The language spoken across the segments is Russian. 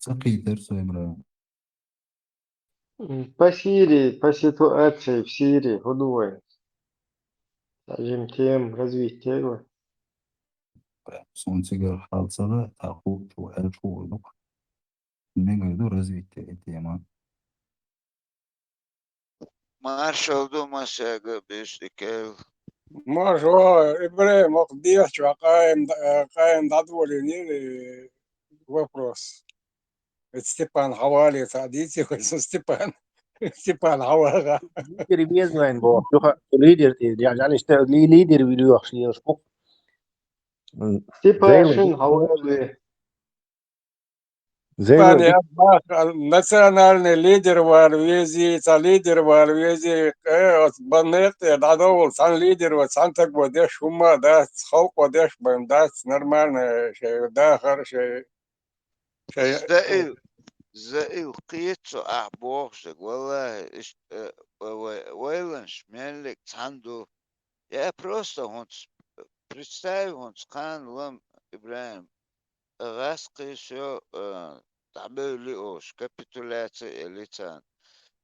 Сақитер Соймра. По Сирии, по ситуации в Сирии, худой. Скажем, тем развития. Сонцигар халсага таху ту эльфу лук. Мега развитие тема. Marshall Dumasega Bishtikel. ما شو إبراهيم مقديش قايم دادولي نيري вопрос. Степан حوالي تعديتي ولا ستيبان ستيبان حوالي Лидер безвайн бо. Лидер, يعني лидер видео шли Степашин, Хауэли. Пане национальный лидер варвези, та лидер варвези, банет, дадовол, сан лидер, вот сан так бодеш шума, да, схок бодеш бэм, да, нормально, да, хорошо. زائل قيتو أحبوغشك والله إش ويلنش ملك عنده يا просто он представь он скан лам Ибраим غاسق еще تعمل ош капитуляция элитан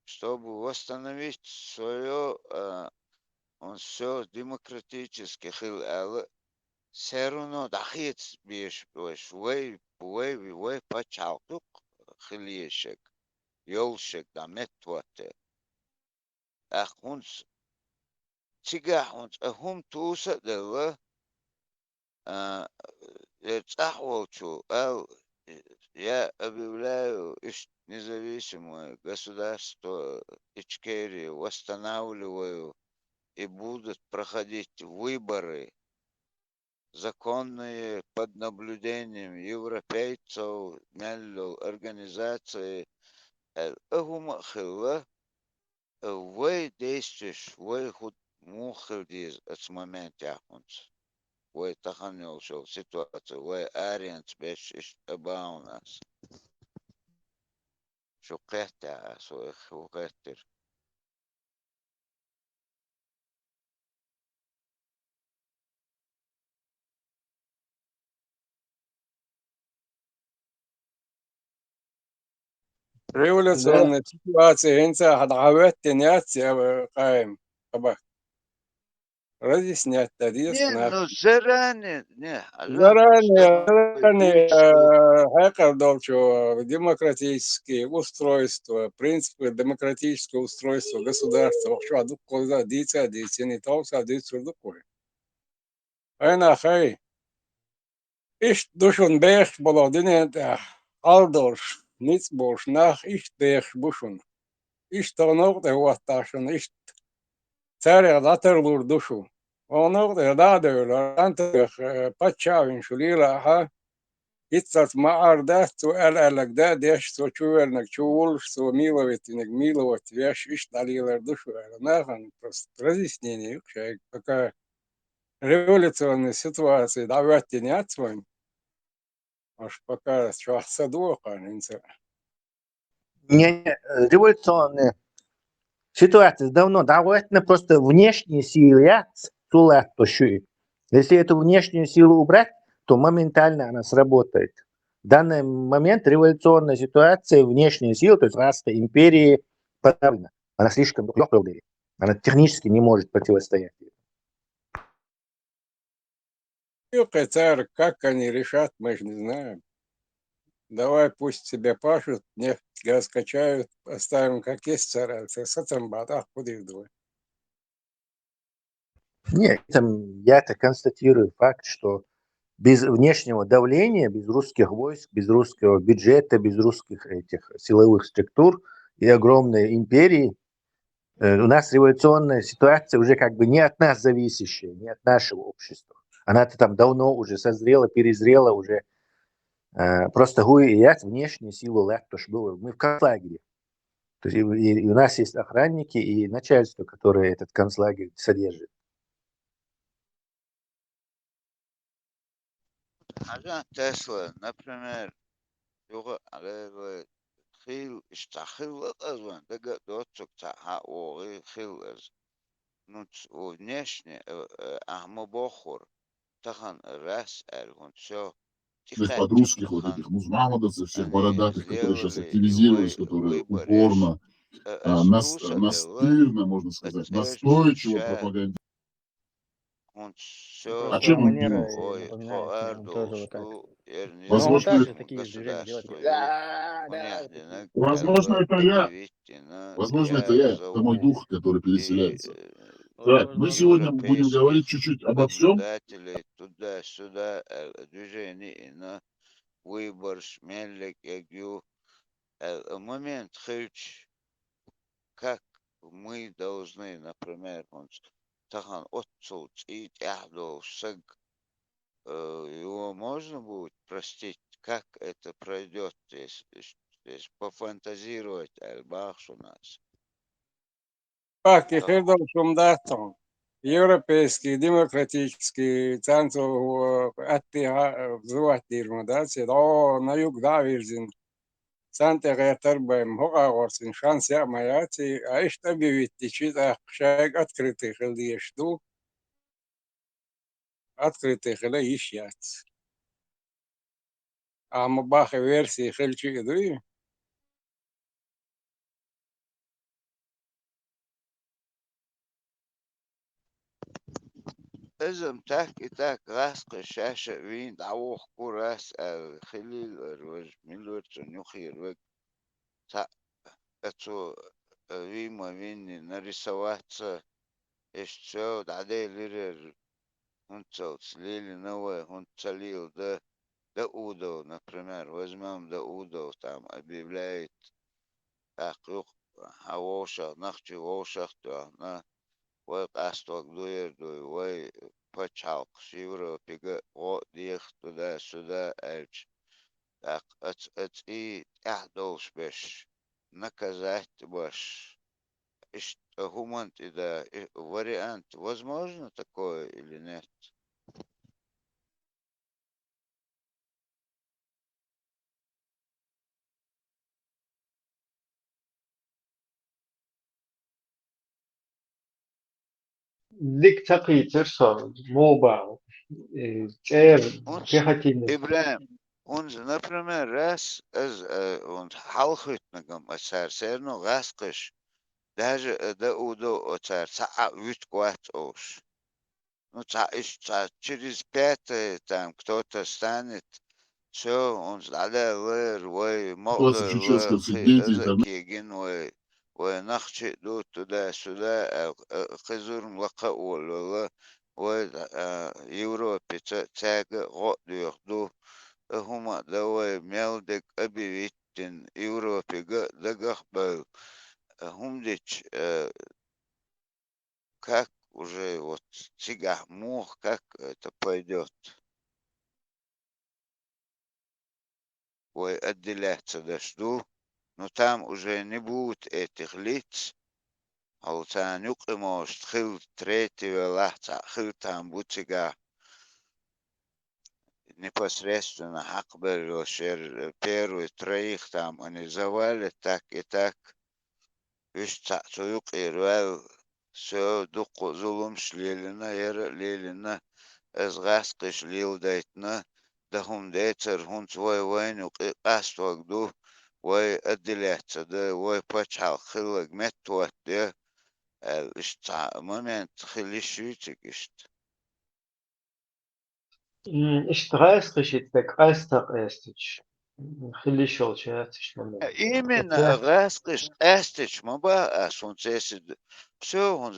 чтобы восстановить свое он все демократически хил все равно дахит биш وي باتشاوتوك خليشك يولشك دامت توته اخونس تيجاحونس اهم توسا دوا يتحولشو او я объявляю независимое государство Ичкерии, восстанавливаю и будут проходить выборы законные под наблюдением европейцев, организации. هم خلة вы действуешь, вы худ мухалдиз от момента яхунс. Вы таханил шел ситуацию, вы арианс беш аба у нас. Шо кэта, шо кэтер. Революционная ситуация, инца хадавет тенят قائم طبعا разъяснять Не, тадис ну заранее, не, заранее хэкер долчу демократические устройства, принципы демократического устройства государства, что адук коза дица не толса дицу дукой. Айна хай иш душун бех болодине алдорш ниц бош нах иш бех бушун иш тонок де ваташун иш царя латерлур душу. Онор де дадер анте пачавин шулила ха ицат маарда ту алак да деш то чувернак чул что миловать миловать веш иш далилер душу. Нахан просто разъяснение, какая революционная ситуация, давайте не отсвоим. Аж пока шахса духа, не революционная ситуация давно. Давайте просто внешние силы, тулат пошли. Если эту внешнюю силу убрать, то моментально она сработает. В данный момент революционная ситуация, внешняя сила, то есть раса империи подавлена. Она слишком легкая. Она технически не может противостоять. ЦР, как они решат, мы же не знаем. Давай пусть себе пашут, нефть, газ качают, оставим как есть ЦР. С этим батах куда двое. Нет, я это констатирую факт, что без внешнего давления, без русских войск, без русского бюджета, без русских этих силовых структур и огромной империи, у нас революционная ситуация уже как бы не от нас зависящая, не от нашего общества. Она-то там давно уже созрела, перезрела уже. Просто гуи и я внешние силы лактуш было. Мы в концлагере. То есть и у нас есть охранники и начальство, которое этот концлагерь содержит. عشان تسلا например يوغا على خيل اشتخيل أزوان دقا دوتسك تاها وغي خيل أز نوتس ونشني أهم بخور تخن راس أل ونشو есть под русских вот этих музмамадовцев, всех бородатых, которые сейчас активизировались, которые упорно, настырно, можно сказать, настойчиво пропагандируют. А чем он манера делал? напоминает мне, он тоже вот так. Возможно, он также такие движения делает. Да, Возможно, это я. Возможно, это мой дух, который переселяется. Так, мы сегодня будем говорить чуть-чуть обо всем. наблюдателей туда-сюда, движение на выбор, шмелек, ягю, момент хыч, как мы должны, например, тахан отцу и тяхдо сыг, его можно будет простить, как это пройдет, если пофантазировать, альбах у нас. Паки хердом шумдатом. Европейский, демократический центр взыватель, да, на юг давирзин. Центр этербэм, хогарорсин, шанс я маяти, а ишь объявить, чита шаг открытых или жду, открытых или ищат. А мабахи версии хельчи идуи. إذا تاك غاسق الشاشة وين دعوه كوراس الخليل الروج من لورتون يخير وك تا اتو ويما وين نرسوات اشتو دعدي لير هنتو تسليل نوى هنتو ليل ده اودو например возьмем ده اودو там объявляет تحقيق هواشا نخشي واشخ на وقاستوك دوير وي بتشالق شيورو بيجا ديخ تدا الج ات اي احدوش بش наказать баш. Гумант и да вариант. Возможно такое или нет? диктатор сор, моба, цер, пехотинец. Ибраим, он же, например, раз он халхит нагам асар серно гаскаш даже да удо оцар са виткват ош. Ну, через 5 там кто-то станет, все, он сдали лэр, ой, Ситуация молодой чеченского лэр, инциденте, там, кегин, ой, нахчи, туда-сюда, хизур млака уолла, ой, Европе, тяга, год дюхду, هما دوي ميلدك объявить Европе, дагах был, хумдич, как уже вот цигах мух, как это пойдет. Ой, отделяться дожду, но там уже не будет этих лиц, а у Танюк и может хил третьего лахца, хил там бутига непосредственно Акбер, первый троих там они завалят так и так, виш цаюк и рвал, все дуку зулум шлелина, ера лелина, эзгаскиш лил дайтна, да хум дейтер хун свой войну قاستوك دو وي أدلات ده وي بتشعل خلق متوت ده اشتع момент خليشوتك اشت Иштрайстричит, так айстак эстич. Хилишол чаятич момент. именно раскиш эстич моба солнце все он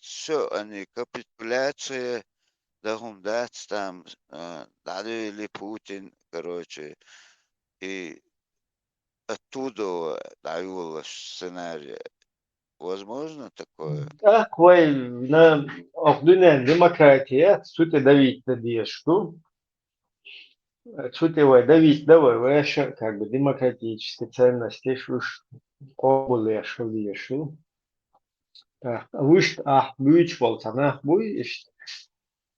все они капитуляция да хум дат там дали ли Путин короче и оттуда даю сценарий. Возможно такое? Так, вай, на ордунен демократия, суте давить на дешту. Суте вай давить давай, вэша, как бы демократические ценности, уж кобулы шевешу. Так, вышт, бюч волтанах буй,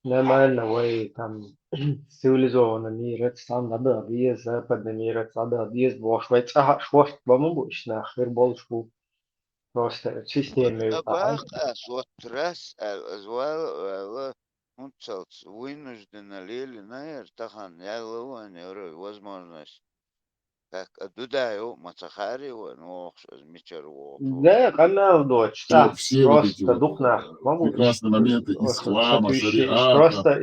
нормально, вай, там, цивилизованный мир, это стандарт, есть западный мир, это стандарт, есть Швейцария, швост, баму буш, нахер большку. Просто системы. Абах вот раз звал он целц вынужденно лили, наверное, тахан ялывание, возможность. Как Дудаю, Мацахарева, ну, мечеру. Да, канал дочь, Вот да, все вот эти просто вот духнах. Могу прекрасные моменты ислама, шариата. просто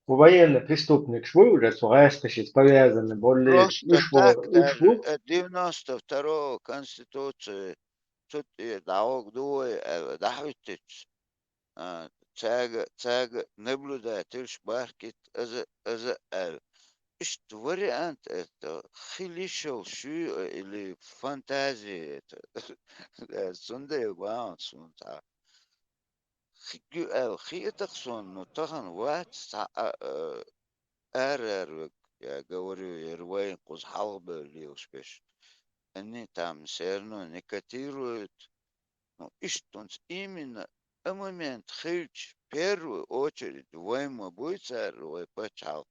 военный преступник швы, с повязаны, более Просто так даже ишву, 92-го Конституции тут и даог дуой дахвитич цага наблюдатель шбаркит az что вариант это хилишел шу или фантазии это сундай ваун сунта хитах сон но тахан ват эр я говорю ирвайн куз халбы лиушпеш они там все равно не котируют. Ну, и что он именно в момент хильч в первую очередь войма будет царь почалк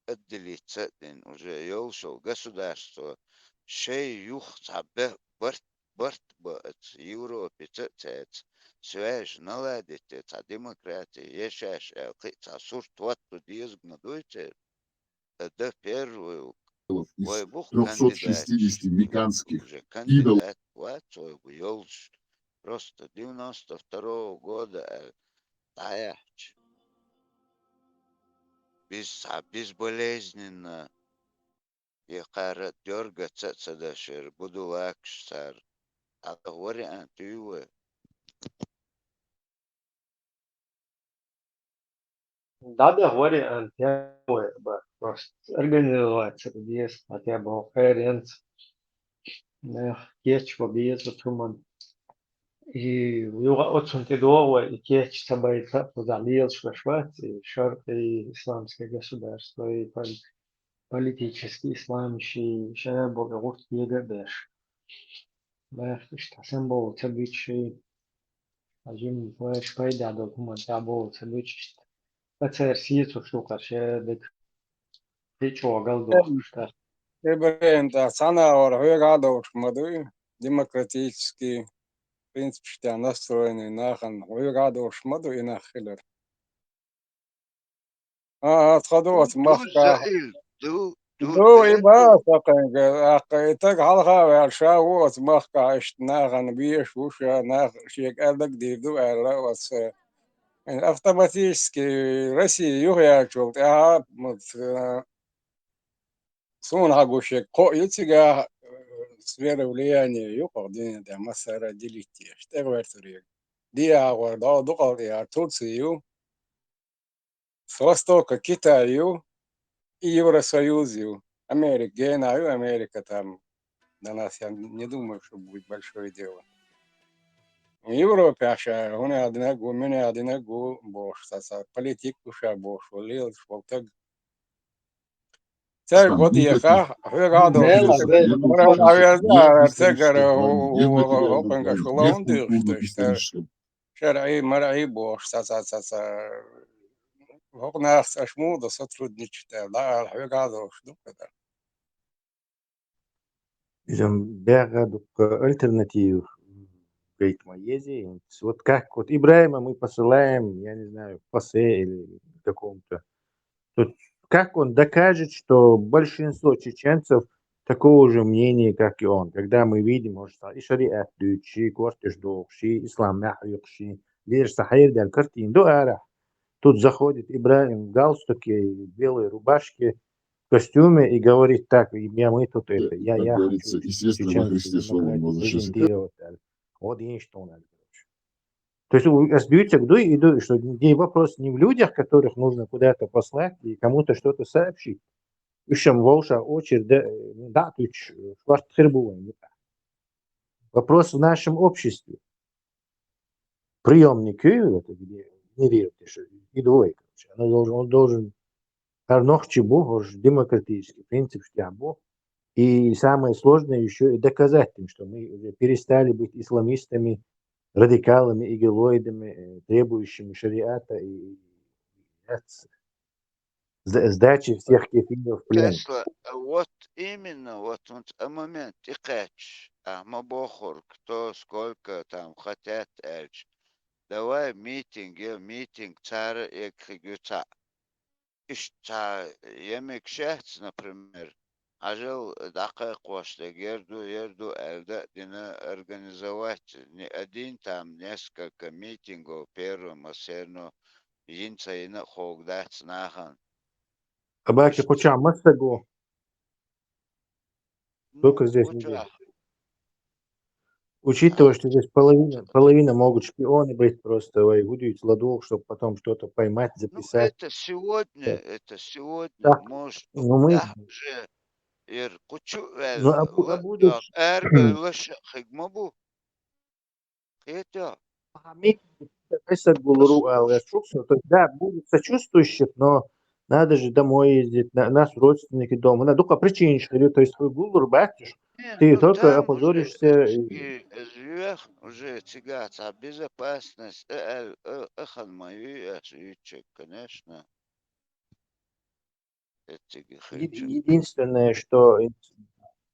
отделиться уже елшил государство шей юх цабе барт бат Европе цец свяж наладить ца демократия ешаш ца сурт вот тут изгнадуйте это первую Из войбух кандидат 360 меканских уже идолов. кандидат вот свой елш просто 92-го года таяч безболезненно и кара дергаться цадашер буду лакш сар а вариант его да, вариант, я просто организовать без хотя бы конференц, кеч в без туман. И очень тяжело, и кеч собой залил Швеции, шаркой исламское государство, и политический ислам, и еще богород ЕГБш. Да, что сам был событий, один флеш пайда документ, а был событий. Это сиет штука, что печо голдох, что Ибрahim Санаор, Хуйгадовшмаду, демократический, в принципе, настроенный нахан, Хуйгадовшмаду и нахилер. Отходот махка. Заил Ду и заил басака, итак халха верша вот махка нахан биеш уша нах шек эдак дивду эрла вас автоматически Россия югя чулт, сун хагушек ко итига сфера влияния юқордин да масара делите. Что говорит? Диагор да докал я Турцию, с востока Китаю и Евросоюзу. Америка там для нас, я не думаю, что будет большое дело. В Европе аша, у меня одинагу, бош, политик уша бош, волил, так. Цег вот ехал, выгадал, не что ладно. авиаза, Нет цегар, исторического плана, нет в материальном опенка плане, нет в шулаунdir, что культурно-историческом. شرعي مرعي بوش هقنا أشمو ده сотрудничать لا الحقيقة هذا وش ده كده Бяга альтернатив говорит Маези. Вот как вот Ибраима мы посылаем, я не знаю, в ПАСЕ или каком-то. Тут как он докажет, что большинство чеченцев такого же мнения, как и он. Когда мы видим, может, и шариат дючи, кортеж докши, ислам мяхюкши, лишь сахир дал картин, тут заходит Ибраим в галстуке, в белой рубашке, в костюме и говорит так, мы тут это, Как я говорится, хочу естественно, во чеченскую Христе Слово демократию возвращается. презентировать. Вот и что надо. То есть остаются что вопрос не в людях, которых нужно куда-то послать и кому-то что-то сообщить. Ищем волша очередь, да, вопрос в нашем обществе. Приемник, это где не верите, что и двойка. Он должен Арнохчи Бог, демократический принцип, что Бог. И самое сложное еще и доказать им, что мы уже перестали быть исламистами, радикалами, игилоидами, требующими шариата и сдачи всех кефиров в плен. Тесла, вот именно вот момент и кэч, мы бохур, кто сколько там хотят эльч. давай митинг цара экхигюца. Ишта емек шехц, например, ажал дақиқ вошта ерду элда дина организовать не один там несколько митингов первым осерно инцайна хогдац нахан. Абаки почему мастагу? Только здесь Уча. людей. Учитывая, что здесь половина могут шпионы быть просто, выдуть ладох, чтобы потом что-то поймать, Ну, записать. это сегодня, Так, может, ну мы, уже кучу ну а будешь, лыш хигмабу, это, то есть, да, будет сочувствующих, но надо же домой ездить, нас родственники дома. На только причине, то есть вы гулур батюш, ты ну только там уже опозоришься. живях уже тягаться, безопасность, эхан мою, конечно, это гихельчик. Единственное, что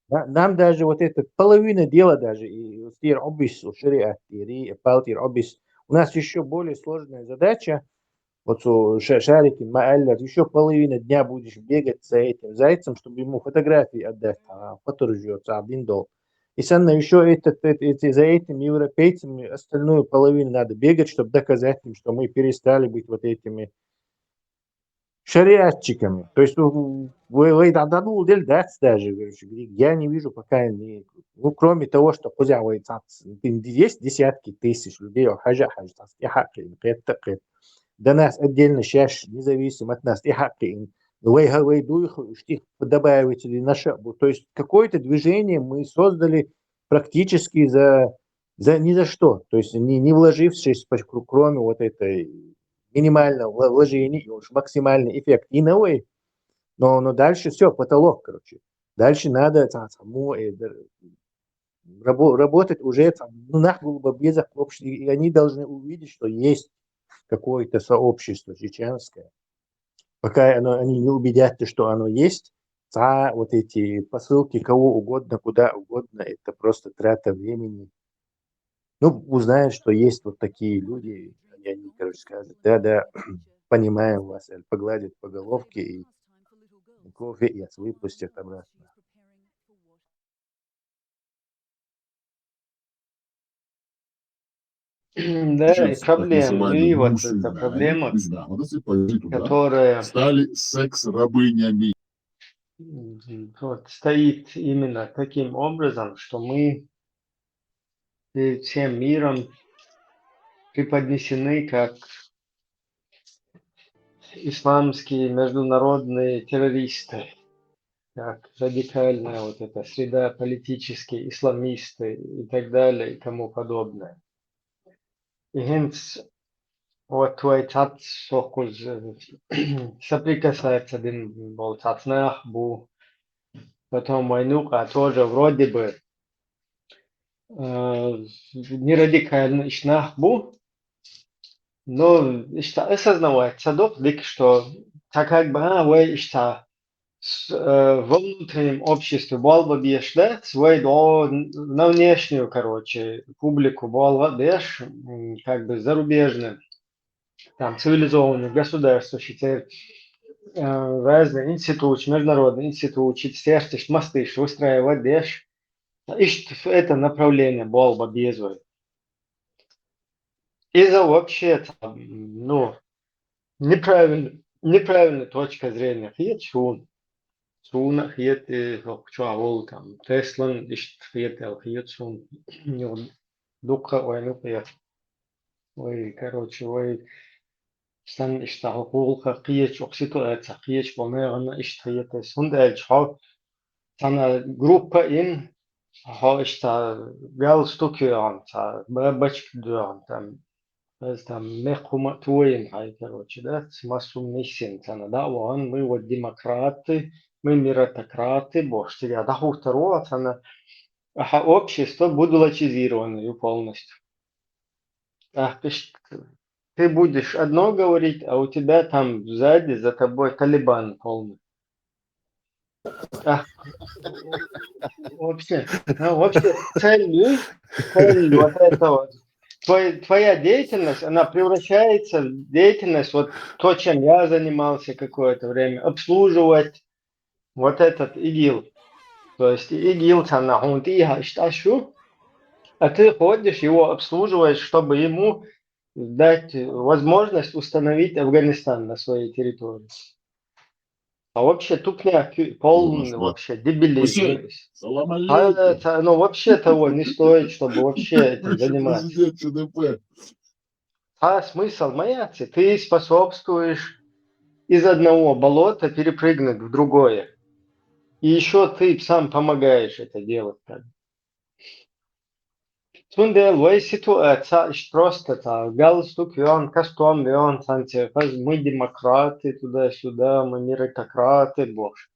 нам даже вот это половина дела даже, и тир обис, шариат, и палтир обис, у нас еще более сложная задача. Вот шарики, мааллер, еще половина дня будешь бегать за этим зайцем, чтобы ему фотографии отдать, который ждет, один долг. И санна еще за этим европейцами остальную половину надо бегать, чтобы доказать им, что мы перестали быть вот этими шариатчиками. То есть вы даже, я не вижу пока, ну, кроме того, что есть десятки тысяч людей, до нас отдельно сейчас, независимо от нас, и хаки, добавители на шабу. То есть какое-то движение мы создали практически ни за что. То есть не вложившись, кроме вот этой минимального вложения, и уж максимальный эффект. И новый, но дальше все, потолок, короче. Дальше надо работать уже, и они должны увидеть, что есть какое-то сообщество чеченское. Пока они не убедят, что оно есть, вот эти посылки кого угодно, куда угодно, это просто трата времени. Ну, узнают, что есть вот такие люди, и они, короче, скажут, да, понимаем вас, погладят по головке и кофе и выпустят обратно. Да, и Сейчас так проблема, называемые и вот мужчины, эта они проблема, безграмотности пошли туда, которая стали секс-рабынями. вот, стоит именно таким образом, что мы перед всем миром преподнесены как исламские международные террористы, как радикальная вот эта среда, политические исламисты и так далее и тому подобное. И hence вот твой цат соприкасается один был цатнах бу, потом войнука тоже вроде бы не радикально ишнах бу, но осознавается дик, что так как бы вы во внутреннем обществе болба бьешь, да, свой на внешнюю, короче, публику болба бьешь, как бы зарубежным, там, цивилизованных государств, считаю, разные институты, международные институты, стертишь, мостыш, выстраивать бьешь, ищет это направление болба безвой. Из-за вообще, ну, неправильной точки зрения, Суна хиет чуавол там Теслан ишт хиет хиет сун дука ой хиет ой короче ой сан ишта хулха хиет ситуация хиет болмагана ишт хиет сун да чав сана группа ин ха ишта гал стукиан та бабач дуан там بس там мехума туин хай короче да смасум нисин сана да ван мы вот демократы мы меритократы, боже, я даху второго, общество будулачизировано полностью. Ты будешь одно говорить, а у тебя там сзади за тобой Талибан полный. Вообще, цель вот этого твоя деятельность, она превращается в деятельность, вот то, чем я занимался какое-то время, обслуживать вот этот ИГИЛ. То есть ИГИЛ, а ты ходишь, его обслуживаешь, чтобы ему дать возможность установить Афганистан на своей территории. А вообще тупняк полный, вообще дебилизм. Хусейн, салам А алейкум. это, ну, вообще того не стоит, чтобы вообще этим Бывший заниматься. президент ЧДП. А смысл маяться? Ты способствуешь из одного болота перепрыгнуть в другое. И еще ты сам помогаешь это делать. Тунде ситуация просто так. Галстук вон, костюм вон, мы демократы туда-сюда, мы меритократы, боже.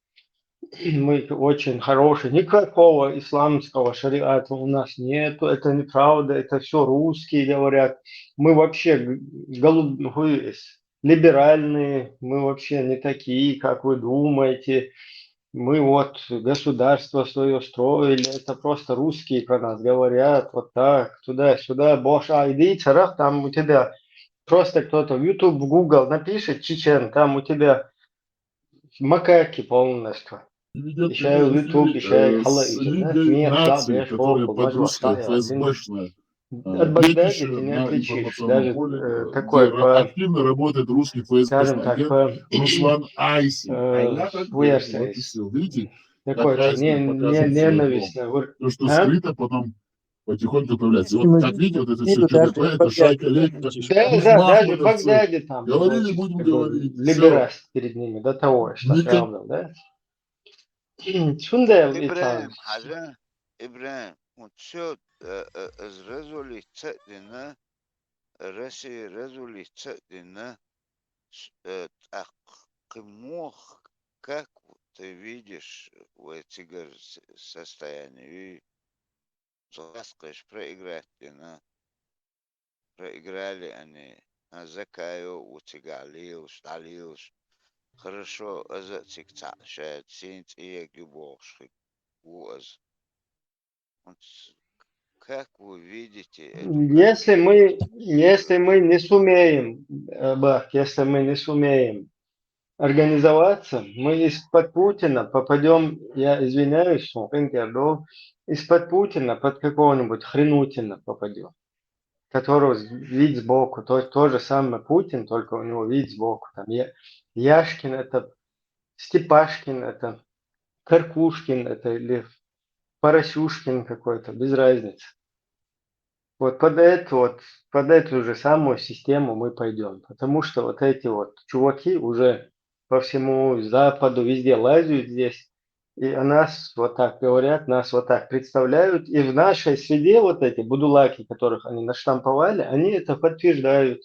Мы очень хорошие. Никакого исламского шариата у нас нету. Это неправда. Это все русские говорят. Мы вообще либеральные. Мы вообще не такие, как вы думаете. Мы вот государство свое строили. Это просто русские про нас говорят. Вот так, туда-сюда. Боже, иди, царах, там у тебя просто кто-то в YouTube, в Google напишет чечен. Там у тебя макаки полностью. Ведет Еще прямой YouTube, еще эфир с халаизм, да? Лигой Мир, наций, слабый, которая шоку, под русское мажвастая. ФСБшное От Багдади детище ты не на отличишь. информационном Даже поле, где такой по, активно работает русский скажем ФСБшный так, агент по Руслан Айси. А я как бы вот и версии. все. Видите, как Такой-то айсберг показывает свое дно. ненавистный. То, что А? скрыто, потом потихоньку появляется. Вот как видите, вот это все даже ЧДП, это шайка Лейка, Да, даже в махмудовцы. Багдаде там Говорили, будем говорить. Все. либерас перед ними до того, что правда, да? Шундел и там. Ибраим, вот все резолюция, Россия резолюция, мох, как ты видишь в этих состоянии, скажешь, проиграли они, а закаю утигалилш, талилш, хорошо, а за шает синт и гибошки, уаз. Как вы видите эту Если мы не сумеем, Бах, если мы не сумеем организоваться, мы из-под Путина попадем, я извиняюсь, из-под Путина под какого-нибудь хренутина попадем, которого вид сбоку, то же самое Путин, только у него вид сбоку. Там Яшкин это, Степашкин это, Каркушкин это или Поросюшкин какой-то, без разницы. Вот под эту же самую систему мы пойдем. Потому что вот эти вот чуваки уже по всему Западу везде лазят здесь. И о нас вот так говорят, нас вот так представляют. И в нашей среде вот эти будулаки, которых они наштамповали, они это подтверждают.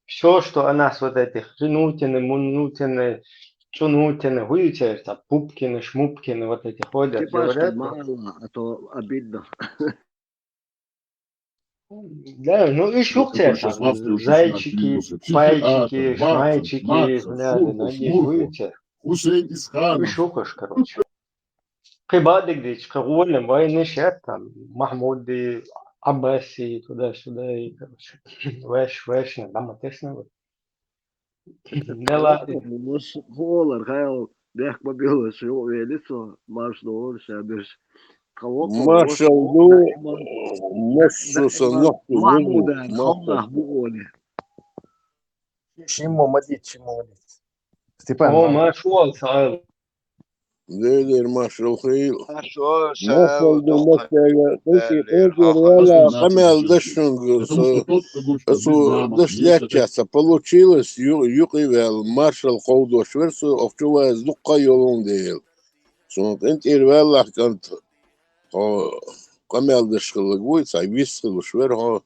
Все, что о нас вот эти хренутины, мунутины, чунутины, видите, это пупкины, шмупкины, вот эти ходят, Степашкин, говорят. мало, а то обидно. Да, ну и шухте Который сейчас в там, Австрии очень сильно зайчики, активился. пальчики, Психиатр, Ватсон, шмайчики, Максов, гляды, Шурков, ноги, Шмурков, видите? Хусейн Ну и Исханов. шухаш, короче. Кибадик дич, кагулем, войны шет там, Махмуди, Аббаси, туда-сюда, и, короче, вэш, там тесно вот. Да ладно. Мус холар, хаял, бях побило, что велицо, марш door, сябеш. Маршал, ну, мощился нахуй, Mahmuda, нахуй. Allah bu oli. Чему молить, Степан, О, машуал, сайл. Лидер маршал Хейл. شو Маршал, ساو Мастера, دقن Рела, Наций Хамел, сейчас. Дашунгл, Потому что тот, кто говорит, что без рамок Даш есть, это легче, получилось, Юкивел, маршал Хоудо Шверсу, Овчува, Злука Йолундейл. Sunt intervella kant قمال دشخل قوي سايبيسخل وشويرها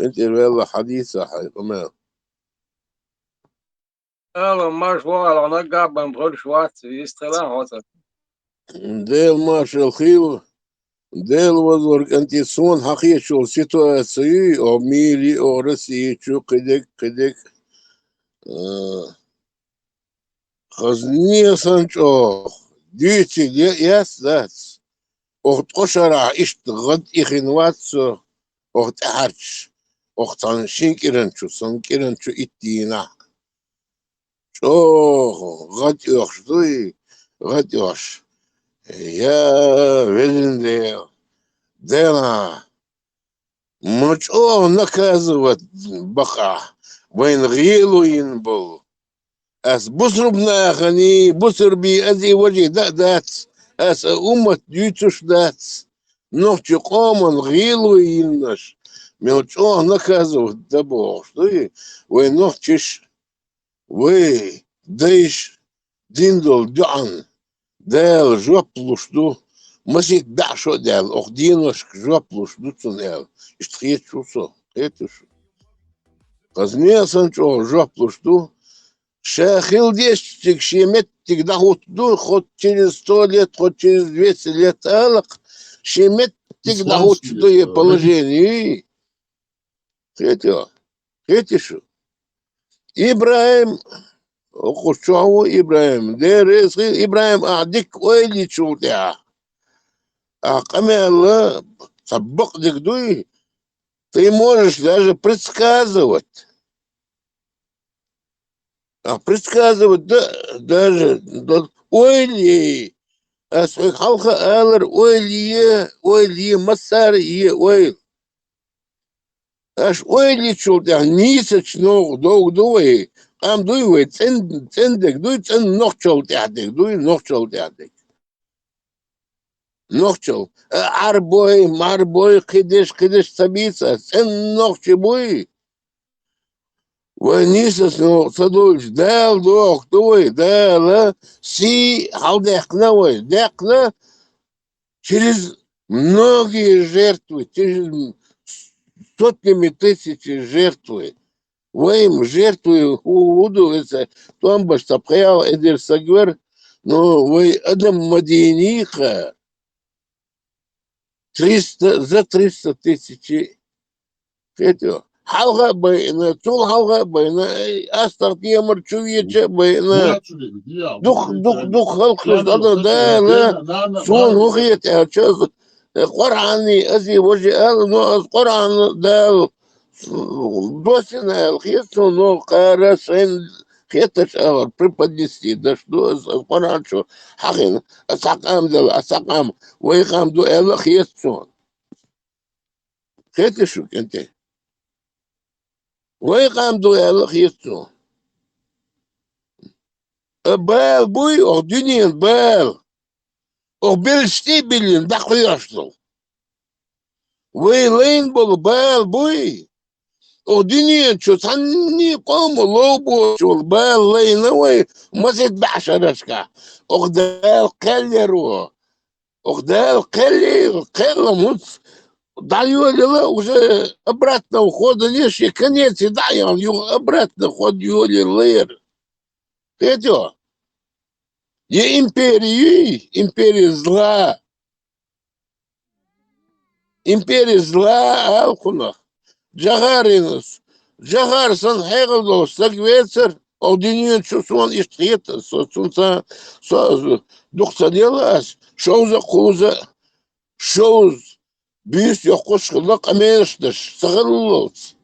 intervella حديثة حي قمال Ela, mas voilà, on a gabben brod schwarz, wie ist der lang, ديل مارشال خيل ديل وزور انتي صون حقيقة شو سيتواسي او ميلي او رسي شو قدك خزنية سانشو ديتي يس ذاتس او تقشرع اشت غد اخنواتسو او تحرش Охтан шинкеренчу, санкеренчу иттина. Чо, гатёш, дуй, гатёш. Я веленде, дела. Мочо наказывать баха. Вайн гилуин был. As busrubna khani busrbi azi waji dat as ummat yutush dat ногчи коман гилу иннаш мелчо наказывать дабо что и вы ногчиш вы дейш диндол дян дел жоплушту масит дашо дел охдинош жоплушту цунел иштхет чусо этуш казмесан чо жоплушту Шахил десятик, шеметик, да хоть через 100 лет, хоть через 200 лет, алак, шеметик, да хоть что и положение. Хетишу. Ибраим, охушаву Ибраим, дерес Ибраим, адик ойли чултя. А камела, саббак дикдуй, ты можешь даже предсказывать. А предсказывать даже ойли, а свой халха алар ойли, массар ой. Аж ойли чултя, нисач ног, дуй, ам дуй, цендек, дуй, цен ног чултядек, дуй, ног чултядек. Ног чул, арбой, марбой, кидеш, сабица, цен ног чебуй. Ванисас, ну, Садович, дал дох, твой, дал, си, халдехна, ой, дехна, через многие жертвы, через сотнями тысяч жертвы. Воим жертвы удовится, там бы штабхаял Эдер Сагвер, но вы Адам Мадиниха за 300 тысяч. Это حلقة بين طول حلقة بين أستغطية مرشوية بين دخ خلق هذا ده لا سون وخية أشوف قرآني أزي وجه قال نو قرآن ده دوسنا الخيط نو قارسين خيطش أول преподнести да что قرآن شو حقين أسقام ده أسقام ويقام دو أول خيط سون خيط شو كنت ويقام دو أول خيط سون بال بوي أو دنيا بال أو بلشتي بلين دخل يشتغل ويلين بال بوي أو دنيا شو ثاني قوم لوبو شو بال لين وي ما تتبعش رشكا أخدال قلرو أخدال قل مص ضايو لا уже обратно ухода лишь и конец и дай он обратно ход юли лыр это и империя зла алкуна Джагаринус Джагарсон хегло сагвецер одинин чувствовал и штета солнца духса делас шоуза куза шоуз бис якошла камештеш сагаллос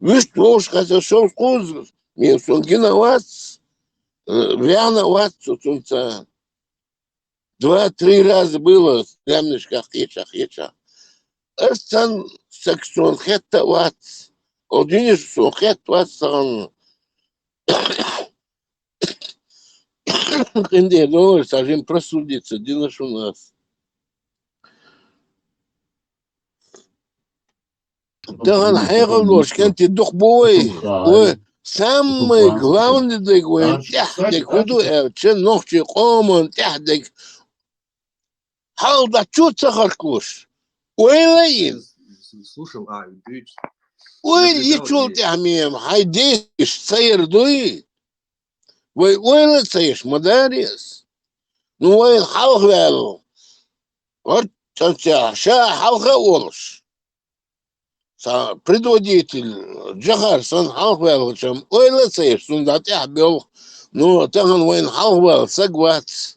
вишт вош хотя шоуз куз мне сон гинавас Вяна вас солнца 2-3 раза было прямнышка хеча Эрсан сексон хетта ватс. Одиниш сон хет ватсан. Инде доллар сажим просудиться, динаш у нас. Да, он хегал ложь, канти дух бой. Самый главный дыгвей, тяхдык, худу чен ногчи комон, тяхдык. Халда чуца харкуш. Уэлэйн. Слушал, дыч. Уэль чул тяхмем, хайдеш, цейр дуи. Уэлэ цейш, мадарис. Ну, уэль халхвел. Вот, ша халха олш. Предводитель Джахар сан халхвел, чем уэлэ цейш, сунда тяхбел. Ну, таган уэль халхвел, сагвац.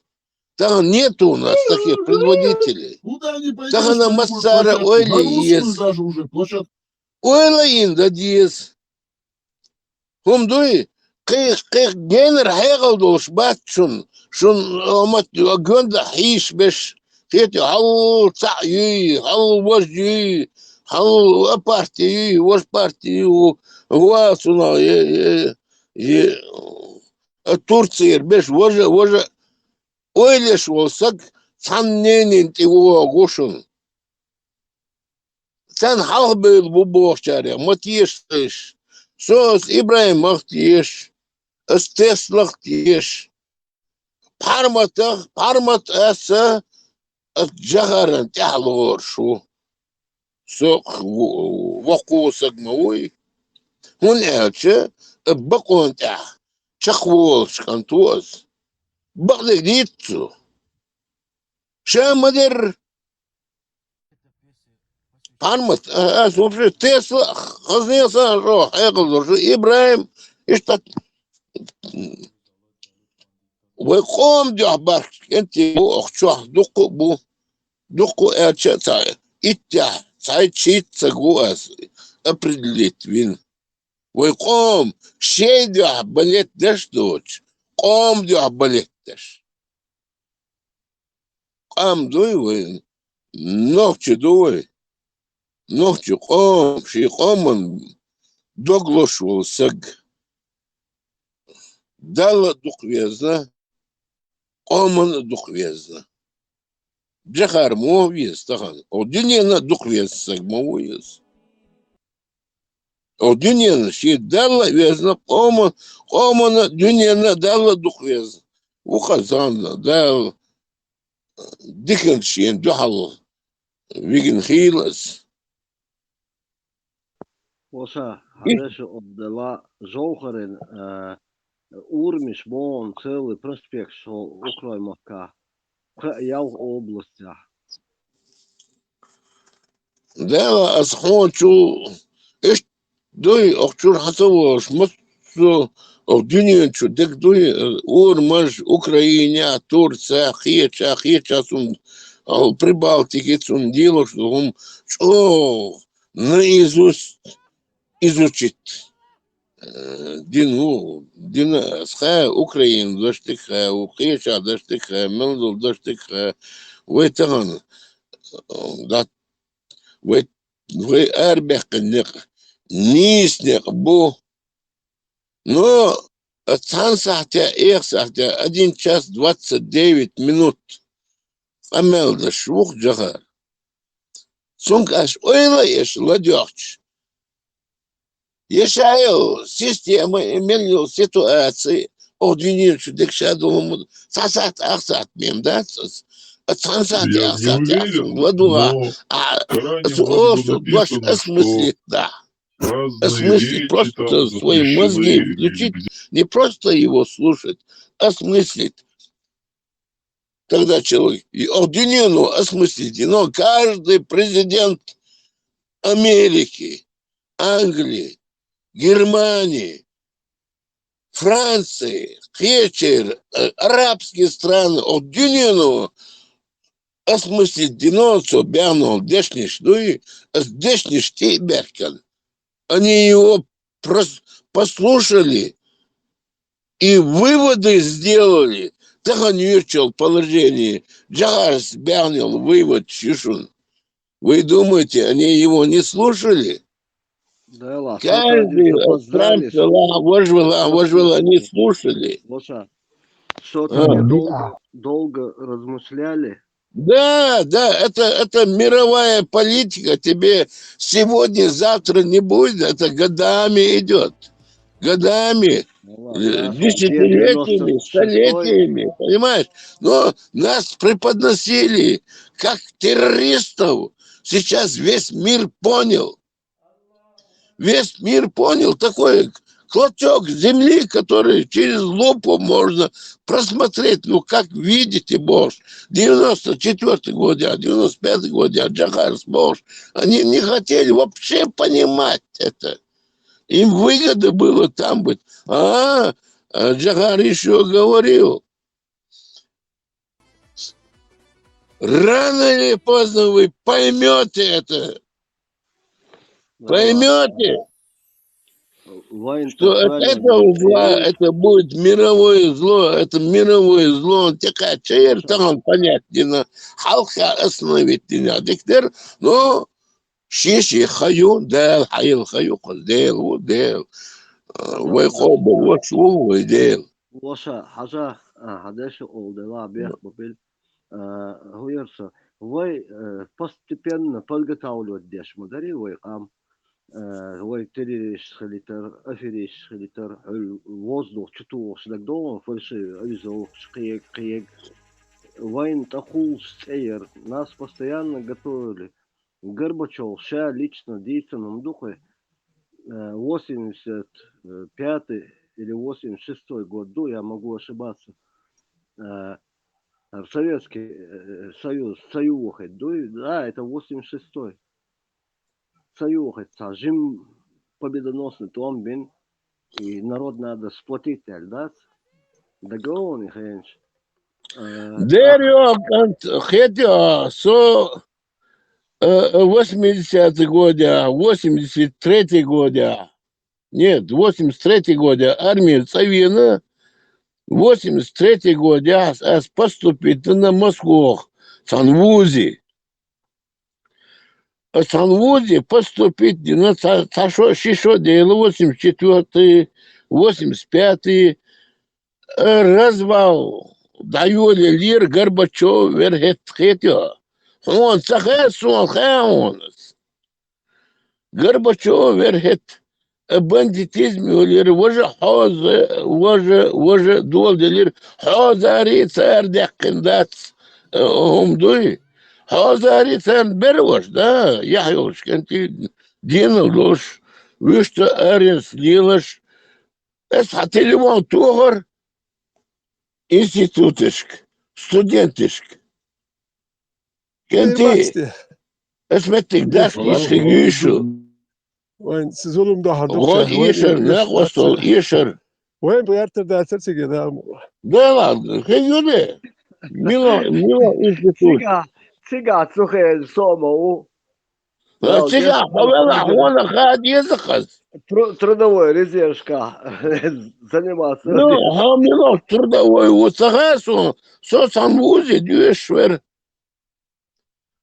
Там нету у нас таких предводителей. Куда они пойдут? Тагана Массара Ойли есть. даже уже площадку Oyla inda diyiz. Humduy, kıyık gelir hegal doluş batçun. Şun amat gönde hiç beş. Heti hal ta'yü, hal vajyü, hal apartiyü, vaj partiyü, vasuna Turция beş vaja oyleş olsak sen nenin ti o goşun. Sen halk böyle bu boğçarya, matiyeş. Söz İbrahim Aktiyeş, Esteslak diyeş. Parmat esa Jaharan tahlor şu. Sok vaku sagmawi. Hun elçe bakon tah. Çakwol şkantuaz. Bakle ditsu. Şamadır parmat. Вообще Тесла, хазнеса, ро, айгылдыр. İbrahim işte ويقوم جهبر انت بو اخشوح دقو ارشا ساي اتيا ساي شيت سقوس ابريدليت وين ويقوم شي جهبلت دش دوش قوم جهبلت دش قام دوي وين نوكش دوي نوكش قوم شي قوم دوغلوش وسق دالة دوق ويزنا قوم دوق ويزنا جخار مو ويز تخن او دنيا دوق ويز سق مو ويز او دنيا شي دالة ويزنا قوم دنيا دالة دوق ويز وخزان دال ديكن شين جحل ويجن خيلس Osa, hadessu op de la zogeren Urmis, Bon, Celi, Prospekt, Ukrajmovka, jau областях. دال اسخوچو ايش دوي اخشور حسوش مصر او دنيا شو دك دوي اور مج اوكرانيا Турция خيچا сун او Прибалтики сун дело что он что наизусть изучить дина сха Украин даштыха ухеча даштыха мелдов даштыха ويتغن да вы арбехнех ниснех бу но Сан сахтя эх сахтя 1 час 29 минут амелда швух джагар сункаш ойла еш ладёхч ешаю система имел ситуации одиничу декшаду сасат ахсат мем да Сан сахтя Я не ахсат уверен, ладуа но а ранее было дош написано, осмыслить что да разные осмыслить, речи там просто свои мозги включить, запрещены. не просто его слушать, осмыслить. Тогда человек, и Ординину осмыслите, но каждый президент Америки, Англии, Германии, Франции, Хечер, арабские страны, Ординину осмыслить диноцу, бяну, дешниш, ну и дешниш тейберкан. Они его послушали и выводы сделали. Таханючил положение. Джарс бянил вывод Чишун. Вы думаете, они его не слушали? Дела, Каждый опоздали, вожвела, они слушали. Оса, что-то А. они долго размышляли. Да, это мировая политика. Тебе сегодня, завтра не будет. Это годами идет. Годами. Десятилетиями, столетиями, понимаешь? Но нас преподносили как террористов. Сейчас весь мир понял. Весь мир понял такой клочок земли, который через лупу можно просмотреть. Ну, как видите, Бош, 94-й год, 95-й год, Джахарс, Бош, они не хотели вообще понимать это. Им выгода было там быть. Джахар еще говорил, рано или поздно вы поймете это. Поймете, Войн что от этого зла, это будет мировое зло, это мировое зло. Такая чаер там понятно. Халка остановить меня. Диктер, но شيشي خيو دال حي الخيو قديل وديل ويخوب وشو وديل وشا حاجة حداش олдела бех бобель хуерса вой постепенно подготавливать деш модари вой кам вой териш хилитер афириш хилитер воздух чуту шдагдон фальши авизол шкиек киек войн тахул стейер нас постоянно готовили Горбачев ша лично в действенном духе 85 или 86 год, я могу ошибаться, в Советский Союз, да, это 86-й. Союз, Жим победоносный Томбин, и народ надо сплотить, да? Договор, хенч. Дерё, хотя, 80-й года, 83-й года, нет, 83-й года армия Савина, 83-й года поступит на Москву, Санвузи. А Санвузи поступить на Шишо дело 84-й, 85-й, развал, даю лир Горбачев верхет хотя. Он сахес, он хаонс. Горбачев верхет бандитизм, лир, воже хоза, воже дол лир, хозари царь декендац, умдуй. Хозари царь бервош, да, яхюш, канти динал дош, вишта аренс лилаш, эс хателевон тугар, институтышк, студентышк. Kanti اسمتك داس يشر يشر وين سيزولم ده هردوك وين يشر ناقصو يشر وين بيرتر ده ترسي كده لا خيولي ميلا انستيتوت Цига цухе сомо цига حوالا وانا خاد يزخز трудовой резервка заниматься. Ну, мила трудовой уцагасу со самвузи дюшвер.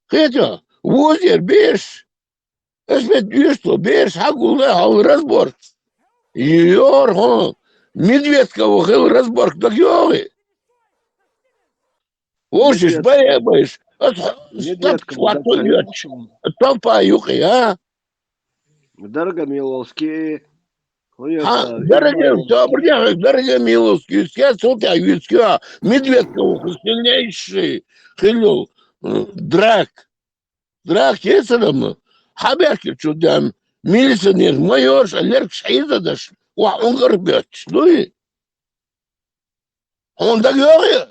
Хотя, вузер беш, اسمه дюшто беш хагуле хал разбор. Йор хон медведкова хал разбор так йоги. Ошиш баебаешь. Стоп, хвату ёч. Толпа юхи, а? Дорогомиловский. Дорогомиловский, я сутя юцкя, медведкова сильнейший, хилю, драк. Драк есадам, хаберки чудам, милиционер, майор, алерк шайзадаш, он горбёч, ну и он так говорит.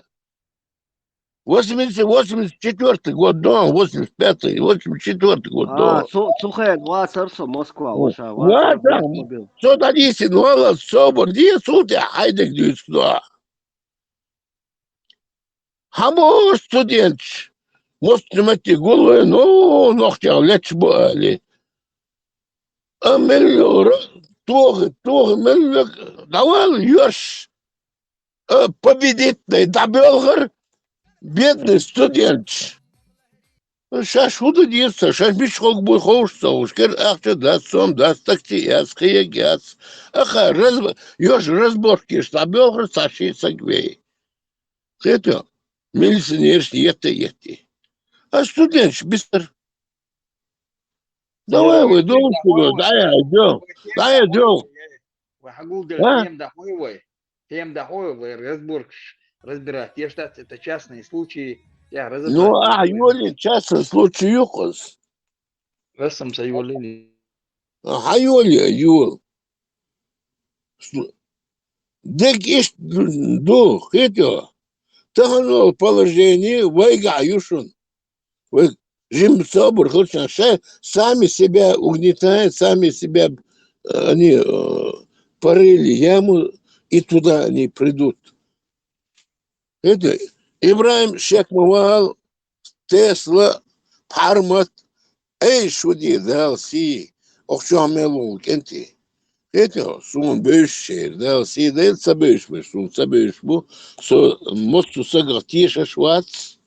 84-й год дом, 85-й, 84-й год дом. Сухая, Васарса, Москва, ваша. Васар, что дадите, голос, собор, где сутя, хайдек дюйсква. Хамо студент, может, немати головы, ну, ногтя, лечь боли. А миллион, тоже, миллион, давай, ешь, победительный, добелгар, бедный студент. Сейчас что деться, сейчас мешок будет хочется, уж ахте даст сом, даст тактияс, хаягяс. Аха, ешь разборки, штабелгар, сашица гвей. Это милиционер, ете. А студент, быстро. Давай, вы идем сюда, дай я идем. Тем дохуевый разбор разбирать. Я штат это частные случаи. Я разобрать. Ну, Юли, частный случай юхос. Рассам Юли. Юл. Дек ишь дух, это. Таханул положение, вайга юшун. Жим собор, хотя сами себя угнетают, сами себя они порыли яму, и туда они придут. Это Ибраим Шекмавал, Тесла, Пармат, эй, шуди, дал си, أخشى عملوك أنت هيك سون بيش ده سيدل سبيش بيش سون سبيش بو مصو سجع تيشة شواتس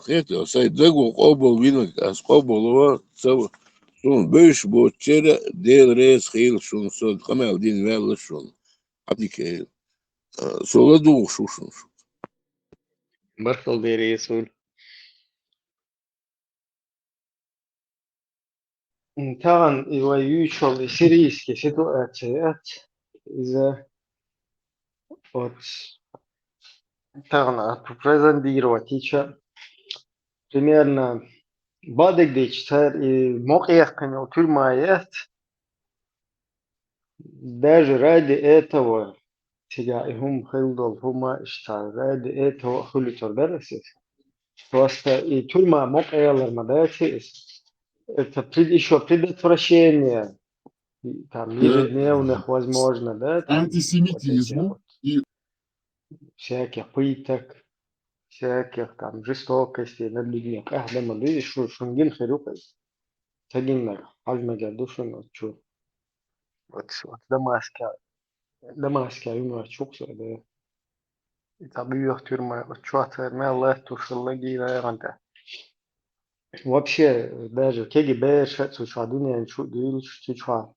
هيك سيد دقو قبل بينك أس قبل هو سو سون بيش بو تشيرة ديل ريس خيل شون سود قمال دين ويل شون عبدي كيل سو لدو شو Barkal deri yesul. Tagan iwa usually сирийские ситуации из-за вот тагна презентировать еще примерно بعد дичтер и моқиях канал тюрьмаят даже ради этого тебя и хум хилдол хума иштар ради этого хулитор дарасис просто и тюрьма моқиялар мадатис это еще предотвращение там ежедневных возможно, да, там, вот этих антисемитизму вот и всяких пыток, всяких там жестокостей над людьми. Да, мы видишь, что шунгин херукай, тагин хальма гадушу, но чё, вот Дамасская юмор чукса, да, и табиёх тюрьма, вот чё, меллах тушиллаги, да, вообще, даже КГБ, шацу, чуадуня, чуа,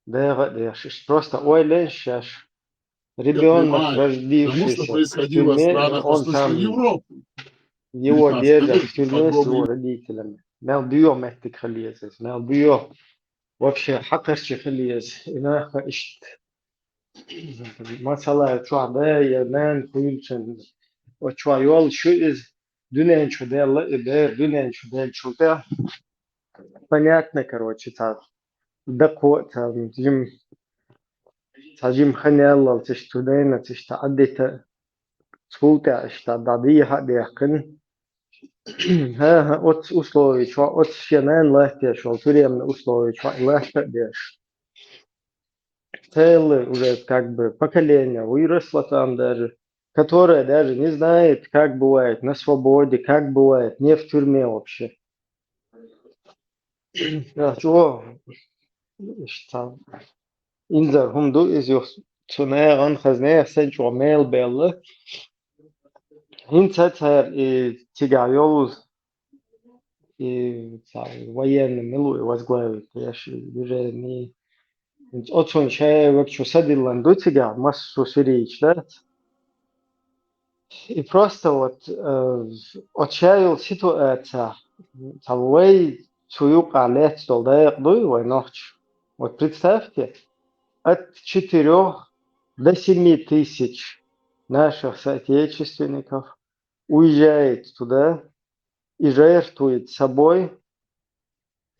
да, просто ой, ленщаш. я Ребенок, понимаю, потому что родившийся в происходило в тюрьме, странах он Восточной там, Европы. его 19 держат в век, тюрьме с его погромы. родителями. Мел био мехтик халиезес, мел био вообще хакерчи халиез. Инаха ишт. Масала чуада я нан хуилчен. Чуа йол шу из дунен чудел, дунен чудел чуда. Понятно, короче, так. Дако там جيم خني الله تشتودين تشتعدي سكوتا اشتعدي هذا يقن ها أوت أسلوي شو أوت شينان لاهتي شو تري من أسلوي شو لاهت ديش целый уже как бы поколение выросло там даже, которое даже не знает, как бывает на свободе, как бывает не в тюрьме вообще. Чего? Что? Инзар хумду из юх цунэ ган хазне сен чуамел беллы. Hinter Tigajolos и военный милуй возглавит, я уже не очень чай вообще садил до тебя массу сирич, да? И просто вот отчаял ситуация, того свою калец долдая дуй ночь. Вот представьте, от 4 до 7 тысяч наших соотечественников уезжает туда и жертвует собой.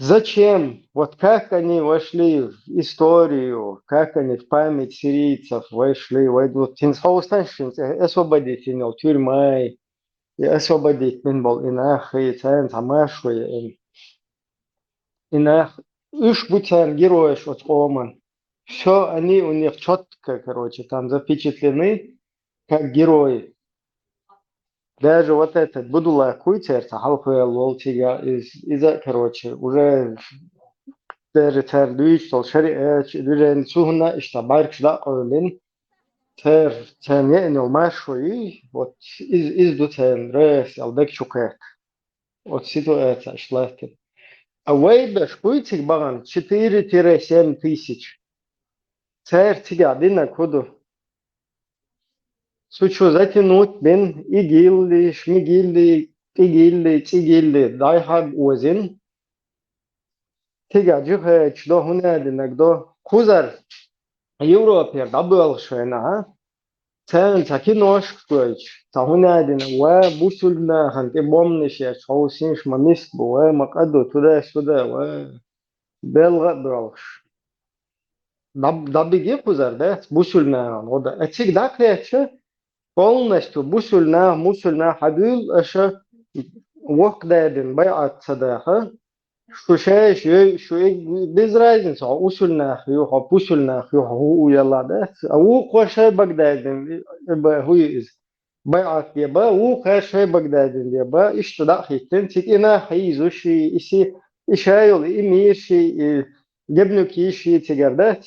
Зачем? Вот как они вошли в историю, как они в память сирийцев вошли, войдут. Освободить тюрьма, и освободить Минбол Инах, и Цен Тамашуи, Инах. Уж будьте герои, что Оман. Все они у них четко, короче, там запечатлены как герои. Даже вот этот Будула Куйтер, Халхуя Лолтига, из-за, короче, уже даже Тердуич, Толшари, Дюрен Сухна, Иштабарк, Шдаолин, Тернел Машуи, вот из Дутен, Рес, Алдек Чукет. Вот ситуация шлахтер. А Вейбеш Куйтик Баган 4-7 тысяч. Цер Тига, Дина Куду. Suçu затянуть бен игилли, шмигилли, тигилли, дайхаб уазин. Тига жихе чдо хунеди нагдо кузар Европер дабыл швена. Цен таки нож куч. Тахунеди ва бусульна ханте бомниш я чаусинш мамис буа макадо туда сюда ва белга бралш. Дабиги кузар да бусульна ода. Этик даклече полностью мусульна хабил аша وقدادن بيعة صداقة شو без разницы усульна хью пусульна хью يلا ده او قوشة بغدادن هو из بيعة يبا او قوشة بغدادن يبا اشتداء حيتن تكينا حيزوشي اسي إشايل إمير شيء جبنو كيشي تجردات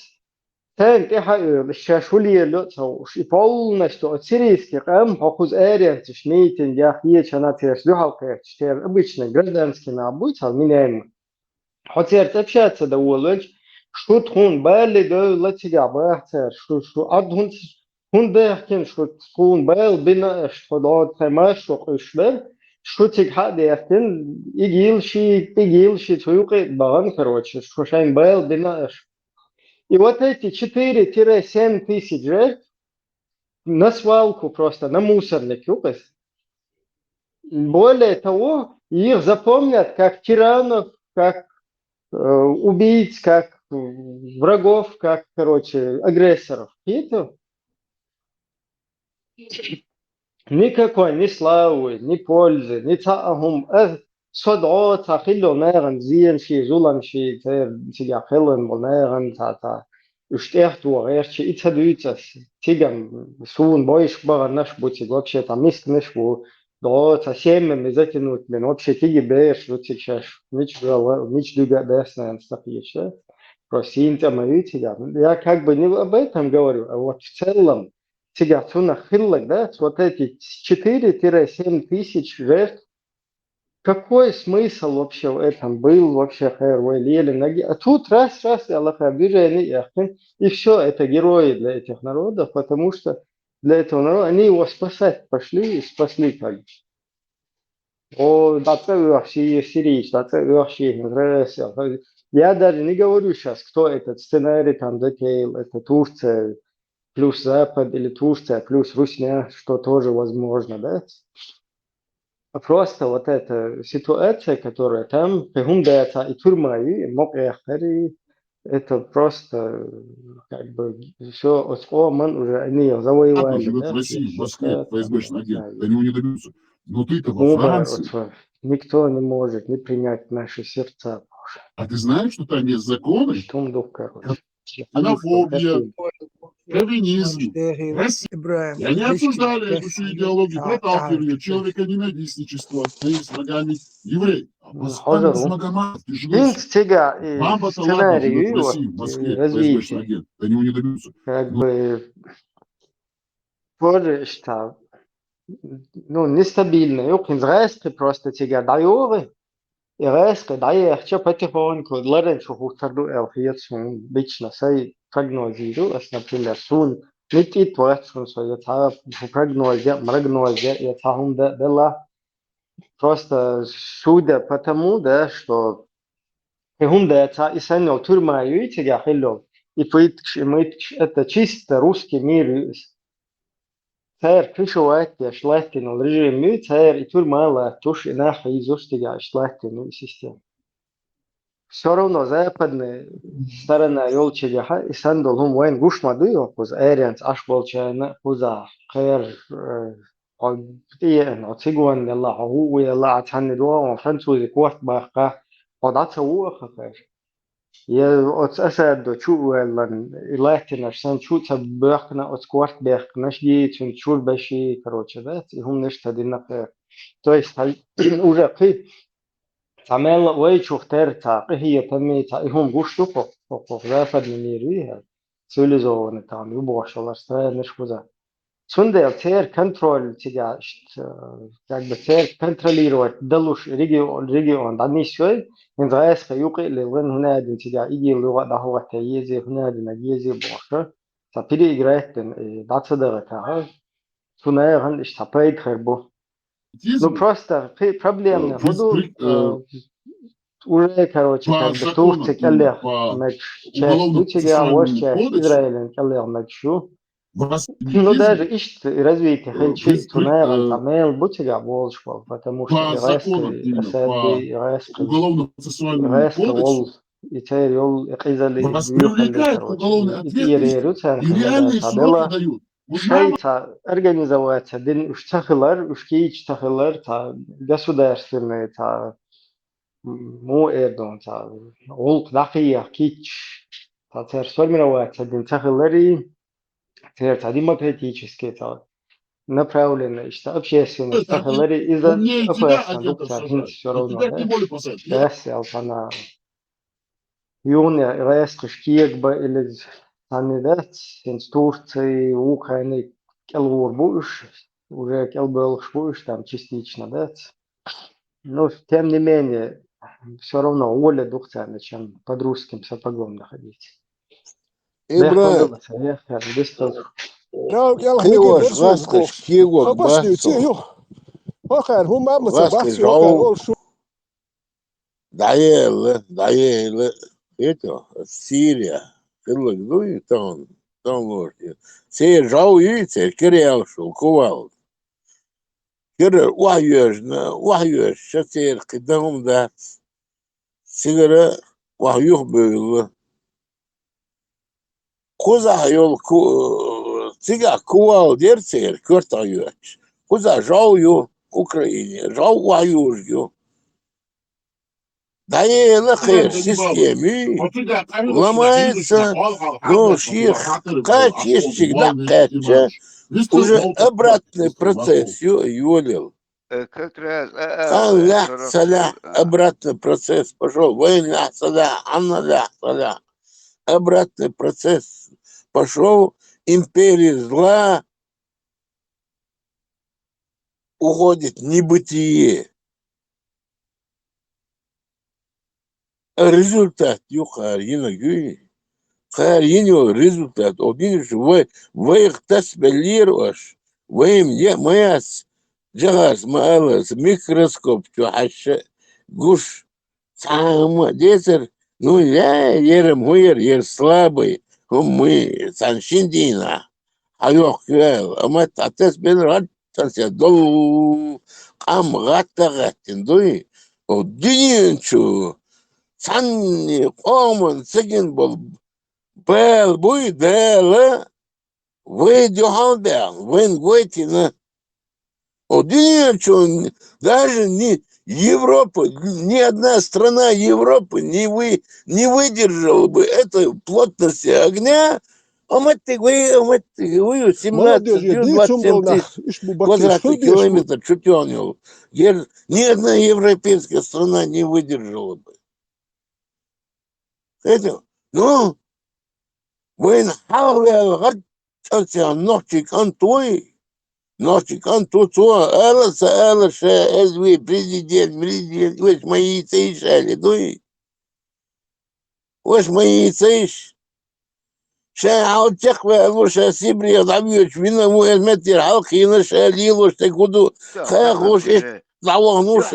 تان تحقق الشاشولية اللي توش يقول نشتو تسيريس كقام حقوز آريان تشنيتن جاخية شنا تيرسدو حلقة تشتير أبيشنا جردانس كنا أبويت هالمينين حتير تبشات تدولج شو تكون بالي دولة تجا باحتر شو أدهن هون بيحكين شو تكون بال بنا اشتغلات تماش وقشبر شو تجحد يحكين يجيل شي تيوقي بغان كروتش شو شاين بال بنا И вот эти 4-7 тысяч жертв на свалку просто, на мусорник упасть. Более того, их запомнят как тиранов, как убийц, как врагов, как, короче, агрессоров. И это никакой ни славы, ни пользы, ни تعهم صدعات تخيلوا ناغن زين شي زولم شي تيجا خلن وناغن تا اشتهت وغيرش اتهدويتس تيجا سون بايش بغا نش بوتي вообще там миск неш бу до совсем мы затянуть мен вообще тиги беш вот сейчас нич дуга десна стапиече просинта мои тига я как бы не об этом говорю а вот в целом тига цуна хиллак да вот эти 4-7 тысяч жертв. Какой смысл вообще в этом был вообще Хайр ноги? А тут раз, и Аллах и все, это герои для этих народов, потому что для этого народа они его спасать пошли и спасли как бы. О, да вообще сирийцы, да вообще я даже не говорю сейчас, кто этот сценарий там затеял, это Турция плюс Запад или Турция плюс Русня, что тоже возможно, да? Просто вот эта ситуация, которая там, и Турмаи, Мокряхари, это просто как бы все Осман уже они ее завоевали. живет Да? в России, в Москве, Там, ФСБшный не агент. знаю, До него не добьются. Но ты-то во Куба, Франции. вот, никто не может не принять наши сердца. А ты знаешь, что там есть законы? Штумдух, короче. Анафобия, шовинизм, расизм. И они обсуждали эту всю идеологию, проталкивали ее, человеконенавистничество, ты с ногами еврей. А постоянно с Магомат, ты живешь. Инстига Бамба-то ладно живет в сценарий России, в Москве, ФСБшный развития. агент. До него не добьются. Как бы тоже что, ну, нестабильно. Юк израильский просто тига дайоры. Израильский дайер, потихоньку, ларен шухутарду элхиетсун, бично сай прогнозирую, например, сун, нитит ватсун, so jetzt habe прогнозия, прогнозия, jetzt haben дела просто сюда, потому, да, что это исанил тюрьма и тига хилло. И это чисто русский мир. Царь пришел шлахтину режим, царь и тюрьма туш и нахуй изустига шлахтину систему. Все равно западная сторона елчига и сандалом вайн гушмадую, куз арианс ашволчана, куза хайр عن عتيجوان يلا هو يلا عتحن دوا وفرنسوزي كوات باقة قدرت هو خفير يا أسد شو ولا إلهتنا عشان شو تبقنا أسكوات بقنا شيء تنشور بشي كروتشة ذات هم نشتدينا خير تويس هاي ورقي تعمل ويش اختار تعقي هي تمي تعهم قشطو فوق رافد منيريها سوليزون تعمل يبغى الله استوى نشوزه Sunday ter control tiga как бы ter контролировать далуш регион данный свой инзаэс юқи левен хунадин tiga иги луга дахуга тейзи хунадин агези боша та переиграет дацадага та сунаяган иштапайд хэрбу ну просто проблемно ходу уже короче как бы турция каллер матч часть tiga вош часть Израиль каллер матчу Ну, даже ищет развитие хельчи тунера, тамел, бутига волшбол, потому что ирайска вол, и теперь вол экизали бьюхали, короче, и реализуция, табела, шейта организовывается, дин уштахилар, ушкич тахилар, та государственные, та муэдон, та олк дакия, кич, та теперь сформироваться, дин тахилари, демократические, направленные, что общественность, Это один. говорит, из-за Умнее тебя АПС они это продукция, хинт сажают. все И равно, тебя да? тем более посадят. Сейчас, Алпана, юная, райских киекба или санидат, из Турции, Украины, келур будешь, уже келбелш будешь там частично, да? Но тем не менее, все равно Оля Духцана, чем под русским сапогом находиться. Ибрат, Без того. يلا نجي قيوش درس غاسقش وقوس كيوك خبص نيوتي باسو يو وخير هم ما غاسقش مسبحسي وخير جو أول شو دعيل это Сирия кырлык дуй тон ворти се жау юйте кирел шул кувал кир вахюж шатер кидам да сигара вахюх бöl куза yol siga kuvал дерцер кёрта юч куза жау ю Украине жау вахюж ю دعيل خير سيستемي ломается, ну, ших, кач, есть всегда кача, уже обратный процесс, юлил. Как раз Хан лях саля, шарахшил. обратный процесс пошел, войн лях саля, анна лях саля. Обратный процесс пошел, империя зла уходит в небытие. Результат, юхарина гюни. Хариню результат. Обидишь, вы их тасбелируешь, вы им не маяс, джагас маалас, микроскоп, чухаша, гуш, сама, десер, ну я ерем хуер, ер слабый, мы, саншиндина, айох кюэл, амат атасбелират, танся дол, кам гатта гаттин, дуй, одинчу, санни, коман, сеген бол, Бел буйдела, вы дюхалдел, вы гвойтина. Один, что даже не Европа, ни одна страна Европы не выдержала бы этой плотности огня. А мы 17, молодежь я дицум 27 был на тысяч иш бу бакеш квадратных хылбеш бу километров, чуть он его. Ни одна европейская страна не выдержала бы. Это, ну, وين حاول الغد تنسى نحكي كان توي نحكي كان توي أنا سأل شيء أزوي بريزيدنت وش ما يتيش على دوي وش ما يتيش شيء عاود تقوى وش سيبري ضعيف فينا مو المتر حلقي نش ليلوش تقولوا خاخ وش إيش دعوة نوش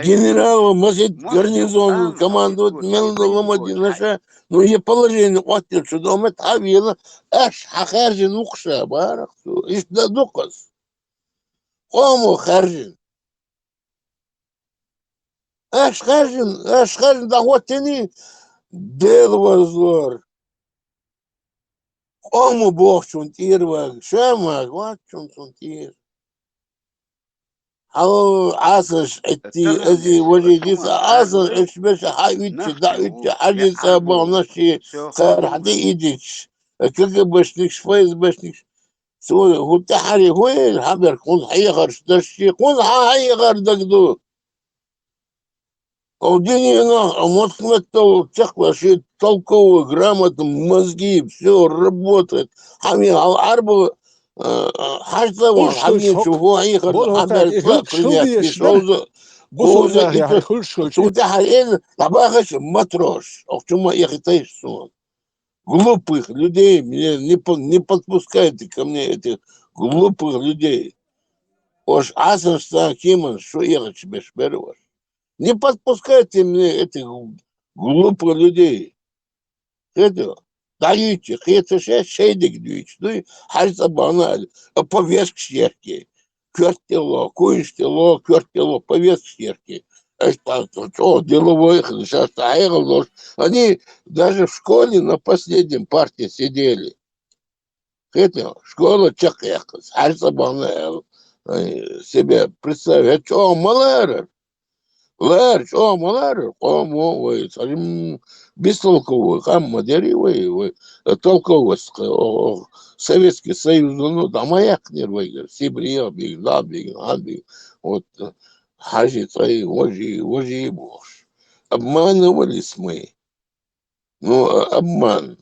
генерал, может, гарнизон, командует, мелодоломади, наша, ну, я положение, отец, что дома тавила, аж хахаржин укша, барахту, иш да дукас. Кому харжин? Аж харжин, да вот они, дел возор. Кому бог чунтирва, шамак, вот чунтир. عاصش اتي وجه جيس عاصش ايش باش حايتش دايتش حاجه سابو نشي خير حدي ايديش كل باش نكشفايز باش نكش سو هو تحري وين حبر كون حيغر دشي كون حيغر دقدو وديني انا مطلق تقوى شيء толково грамотно мозги все работает حمي عربو حاجة حمي شوفوا أي خد حبر طلق رنيات شوزة كوزة إنت شو تحرين طباخش матрош أختم يا أخي تيشون глупых людей не подпускайте ко мне этих глупых людей уж асен стакиман что я тебе шперешь не подпускайте мне этих глупых людей это Даючих, это же шейдик дюйч, ну и хальца баналь, повес шерки, квартило, куинштило, квартило, повес шерки. Это что, деловой, сейчас таяло, они даже в школе на последнем парте сидели. Это школа чакехас, хальца баналь, себе представить, что малэр, Лэр, что малэр, кому вы, бестолковых аммадери вы толковость Советский Союз ну да маяк нервы Сибирия биг вот хажи твои вожи бож обманывались мы ну обман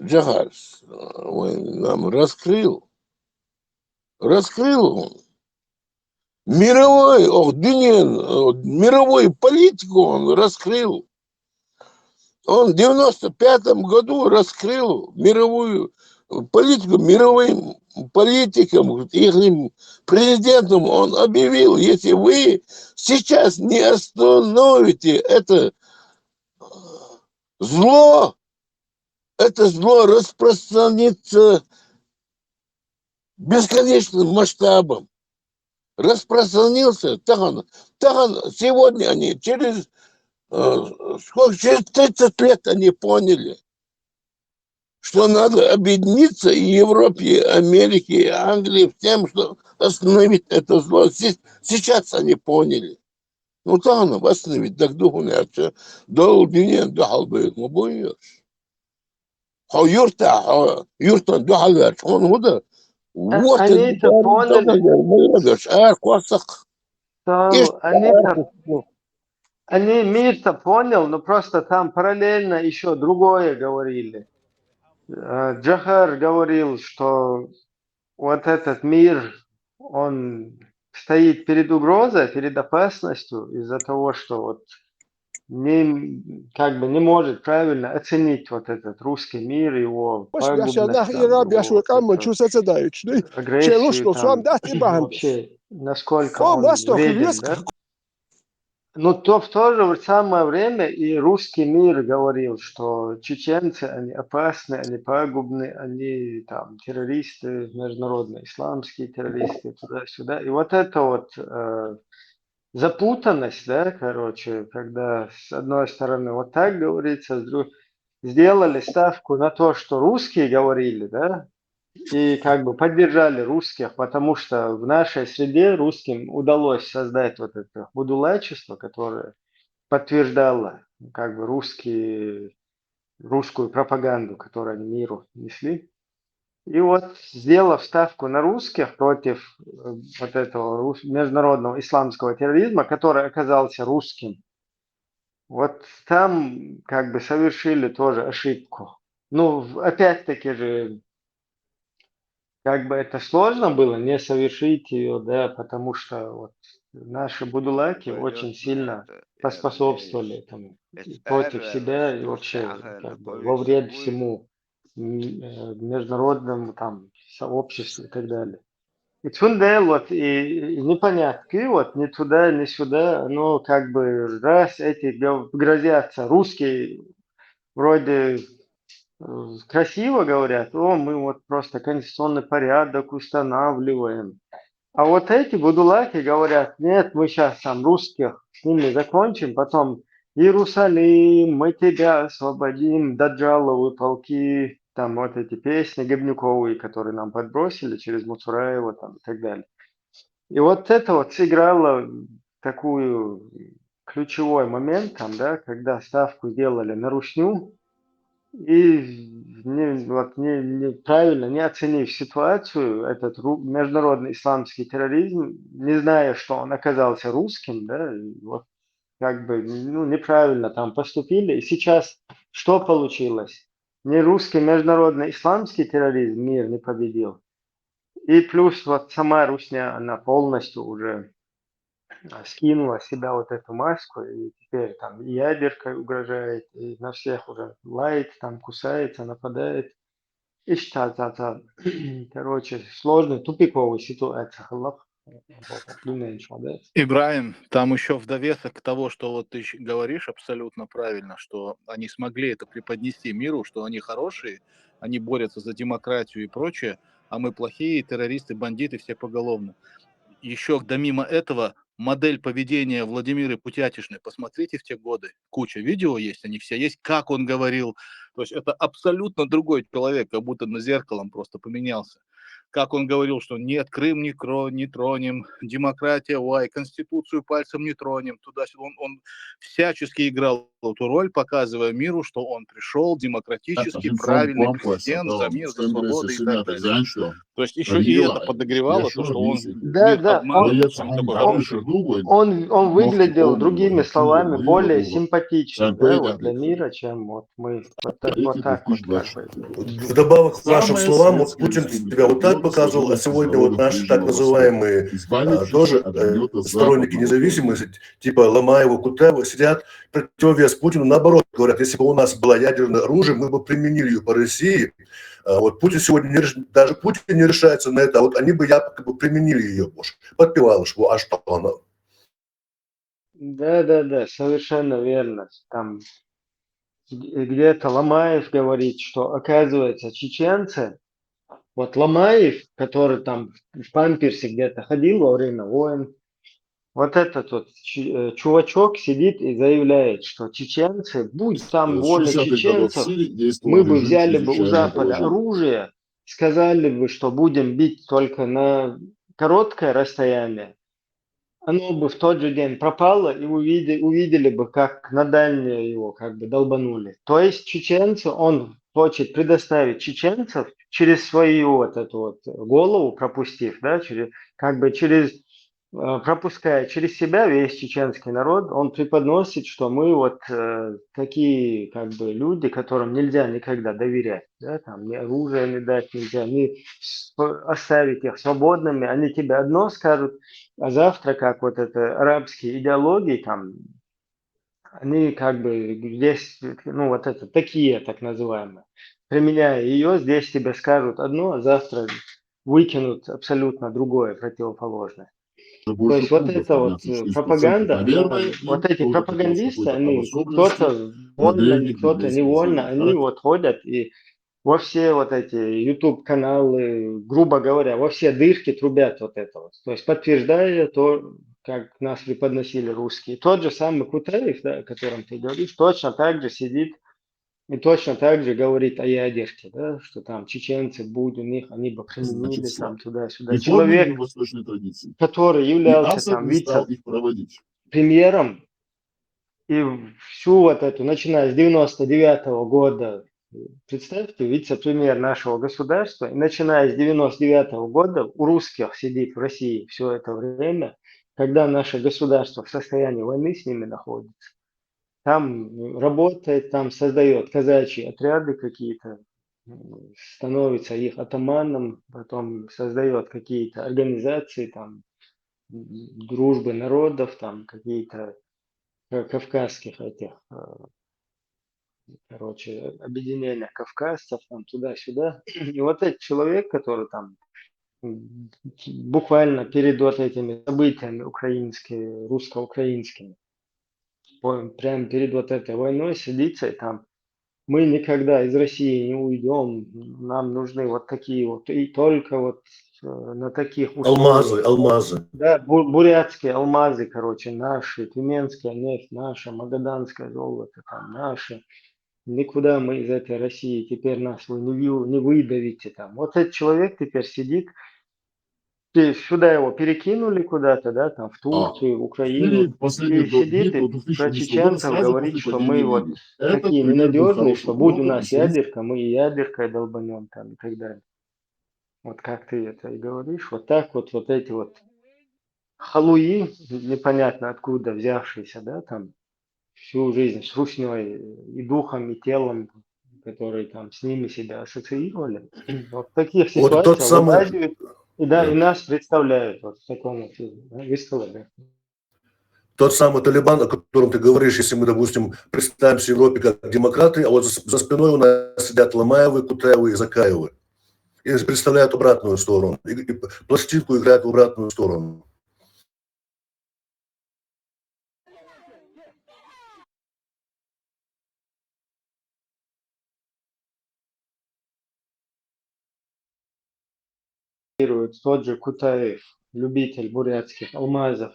Джахар нам раскрыл он мировую политику он раскрыл. Он в 95-м году раскрыл мировую политику, мировым политикам, их президентом он объявил, если вы сейчас не остановите это зло распространится бесконечным масштабом. Распространился, сегодня они через 30 лет они поняли, что надо объединиться и Европе, и Америке, и Англии, всем, чтобы остановить это зло. Сейчас они поняли. Ну, тахана остановить, так духу долбинен духалбы, мобуешь. Юрта духалверч, он гуда. Вот это Они-то поняли, они мир-то понял, но просто там параллельно еще другое говорили. Джахар говорил, что вот этот мир, он стоит перед угрозой, перед опасностью из-за того, что вот не может правильно оценить вот этот русский мир, его пагубность, агрессию, там, вообще, насколько он вреден, да? Но то в то же самое время и русский мир говорил, что чеченцы, они опасны, они пагубны, они там террористы, международные исламские террористы, туда-сюда. И вот это вот запутанность, да, короче, когда с одной стороны вот так говорится, с другой сделали ставку на то, что русские говорили, да, и как бы поддержали русских, потому что в нашей среде русским удалось создать вот это будулайчество, которое подтверждало как бы русскую пропаганду, которую они миру несли. И вот, сделав ставку на русских против вот этого международного исламского терроризма, который оказался русским, вот там как бы совершили тоже ошибку. Ну, опять-таки же, как бы это сложно было не совершить ее, да, потому что вот наши будулаки очень сильно поспособствовали этому против себя и вообще как бы во вред всему международному там сообществу и так далее. И Цундел вот и непонятки, вот ни туда, ни сюда, ну как бы раз эти грозятся, русские вроде красиво говорят, мы вот просто конституционный порядок устанавливаем. А вот эти будулаки говорят, нет, мы сейчас там русских с ними закончим, потом Иерусалим, мы тебя освободим, Даджаловы полки, там вот эти песни Гебнюковые, которые нам подбросили через Муцураева там и так далее. И вот это вот сыграло такую ключевой момент, там, да, когда ставку сделали на русню, и правильно, не оценив ситуацию, этот международный исламский терроризм, не зная, что он оказался русским, да, вот как бы неправильно там поступили. И сейчас что получилось? Не русский международный исламский терроризм мир не победил. И плюс вот сама Русня, она полностью уже скинула с себя вот эту маску, и теперь там и ядеркой угрожает, и на всех уже лает, там кусается, нападает. И что-то, короче, сложная, тупиковая ситуация. Ибраим, там еще в довесок того, что вот ты говоришь абсолютно правильно, что они смогли это преподнести миру, что они хорошие, они борются за демократию и прочее, а мы плохие, террористы, бандиты, все поголовно. Еще помимо этого, модель поведения Владимира Путятишны, посмотрите в те годы, куча видео есть, они все есть, как он говорил, то есть это абсолютно другой человек, как будто на зеркалом просто поменялся. как он говорил, что нет, Крым не тронем, демократия, ой, Конституцию пальцем не тронем, туда-сюда. Он всячески играл эту роль, показывая миру, что он пришел демократический, правильный президент за мир, за свободу и так далее. То есть еще и это подогревало то, что он Да, да, обманывает, что он такой хороший. он выглядел, другими словами, более симпатичным, да, вот для мира, чем вот мы вот так вот как бы. Вдобавок к вашим словам, вот Путин себя вот так показывал, а сегодня вот наши так называемые тоже сторонники независимости, типа Ломаева, Кутаева, сидят противовес Путину, наоборот, говорят, если бы у нас было ядерное оружие, мы бы применили ее по России. Вот Путин сегодня, даже Путин не решается на это, а вот они бы якобы применили ее, подпевалыш, а что она? Да, совершенно верно. Там где-то Ломаев говорит, что, оказывается, чеченцы, вот Ломаев, который там в памперсе где-то ходил во время войн, вот этот вот чувачок сидит и заявляет, что чеченцы, будь там воля чеченцев, мы бы взяли бы у Запада оружие, сказали бы, что будем бить только на короткое расстояние, оно бы в тот же день пропало, и увидели бы, как на дальнее его как бы долбанули. То есть чеченцы, он хочет предоставить чеченцев через свою вот эту вот голову, пропустив, да, пропуская через себя весь чеченский народ, он преподносит, что мы вот такие как бы люди, которым нельзя никогда доверять, да, там ни оружие не дать нельзя, ни оставить их свободными, они тебе одно скажут, а завтра, как вот это арабские идеологии, там, они как бы здесь, ну вот это такие, так называемые, применяя ее, здесь тебе скажут одно, а завтра выкинут абсолютно другое, противоположное. То есть вот это вот пропаганда, вот эти пропагандисты, они кто-то вольно, кто-то невольно, они вот ходят и во все вот эти YouTube-каналы, грубо говоря, во все дырки трубят вот это вот. То есть подтверждая то, как нас преподносили русские. Тот же самый Кутаев, да, о котором ты говоришь, точно так же сидит и точно так же говорит о ядерке, да, что там чеченцы, будь у них, они бы применили там туда-сюда. Человек, который являлся там вице-премьером и всю вот эту, начиная с 99-го года, представьте, вице-премьер нашего государства, и начиная с 99-го года у русских сидит в России все это время, когда наше государство в состоянии войны с ними находится. Там работает, там создает казачьи отряды какие-то, становится их атаманом, потом создает какие-то организации, там, дружбы народов, там, какие-то кавказских этих, короче, объединения кавказцев, там, туда-сюда. И вот этот человек, который там буквально перед вот этими событиями украинскими, русско-украинскими, прямо перед вот этой войной сидится и там мы никогда из России не уйдем, нам нужны вот такие вот, и только вот на таких условиях. Алмазы. Да, бурятские алмазы, короче, наши, тюменская нефть наша, магаданское золото там наше. Никуда мы из этой России, теперь нас вы не выдавите там. Вот этот человек теперь сидит, сюда его перекинули куда-то, да, там в Турцию, в Украину, и сидит и про чеченцев говорит, что мы вот такие ненадежные, что будь у нас ядерка, мы и ядеркой долбанем там и так далее. Вот как ты это и говоришь, вот так вот эти вот халуи, непонятно откуда взявшиеся, да, там всю жизнь с русней и духом, и телом, которые там с ними себя ассоциировали, вот в таких Вот ситуациях тот самый... вылазят и нас представляют вот в таком выставлении. Тот самый Талибан, о котором ты говоришь, если мы, допустим, представимся Европе как демократы, а вот за спиной у нас сидят Ломаевы, Кутаевы и Закаевы. И представляют обратную сторону. И пластинку играют в обратную сторону. Тот же Кутаев, любитель бурятских алмазов,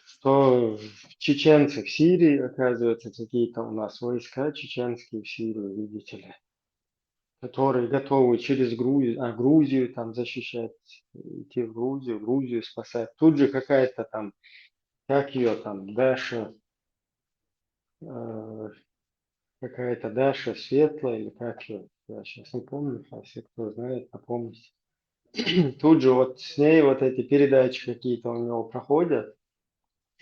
что чеченцы в Сирии, оказывается, какие-то у нас войска чеченские в Сирию, видите ли. которые готовы через Грузию там защищать, идти в Грузию спасать. Тут же какая-то там, как ее там, Даша, какая-то Даша Светлая, или как ее, я сейчас не помню, если кто знает, напомните. Тут же вот с ней вот эти передачи какие-то у него проходят.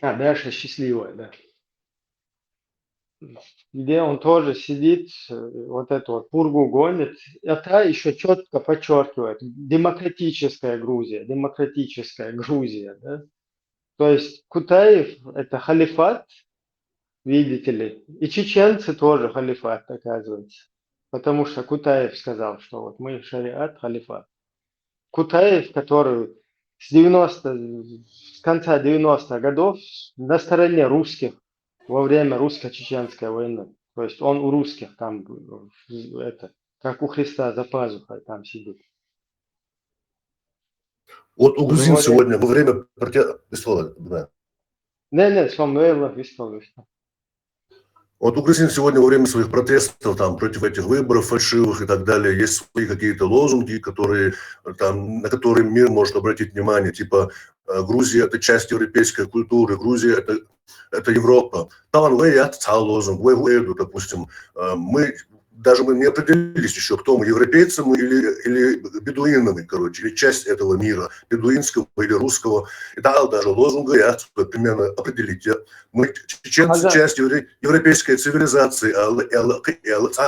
Даша Счастливая, да. Где он тоже сидит, вот эту вот пургу гонит. Это еще четко подчеркивает, демократическая Грузия, да. То есть Кутаев это халифат, видите ли, и чеченцы тоже халифат, оказывается. Потому что Кутаев сказал, что вот мы шариат, халифат. Кутаев, который с конца 90-х годов на стороне русских во время русско-чеченской войны. То есть он у русских там, это, как у Христа за пазухой там сидит. Вот у грузин Говорят, сегодня во время да. Не, Самуэла высказался. Вот у грузин сегодня во время своих протестов там, против этих выборов фальшивых и так далее есть свои какие-то лозунги, которые, там, на которые мир может обратить внимание, типа Грузия – это часть европейской культуры, Грузия – это Европа. Там лозунг, допустим, мы не определились еще, кто мы, европейцы мы или бедуинами, короче, или часть этого мира, бедуинского или русского. И да, даже лозунг говорят, примерно определить. Мы чеченцы, часть европейской цивилизации,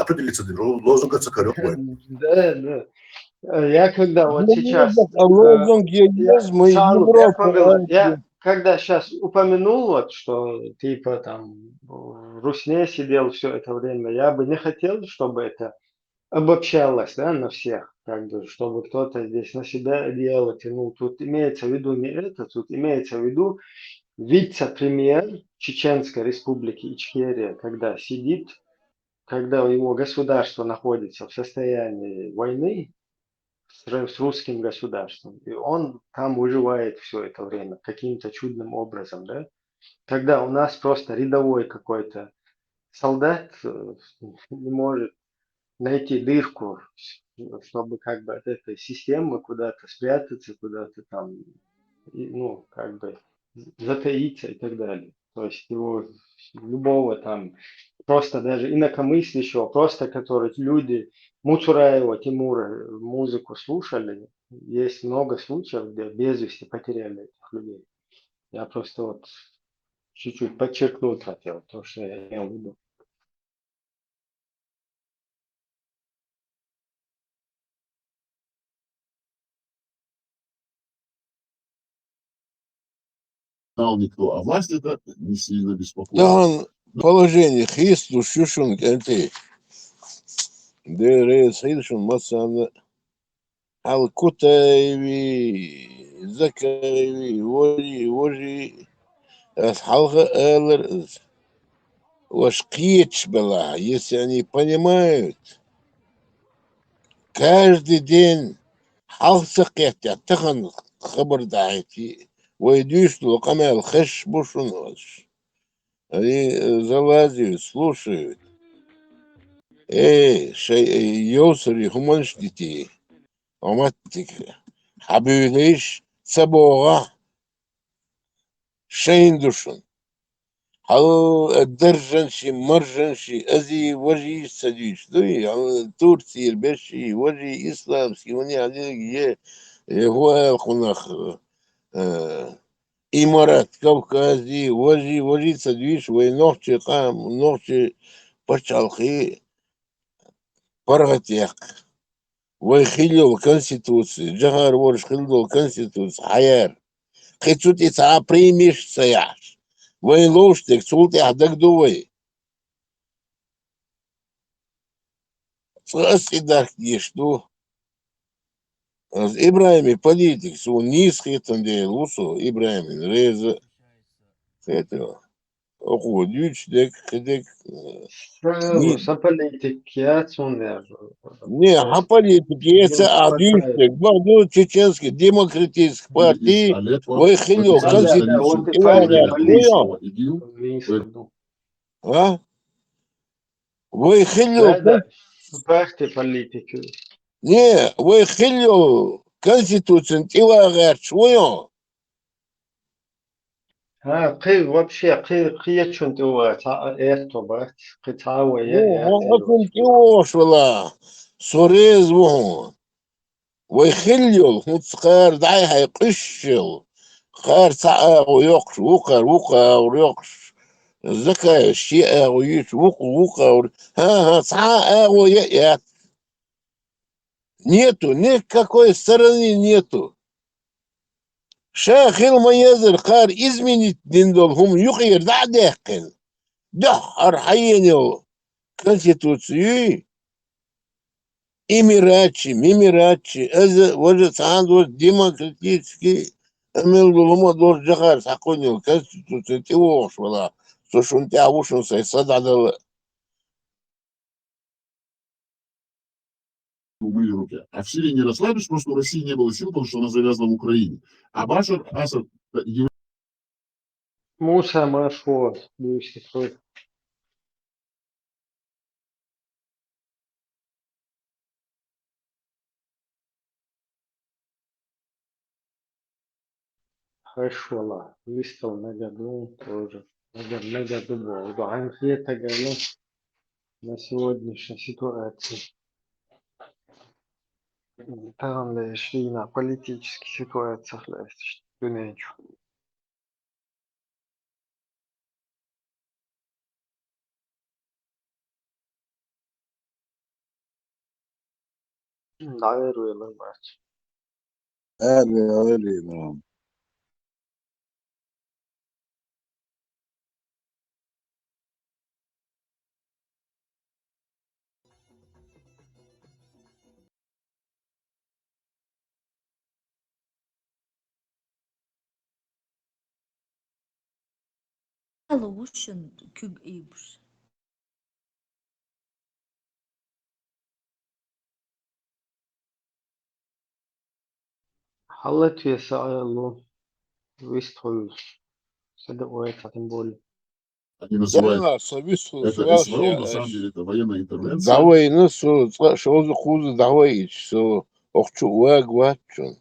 определиться, лозунг цакарёвый. Да. Я когда вот сейчас... Лозунг есть, мы Европа. Я когда сейчас упомянул, вот, что типа там в Русне сидел все это время, я бы не хотел, чтобы это обобщалось, да, на всех, как бы, чтобы кто-то здесь на себя одеяло тянул. Тут имеется в виду не это, тут имеется в виду вице-премьер Чеченской республики Ичкерия, когда сидит, когда его государство находится в состоянии войны с русским государством, и он там выживает все это время каким-то чудным образом, да? Когда у нас просто рядовой какой-то солдат не может найти дырку, чтобы как бы от этой системы куда-то спрятаться, куда-то там, ну, как бы затаиться и так далее. То есть его любого там, просто даже инакомыслящего, просто который люди Муцураева, Тимура музыку слушали, есть много случаев, где без вести потеряли этих людей. Я просто вот чуть-чуть подчеркнуть хотел то, что я имел в виду. Никто, а власть это не сильно беспокоит. Да, положение хисту шушун кенты. Дere сейшун масана Al-Kutaivi, Zakaivi, Wori, Халга Эллер, Вашкич была, если они понимают, каждый день حوثقت تخن خبر دعيتي ويدوش لقمع الخش بوشنوش они залазят, слушают. شيء يوصل همانش ديتي أماتك حبيليش سبوغا شين دوشن هل الدرجنشي مرجنشي أزي وجي سديش دوي تورتي البشي وجي إسلام سيوني عليك هو الخناخ إمارات كوكازي وجي سديش وينوحشي قام نوحشي بشالخي برغتيق ويخلوا الكونستитуции جهر ورش خلوا الكونستитуции حيار خيتوتي تسعى بريميش سياح وين لوشتك تسولتي حدك دوي سأسي داك يشتو إبراهيمي политик سو نيسخي تندي لوسو إبراهيمي ريز خيتو أخو ديوش ديك خدك Не, а политики, это адюшек, ну, чеченский, демократический партии, выхилил конституцию, выхилил Партия политики. Не, вы хилю конституцию тила швою. قي вообще قي شون توا ارتبط قطعة Ну, يأتي вот тила швала. Сорез вон. Вы хилю, хуцкар дай хай قشل. خار ساعة ويقش وقر ويقش. زكاة الشيء ويش وقر. ها ساعة ويأت. Нету, никакой стороны нету. شاخل ما يزر قار изменить ديندهم يغير دا داخل دحر حينه конституцию ميميراتشي از وجد عنده демократический امل لما دور جغار ساقوني конституцию تيوش ولا سوشون تيوشون سيصد على Умыли руки. А в Сирии не расслабишь, потому что у России не было сил, потому что она завязла в Украине. А Башар Асад موسى ما شو بيشتغل хорошо ла выстал на году тоже на году был Дуан Хета говорил на сегодняшней ситуации там лишь и на политических ситуациях лишь дунечу наверное мать نعم Aluşun küb ibr. حلت يا سائل выстроил садовое тем более они называют Да, совестно, это СВО, на самом деле это военная интервенция. давай носу, шоу хуже давай, что охчу вагвачун.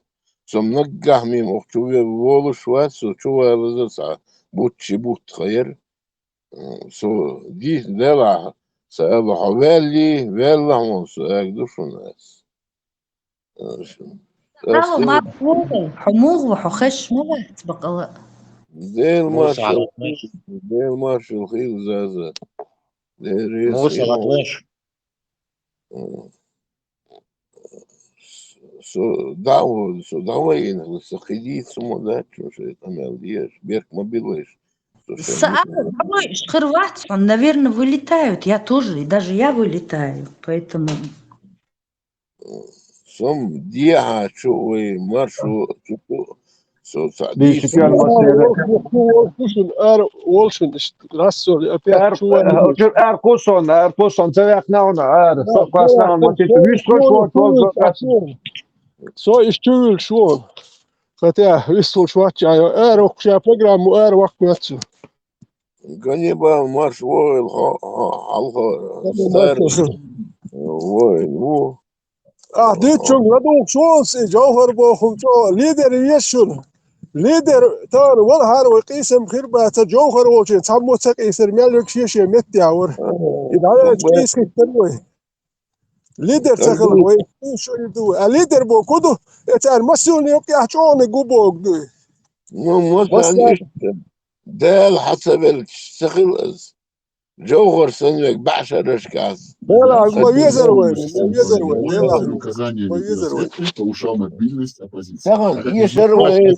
So منجح ميم أختوية بولو شوات سو شوى رزا بوتشي بوت خير سو دي دلع سأل حوالي ولا هم سؤال دوشو الناس Bravo, Marco. حموض وحخش ما بعد بقى. ديل موسى على مارشال طنش ديل مارشال خيل زازا ديل ريس موسى على إيمو طنش سو دعوة إنه سخيديت سمو داتشو شيء تعمل ديش بيرك ما بيلوش Хорватию, наверное, вылетают. Я тоже, и даже я вылетаю. Поэтому... Сом диа шуй маршу чуку со Değişik садис yani olsun nasıl Erkusson, Teveknauna, Sokasnan, så i stul så att jag visste svart jag är också program och är vakt Ганнибал марш войл алха стар войл det som jag då så jag har på så lider yesun lider tar wal har وقيسم خربة جوهر وجه تموتك يصير مالك شيء مت ياور إذا تقيس كتير ليدر تخل وين شو يدو الليدر بو كده يتعال مسؤول يبقى حجون جوبوك دو نو مثلا دال حسب الشغل جوهر سنوك بعشر اشكاز لا ما يزر وين Можно указания видеосвязки повышал мобильность оппозиции. طبعا يشروي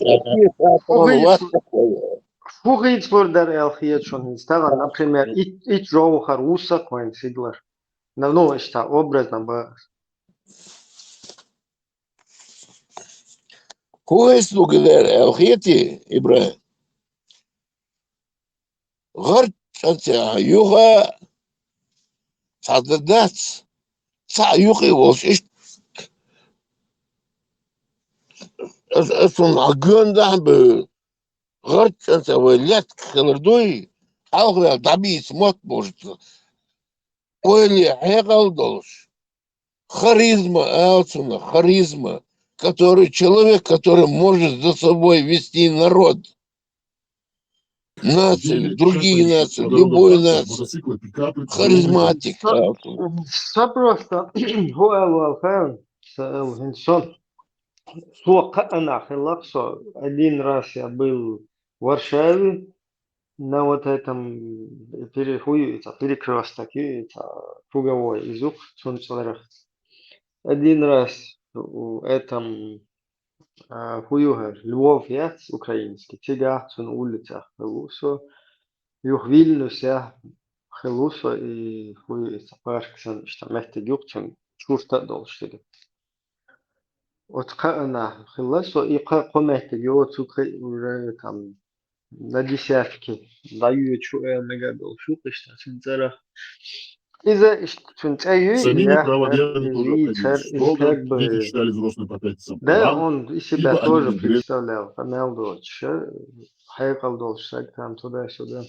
Фугиц бордар элхиет шон стага, например, и джоухар уса коин сидлар. Ну, это образно бы. كويس وقدر الخيتي ابراهيم غرت انت يوغا صددات صع يوغي وش ايش اصلا عقون ده غرت انت وليت خلردوي حاول تعبيس موت بوجت ويلي حيقل دولش харизма, человек, который может за собой вести народ, нацию, другие нации, любую нацию. Харизматик. Все просто. هو الخير الإنسان سوق أنا خلص один раз я был в Варшаве на вот этом перекрестке, круговой изух Цунцлерах. Один раз в этом хуюгер Львов яц украинский, тяга цун улицах Хелусо, юх Вильнюс я Хелусо и хуюица Парксон, что месте юх цун шурта должен. Вот каана Хелусо и комете юоцу уже там на десятки даю чуя мегадол шукашта цунцарах. Из-за цунцаю Самими я правоверными тоже вицер обходились и строго, как дети бы читали взрослым по пятницам да, Коран, он и себя ибо они тоже не грешны. представлял, помял дочь, хайкал дочь, там туда-сюда.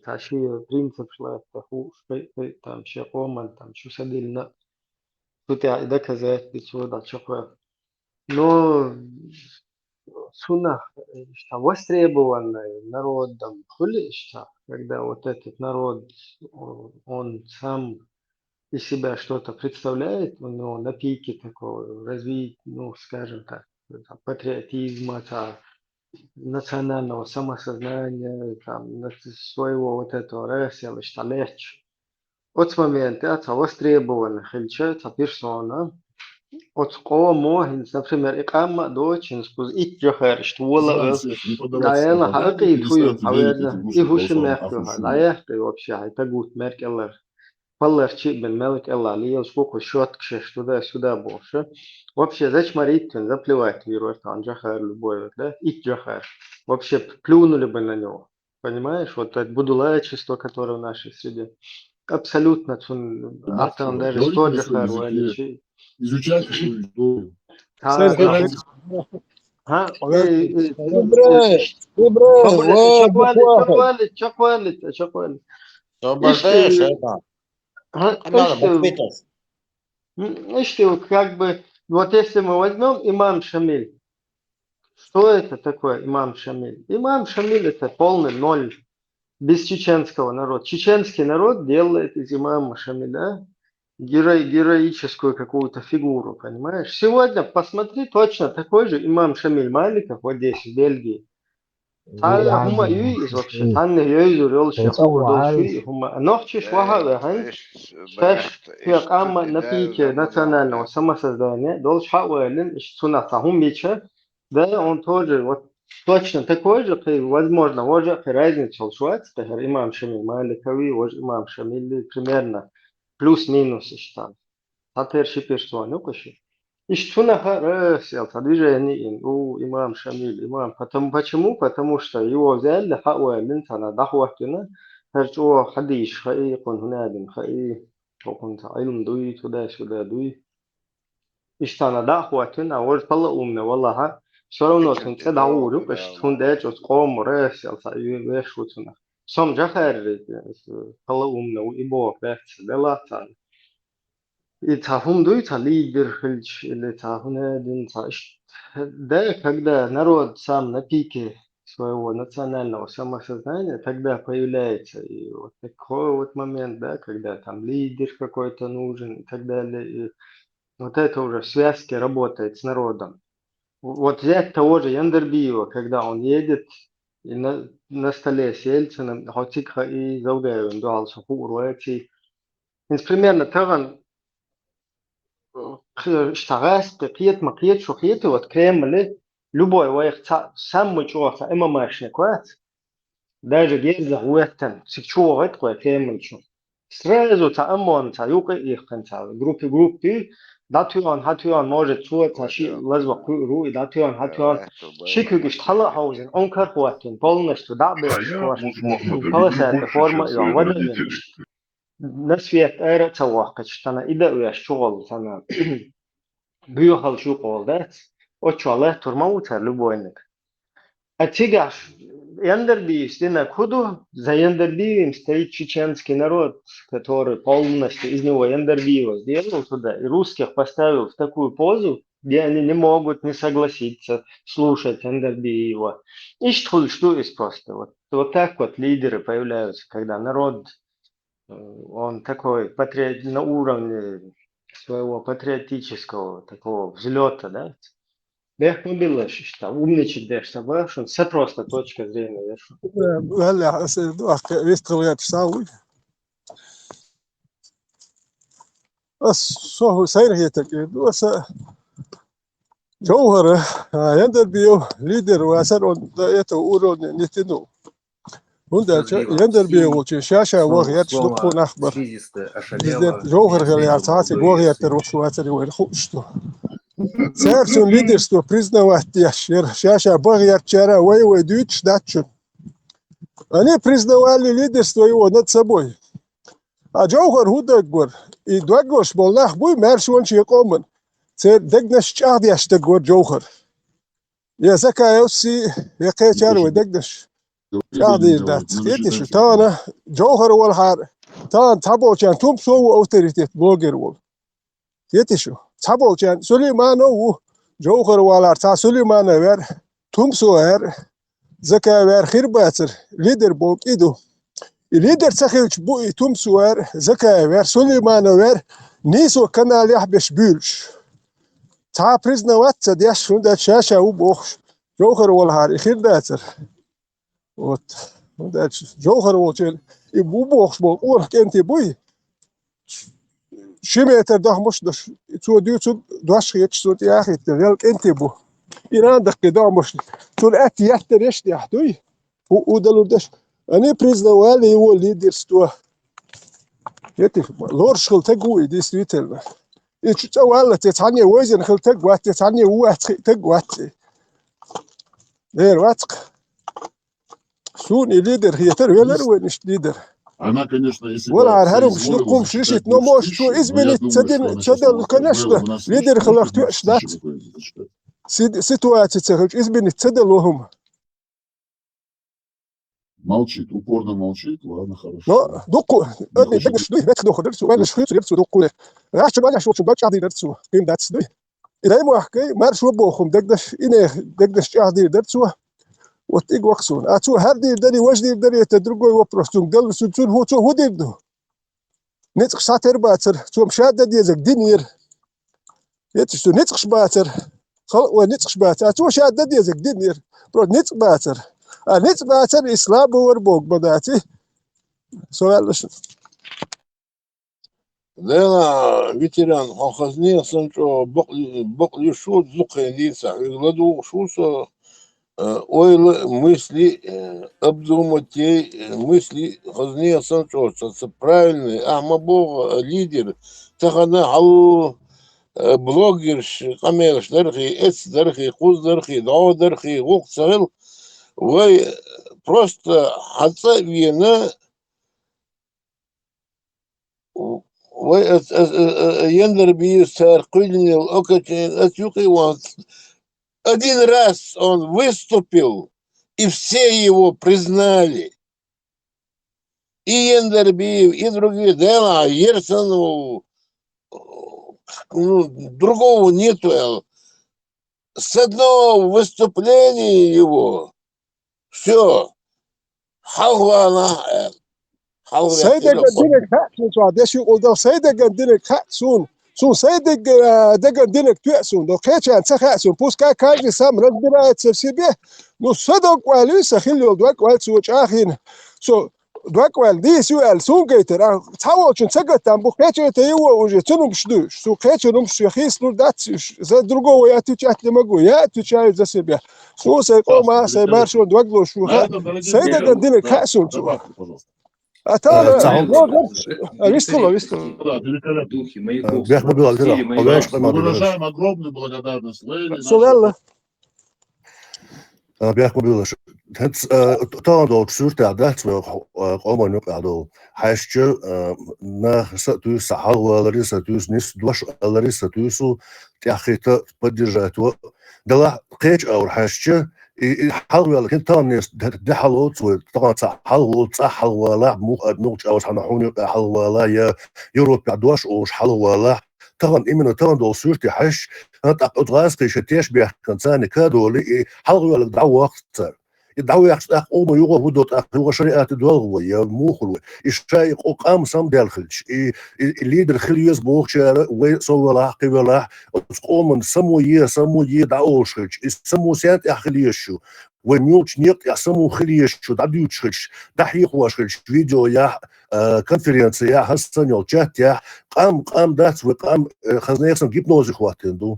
Тащи принцип шла, там шакоман, там что садильно. Тут я и доказать, что да, что. Но сунах, что востребованное народом, хули, что, когда вот этот народ, он сам из себя что-то представляет, ну, на пике такого развития, ну, скажем так, патриотизма, национального самосознания, своего вот этого ресела, что легче. От момента востребованных хильча, персона, от кого например, икамма дочин скуз итджахар, что вала Всех не поддаваться наверное, пропаганде, хаки твою, перестаньте верить наверное, этим и гусным гуши голосам мягкую, Ахмашулы. вообще, это гуд меркеллер. Паллерчик бен мелк элла лил сколько счет туда-сюда больше. Вообще, зачем маритин, заплевать вирует, он джахар любой, да, и джахар. Вообще, плюнули бы на него. Понимаешь, вот это будулайчество, которое в нашей среде. Абсолютно, там даже Говорите 100 на своем джахар, языке, изучайте свою историю, سيد старайтесь. إبراهيم شكوالي Освобождаешь это. Надо ишь буквитов. вот как бы, вот если мы возьмем имам Шамиль, что это такое имам Шамиль? Имам Шамиль это полный ноль без чеченского народа. Чеченский народ делает из имама Шамиля героическую какую-то фигуру, понимаешь? Сегодня посмотри, точно такой же имам Шамиль Маликов в Одессе, в Бельгии. هم يويز вообще, танны يويزور يولش يقول دول شوي هم نوحشش وها هن شاش في قامة напитие национального самосоздания дол шауэлен суната хумича, да он тоже вот точно такой же, возможно, уже разница шуац, тахар имам Шамиль Маликови, имам Шамиль примерно плюс-минус считал. А перший персон, ну коши. И что нахарасил, движение имам Шамиль, имам. Почему? Потому что его взяли, хауэлин, тана дахуахтина, хачо хадиш, хай конхунадин, хай кокунта, айлум дуй, туда-сюда дуй. И что на дахуахтина, вот пала умна, валлаха, все равно тун це дауру, каш тун дэч от ком расил, та вешутuna. Сам жахар, пала умна, и бог, да, делата. И дуй лидер хильч или один да, когда народ сам на пике своего национального самосознания, тогда появляется и вот такой вот момент, да, когда там лидер какой-то нужен и так далее. И вот это уже в связке работает с народом. Вот взять того же Яндербиева, когда он едет и на столе с Ельциным, Хотикха и Заугаевым, дуал Шахуруэти. Примерно Таган اشتغلت قيت مقيت شو قيت وتكمل любой وقت сам чувак эма машина кват даже герза уэттен сичуа кват кемл чу сразу амон юка их канца группы датуан хатуан может чуа таши лазва ру и датуан хатуан шикугиш тала хаузен онкар кватен полностью дабе шкваш полоса форма я ваден на свет эра цавака чтана ида уя шгол сана бюхал шгол да очала турмаута любойник а тигаш Яндербиев, Стена Куду, за Яндербиевым стоит чеченский народ, который полностью из него Яндербиева сделал туда, и русских поставил в такую позу, где они не могут не согласиться слушать Яндербиева. И что есть просто. Вот так вот лидеры появляются, когда народ, он такой на уровне своего патриотического такого взлета, да? Бех мобилаш, что умничать дешь, соглашен, с просто точка зрения, вешу. هلا يستغل تساوي بس هو سير هي تكيد بس جوهر يندر بيو ليدر واسر يتو نتنو هندا يندر بيو شاشة وغير شلقو نخبر جوهر غير تعاتي وغير تروح واتري ويرخوشتو سيرسون ليدرستو признавать شاشة بغير чара وي дуть датчу. Они признавали лидерство его над собой. А Джоухар Худагор и Дуагош Болнах Буй Мершуан Чикомен. Це дегнеш чаhdяш Дагор Джоухар. Я закаялся, я качару дегнеш. Чаhdир дат. Едиш тана Джоухар Волхар. Тан Таболчан Тумсо авторитет блогер вол. Едиш Таболчан Сулейманов Джоухар Волар Та Сулеймана вер Тумсо вер زكا وير خير باتر ليدر بوك إيدو الليدر تخيلش بوي تومس وير زكا وير سليمان وير نيسو كنال يحبش بيلش تا بريزنا واتسا دياش هندا شاشا وبوخش جوخر والهار خير باتر وات هندا جوخر والجل يبو بوخش بوك ورك انتي بوي شميتر ده مش دش تو ديوتو دوش خيتش صوت يا أخي تغيلك انتي بو إيران دقي ده مش تقول أتي يحتر يشتي يحتوي ودلو دش أنا признавали его лидерство. Этих лорш خلتقوا действительно. И чуть вала тетания وزن خلتقوا تتعني هو تقوا. غير واتق. سوني лидер هي ترويلر وينش лидер. Она, конечно, если ولا عارهم شنقوم شريشت نموش شو إزمني تدين تدل конечно лидер خلقتوا شدات. Ситуация цехач изменить цеделогом. Молчит, упорно молчит, ладно, хорошо. Но доку, это не что нет дохода, что он шхит рецу доку. Раз что что что дача дерцу, им дацу. И дай ему ахкай, марш вобохом, дегдаш чахди дерцу. Вот и гваксун. А что харди дали вожди дали это другой вопрос. Тун дал сунцун хото ходибну. Нет ксатер бацер, что мшада дезак динир. Это что нет кшбацер. ونتقش باتر أتوش عدد يزك دينير برو نتق باتر نتق باتر إسلام وربوك بداتي سؤال لشن Дена ветеран хохазне санчо бокли шут зукхендица гладу шуса ойлы мысли обдумать мысли хазне санчо это правильный ама бог лидер тахана хал блогерш قميرش درخي اس درخي قوز درخي دعو درخي وقت سهل وي просто حتى вина وي يندر بيستار قلني الأوكتين أتюкай он один раз он выступил и все его признали и Яндербиев и другие Дела Ерсону другого нету. С одного выступления его все. سيدك دينك حقسون سو عداش يقول سيدك دينك حقسون سو سيدك دق دينك تأسون دو كيتشان سخاسون بوس كاجي سام رجبنا تسبيه نو صدق وليس خلوا دوك والسوق آخين سو دوك والدي سؤال سون جيتر تحاولش نسقط عن بوكيتشو تيو وجه تنوم شدوش سو كيتشو نوم شخيص نور داتش زاد درجو يا تيجات لمجو يا تيجات زسبيه سو سيقوم ما سيمارشون دوك شو سيدك دينك حقسون سو أتانا Выражаем огромную благодарность. سؤال بيحكوا تاندو سورتا دات قومن قادو حاشجو نا ستوس حاول ريستوس نس دوش ريستوسو تاخيت بدجاتو دلا قيج او حاشجو حلوة لكن تاني ده حلوت وطبعا حلوت حلوة لا مو نوش أو حنا حوني حلوة لا يا يوروب بعدوش أوش حلوة لا طبعا إمنا طبعا دول سورتي حش هات أتغاز كيشتيش بيحكي ثاني كادو لي حلوة لك دعوة أكثر الدعوة يحصل أقوم يوغا بدوت أقوى شريعة دولة يا موخلو الشايق أقام سام دالخلش الليدر خليز بوخشة ويصور لاحقي ولا تقوم سمو دعوشش سمو سانت أخليشو وميوتش نيق يسمو خليشو دعيوتشش دحيق واشش فيديو يا كونفرنس يا حسن يا chat يا قام دات وقام خزنيخسن جيبنوز خواتين دو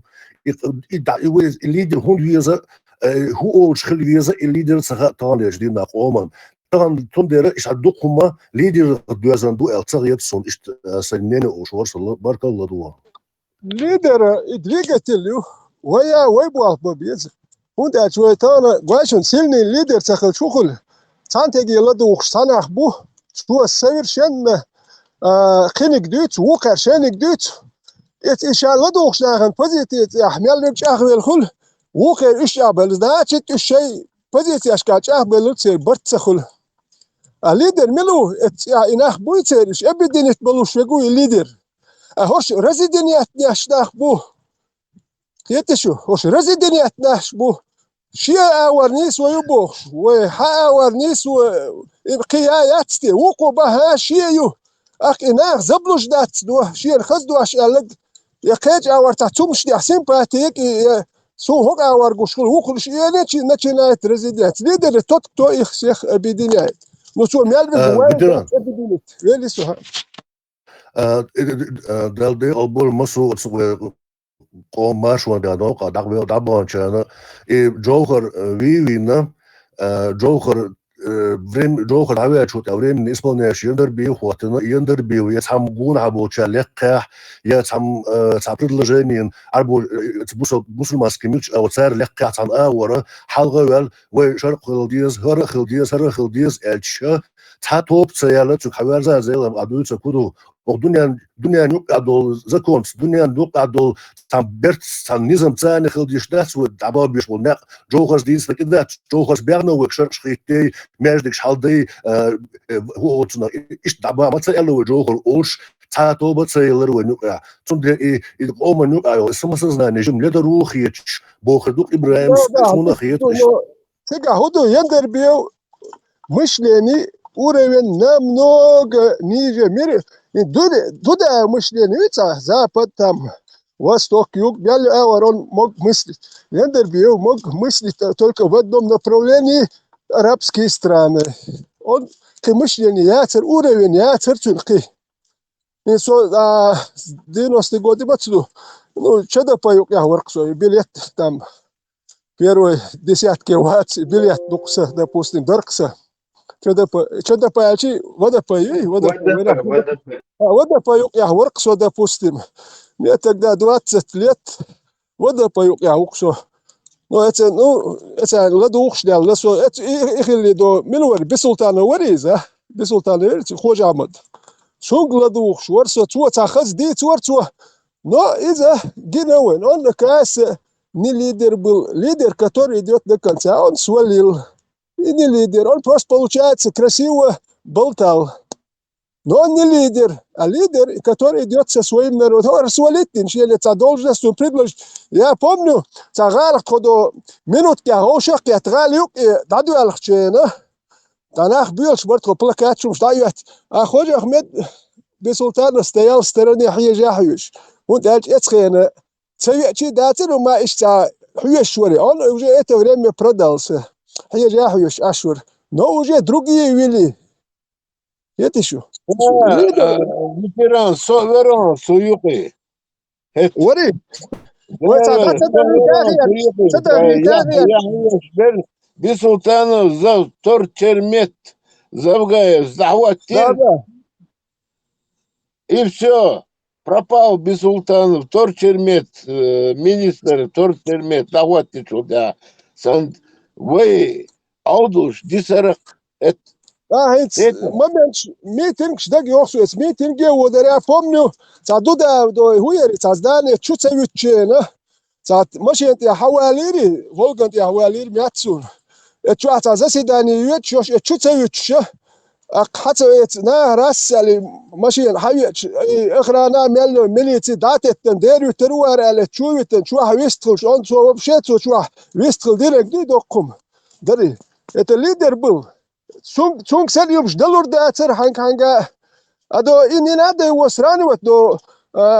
الليدر هون يزا هو الشخليزة الليدر سخاء طالع جديد ناقوما طبعا تندر إيش عدوكما ليدر دوازن دو التغيب سون إيش سنين وشوار صلى بارك الله دوا ليدر إدريجت اللي ويا ويبوا ببيز وانت أشويتانا قاشن سيلني الليدر سخل شغل تانتجي لدوخ سنة أخبوه شو السير شن خنق دوت وقر شنق دوت إيش لدوخ شاخن بزيت أحمل لبش أخوي الخل وقر إيش أبل ذاتشت الشيء بزيت أشكاش أبل تصير برتسخل الليدر ملو إناخ بويتر إيش أبدين يتبلو شقوي الليدر هوش رزيدنيات ناشتاخ بوه يتشو هوش رزيدنيات ناش بوه شيا ورنيس ويبوخ وحا ورنيس وقيايات ستي وقو بها شيا أخ إناخ زبلوش دات دو شيا الخزدو أشيالك يقيج أور تاتومش دي حسين باتيك سو هوك أور قشكل وقل شيا نتشي نايت رزيدنيات ليدر توك تو إخسيخ أبيدينيات نسو ميالبس وين أبيدينيات ويلي سوها دال دي أبول مصر قوم ماشوا دانوق دعوة دعوة شانا جوهر وينا جوهر بريم جوهر عوية شو توريم من اسمه ناش يندر بيه وقتنا يندر بيه ويتحم جون عبو تشالقح يتحم تعبير لجانين عبو بوصل ماسكيميش أو صار لقح عن آورة حلقة وشرق خلديز هر خلديز الشا تحطوب سيالة تحوار زي لما عدوية كودو ودنيا نوقع دول زكونس دنيا نوقع دول تعبرت عن نظام ثاني خلديش ناس والدعبار بيشمل ناق جوهرز دينس فكذا جوهرز بيعنا وكشر شخيتي ماجدك شحالدي هو تنا إيش دعبار ما تسأله جوهر أوش تعاتو بتسيلر ونوقع تندي القوم نوقع اسمه سزنا نجم لدروخيتش بوخدوك إبراهيم اسمه خيتش تيجا هدو يندر بيو مش لاني уровень намного ниже мира. Туда мышление, Запад, там, Восток, Юг, он мог мыслить. Яндербиев мог мыслить только в одном направлении арабские страны. Он мышление яцер, уровень яцер тюнки. И 90-е годы бацлу, ну, что-то поюк я ворксой, билет там, первые десятки ватс, билет дукса, допустим, доркса. Что-то поячи, водопой, я ворксо, допустим. Мне тогда 20 лет, водопой я уксо. Ну, это ладух шлял, это их или до минуар, бисултана вариза, бисултана вариза, хожа Ахмад. Шунг ладух шварсо, цуа цахаз ди цуарцуа. Но из-за Гинауэн, он наказ не лидер был, лидер, который идет до конца, он свалил. И не лидер, он просто, получается, красиво болтал. Но он не лидер, а лидер, который идет со своим народом. Он свалит, ничего, должность он предложит. Я помню, цагалах, когда минутки агошах, я тралюк, и даду алхчена, танах бил, шбартко плакат, шум штаюет. А Ходжа Ахмед Бисултана стоял в стороне Хьежа Хьюш. Он дальше эцхена. Цевечи датер, ума ишца Хьюш швари. Он уже это время продался. Хьежа Хьюш, Ашвар. Но уже другие вели. Это еще. Ветеран, Соверон, Суюки. وري Бисултанов зав торчермет, завгаев, захватил. И все. Пропал Бисултанов, торчермет, министр, торчермет, захватил сюда. Вы, Аудуш, Дисарак, это момент митинг ждак ёхсуэс митинге ударя помню цадуда до хуери создание чуцевичена ساعة مشيت يا حواليري فولقنت يا حوالير مياتسون اتشو عتازاسي داني يوتشوش اتشو تسويتش حتى نا راس اللي ماشي حياتش اخرانا ميل ميليتي داتت تنديرو تروار على تشوي تشو ويستخل شون سو وبشيت شو ويستخل ديرك دي دوقم دري ات الليدر بو سونغ سيليوم دلور داتر هانكا ادو اني نادي وسراني ودو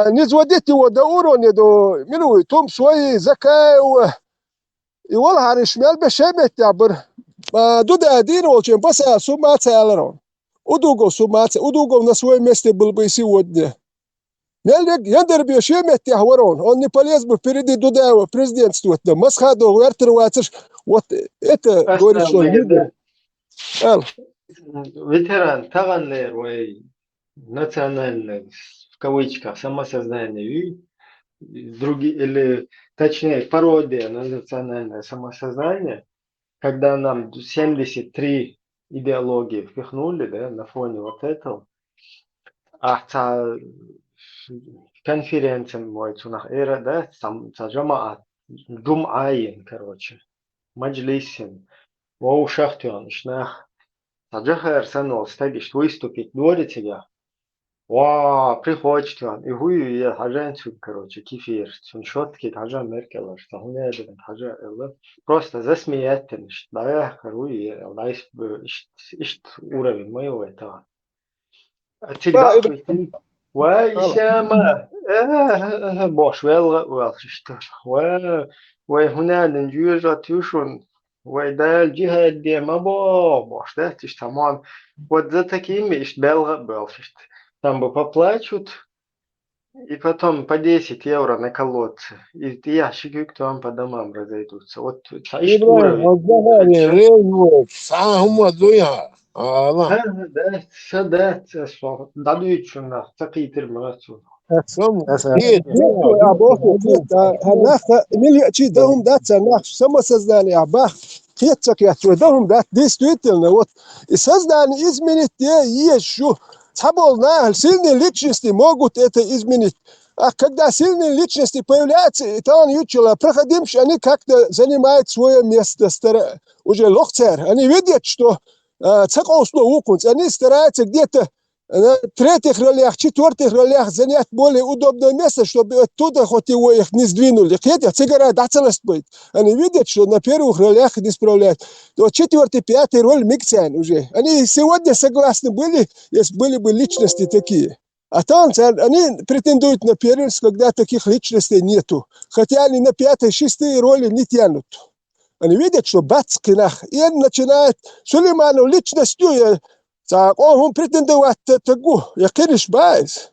نزودتي ودورو ندو منو توم شوي زكاي يقول هارش مال بشمت يعبر دو دادين وجن بس سوما تالرون ودوغو سومات ودوغو نسوي مستي بالبيسي ودي مالك يندر بيشمت يهورون اون بوليس بفريدي دودا بريزيدنت ستوت مسخادو ورتر واتش وات ات غوري شو أصلا ветеран тағанлар ой национальное в кавычках самосознание другие или точнее пародия на национальное самосознание, когда нам 73 идеологии впихнули, да, на фоне вот этого, конференция мой цунах эра, да, сам джамаат, джум'аин, короче, маджлисин, воу шахтён, шнах, таджахар санол, стагиш выступить дворите, وا приходит он, и вы я хажанцу, короче, кефир, он шотки, хажан Меркель, что он не один, хажан, просто засмеяться, что да, коруи, да, ist уровень моего этого. Всегда وإشامة باش ويل شتى وهنا نجوز تيوشون وإذا الجهة دي ما باش ده تشتمان вот такими إيش белга белшит. Там бы поплачут, и потом по 10 евро на колодце. И ящики к вам по домам разойдутся. Вот ищ уровень. والله رينو ساهم دويا الله Да, садат, дадут на такие مراتب. يا ابو هناك ملي اتشي دهم دات ناخ سما سزدان يا با كيتك يا دهم دات ديس تويتلنا وات سزدان изменить еще Саболна, сильные личности могут это изменить. А когда сильные личности появляются, это он учил, проходимшие, они как-то занимают свое место, уже лохцер. Они видят, что они стараются где-то на третьих ролях, четвертых ролях занять более удобное место, чтобы оттуда хоть его их не сдвинули. Хотя цигара дацелость будет. Они видят, что на первых ролях не справляют. То четвертый, пятый роль миксян уже. Они сегодня согласны были, если были бы личности такие. А там они претендуют на первенство, когда таких личностей нету. Хотя они на пятой, шестой роли не тянут. Они видят, что бацкинах, и он начинает Сулейману личностью, он претендовать такую, я, конечно, боюсь.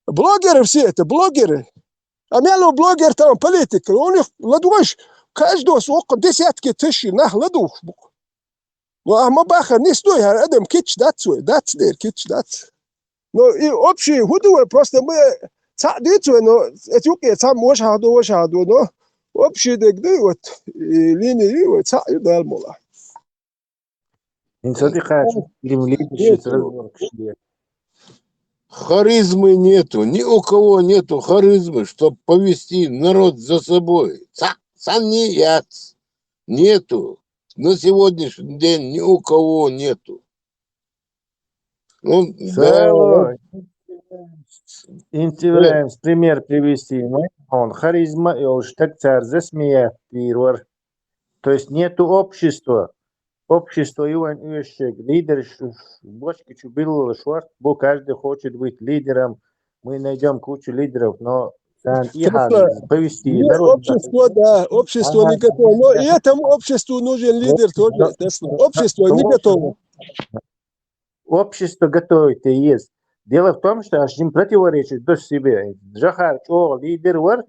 Блогеры все это, блогеры. А мело блогер там, политик, у них, ладуш, каждого около десятки тысяч на ладух. Ну, а мабаха не стоит, адам кич дацуй, дацдер, кич дац. Ну, и общее, худое, просто мы, цадицуй, но это сам ошаду, но общее, дегды, вот, линии, вот, цаю дальмула. Харизмы нету, ни у кого нету харизмы, чтобы повести народ за собой. Сам не яц. Нету. На сегодняшний день ни у кого нету. Ну, да. Интеллектуальный пример привести. Он харизма и уж так царь засмея пирвар. То есть нету общества. Общество Иван Ющек, лидер, бочки чубило шварт, бо каждый хочет быть лидером. Мы найдем кучу лидеров, но повести народ. Общество, да, общество не готово. Но и этому обществу нужен лидер тоже. Общество не готово. Общество готовит и есть. Дело в том, что аж им противоречит до себя. Джахар, лидер вар,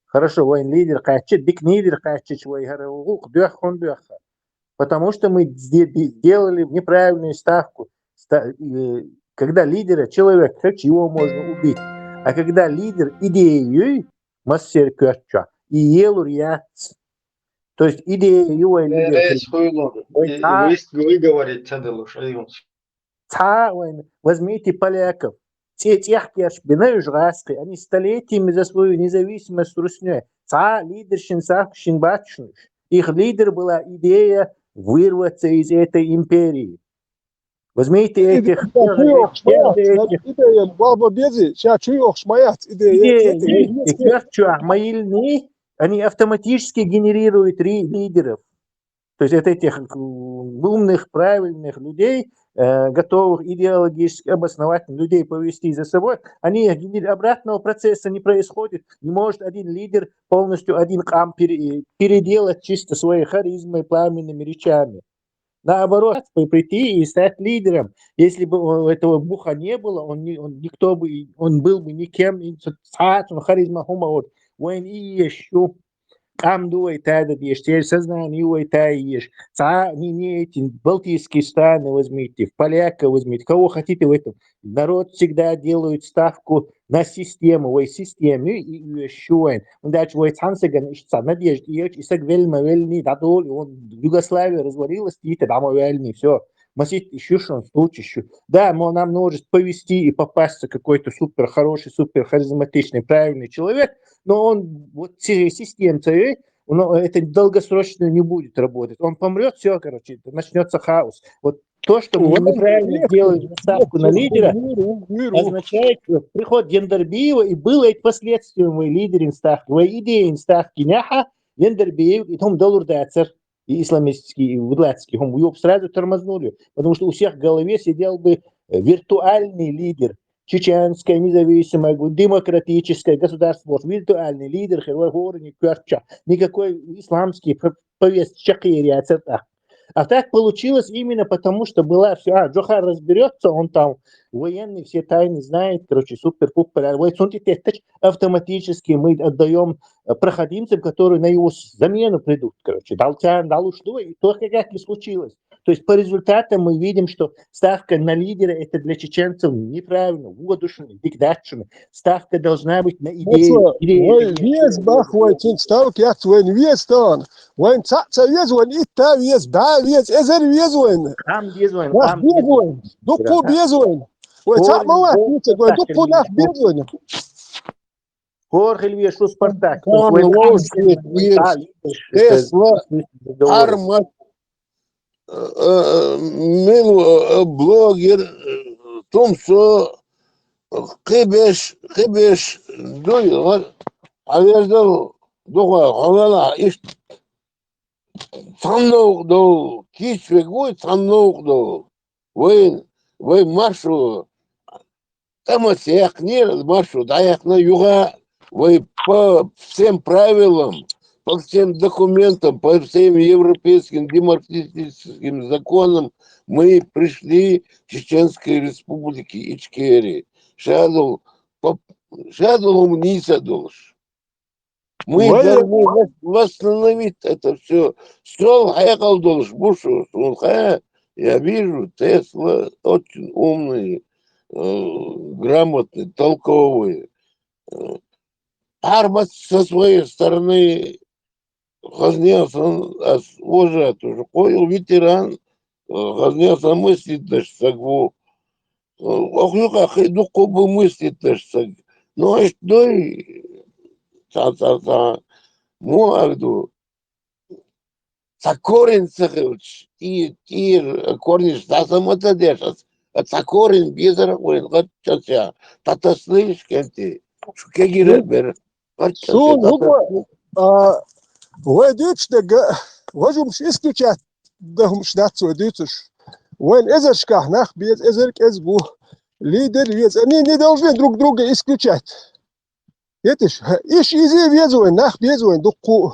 хорошо, войн лидер, качет, дик лидер, качет, свой гараук, дюахон дюаха. Потому что мы делали неправильную ставку. Когда лидера человек, как его можно убить. А когда лидер идеей, массер кёрча, и елур яц. То есть идея его лидера. Вы говорите, возьмите поляков. Те техкерш бинаю жрасты, они столетиями за свою независимость руснёй. лидершин сахшин батшин. Их лидер была идея вырваться из этой империи. Возьмите этих... İdeyen baba bezi, şaçı yok şmayat. Они автоматически генерируют лидеров. То есть от этих умных, правильных людей, готовых идеологически обосновательных людей повести за собой, обратного процесса не происходит. Не может один лидер полностью один хам переделать чисто своей харизмой, пламенными речами. Наоборот, прийти и стать лидером. Если бы этого Буха не было, он был бы никем. Харизма хума وين еще Там дуй тогда ешь, теперь сознание ой ешь. Не эти балтийские страны возьмите, в поляка возьмите, кого хотите в этом. Народ всегда делает ставку на систему, ой систему и еще. Он дальше ой цансаган ищется, надежда и сак вельма вельни, да доли, он Югославия развалилась, и тогда мы вельни, все. Масить еще что он случай. Да, нам может повести и попасться какой-то супер хороший, супер харизматичный, правильный человек, но он вот систем ЦВ, это долгосрочно не будет работать. Он помрет, все, короче, начнется хаос. Вот то, что мы неправильно делаем ставку на лидера, означает, что приход Яндарбиева и было эти последствия в лидере ставки, в идее ставки няха, Яндарбиев, и там доллар дацер. И исламистские, и владские, его сразу тормознули, потому что у всех в голове сидел бы виртуальный лидер, чеченское независимое, демократическое государство, виртуальный лидер, никакой исламский повестки Чакири, а так получилось именно потому, что была все, Джохар разберется, он там военный, все тайны знает, короче, супер-пупер, автоматически мы отдаем проходимцам, которые на его замену придут, короче, Далтян, Далушду, и то, как и случилось. То есть по результатам мы видим, что ставка на лидера это для чеченцев неправильно, воодушевленно, дикдатчина. Ставка должна быть на идею. Вес бах, войн ставки, войн вес тон, войн цаца вес, войн ита вес, да вес, эзер вес войн. Хам вес войн, хам вес войн, дупу вес войн. Войн цаца мала, дупу нах вес войн. Хорхель вес, что Спартак. Тесла, Армат. Мен блогер том что кебеш дуй алердо дуга халала иш санноо кичвегой санноо вы маршу тамасех не маршу даях на юга вы по всем правилам, по всем документам, по всем европейским демократическим законам мы пришли к Чеченской республике Ичкерии. Шадул Ниса должен. Мы должны восстановить это все. Стол хаякал должен. Бушу, я вижу, Тесла очень умный, грамотный, толковый. Армат со своей стороны Хазнеасан уважает уже. Понял, ветеран. Хазнеасан мыслит даже сагву. Охюка хайдуку бы мыслит даже саг. Ну, а что и... Муагду. Сакорин сахевич. И корниш, да самота дешас. А сакорин безарахуин. Вот сейчас я. Тата слышь, кенти. Шукеги ребер. Сун, ويديتش دقا وجو مش اسكيتشات دهم شنات ويديتش وين ازرش كاهناخ بيز ازرك ازبو ليدر بيز اني ندوجين друга исключать. Етиш, иш изи бيز وين нах бيز وين دقو.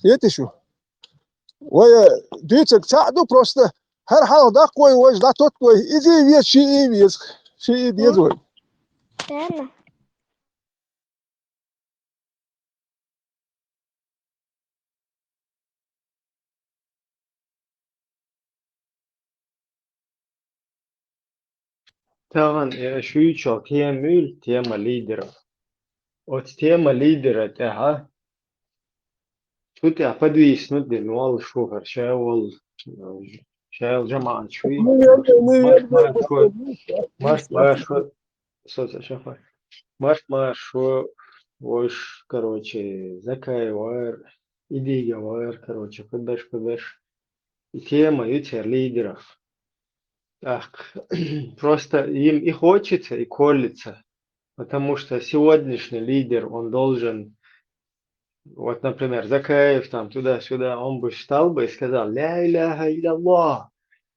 Етишу. Ой, дицек цаду просто هر حال دقوي وج لا توتوي изи بيز شي بيز شي بيز وين. Tamam, şu üç temül tema lidera. O tema lidera teha. Şu te apadu isnut de nual şuhar şayal jamaan şuy. Marş şu sosa şafar. Marş şu Уж, короче, Закай вар, Идига вар, короче, подбешь. И тема ютер лидеров. Так, просто им и хочется, и колется. Потому что сегодняшний лидер, он должен, вот, например, Закаев там туда-сюда, он бы встал бы и сказал: «Ля иляха илlallah,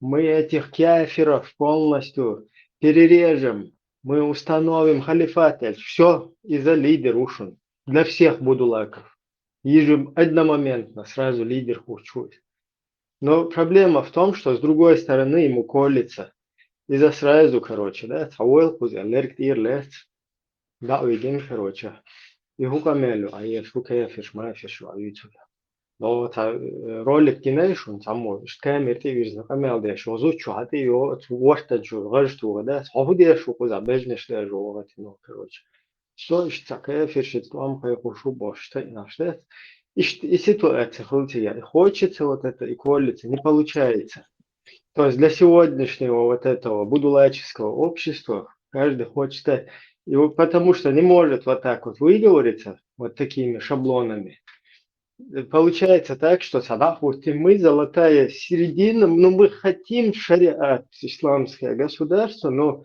мы этих кафиров полностью перережем, мы установим халифат». Все из-за лидера ушел. Для всех будулаков. Одномоментно сразу лидер учует. Но проблема в том, что с другой стороны ему колется. Из-за сразу, короче, да, цауэл кузя, лерктир лет, да, уйдем, короче. И хукамелю, а я шукаефиш, маефиш, ваюцу. Но ролик кинаешь, он там, что мерти вижу, камел деш, озучу, а ты его уортаджу, гажту, да, схудешь, куза, бежнешь даже, вот, ну, короче. Что ж такая фишит, вам хайхушу бошта и наш, да? И ситуация, хлытия, хочется вот это, и колется, не получается. То есть для сегодняшнего вот этого будулайческого общества каждый хочет, и вот потому что не может вот так вот выговориться вот такими шаблонами. Получается так, что допустим, мы золотая середина, но мы хотим шариат, исламское государство, но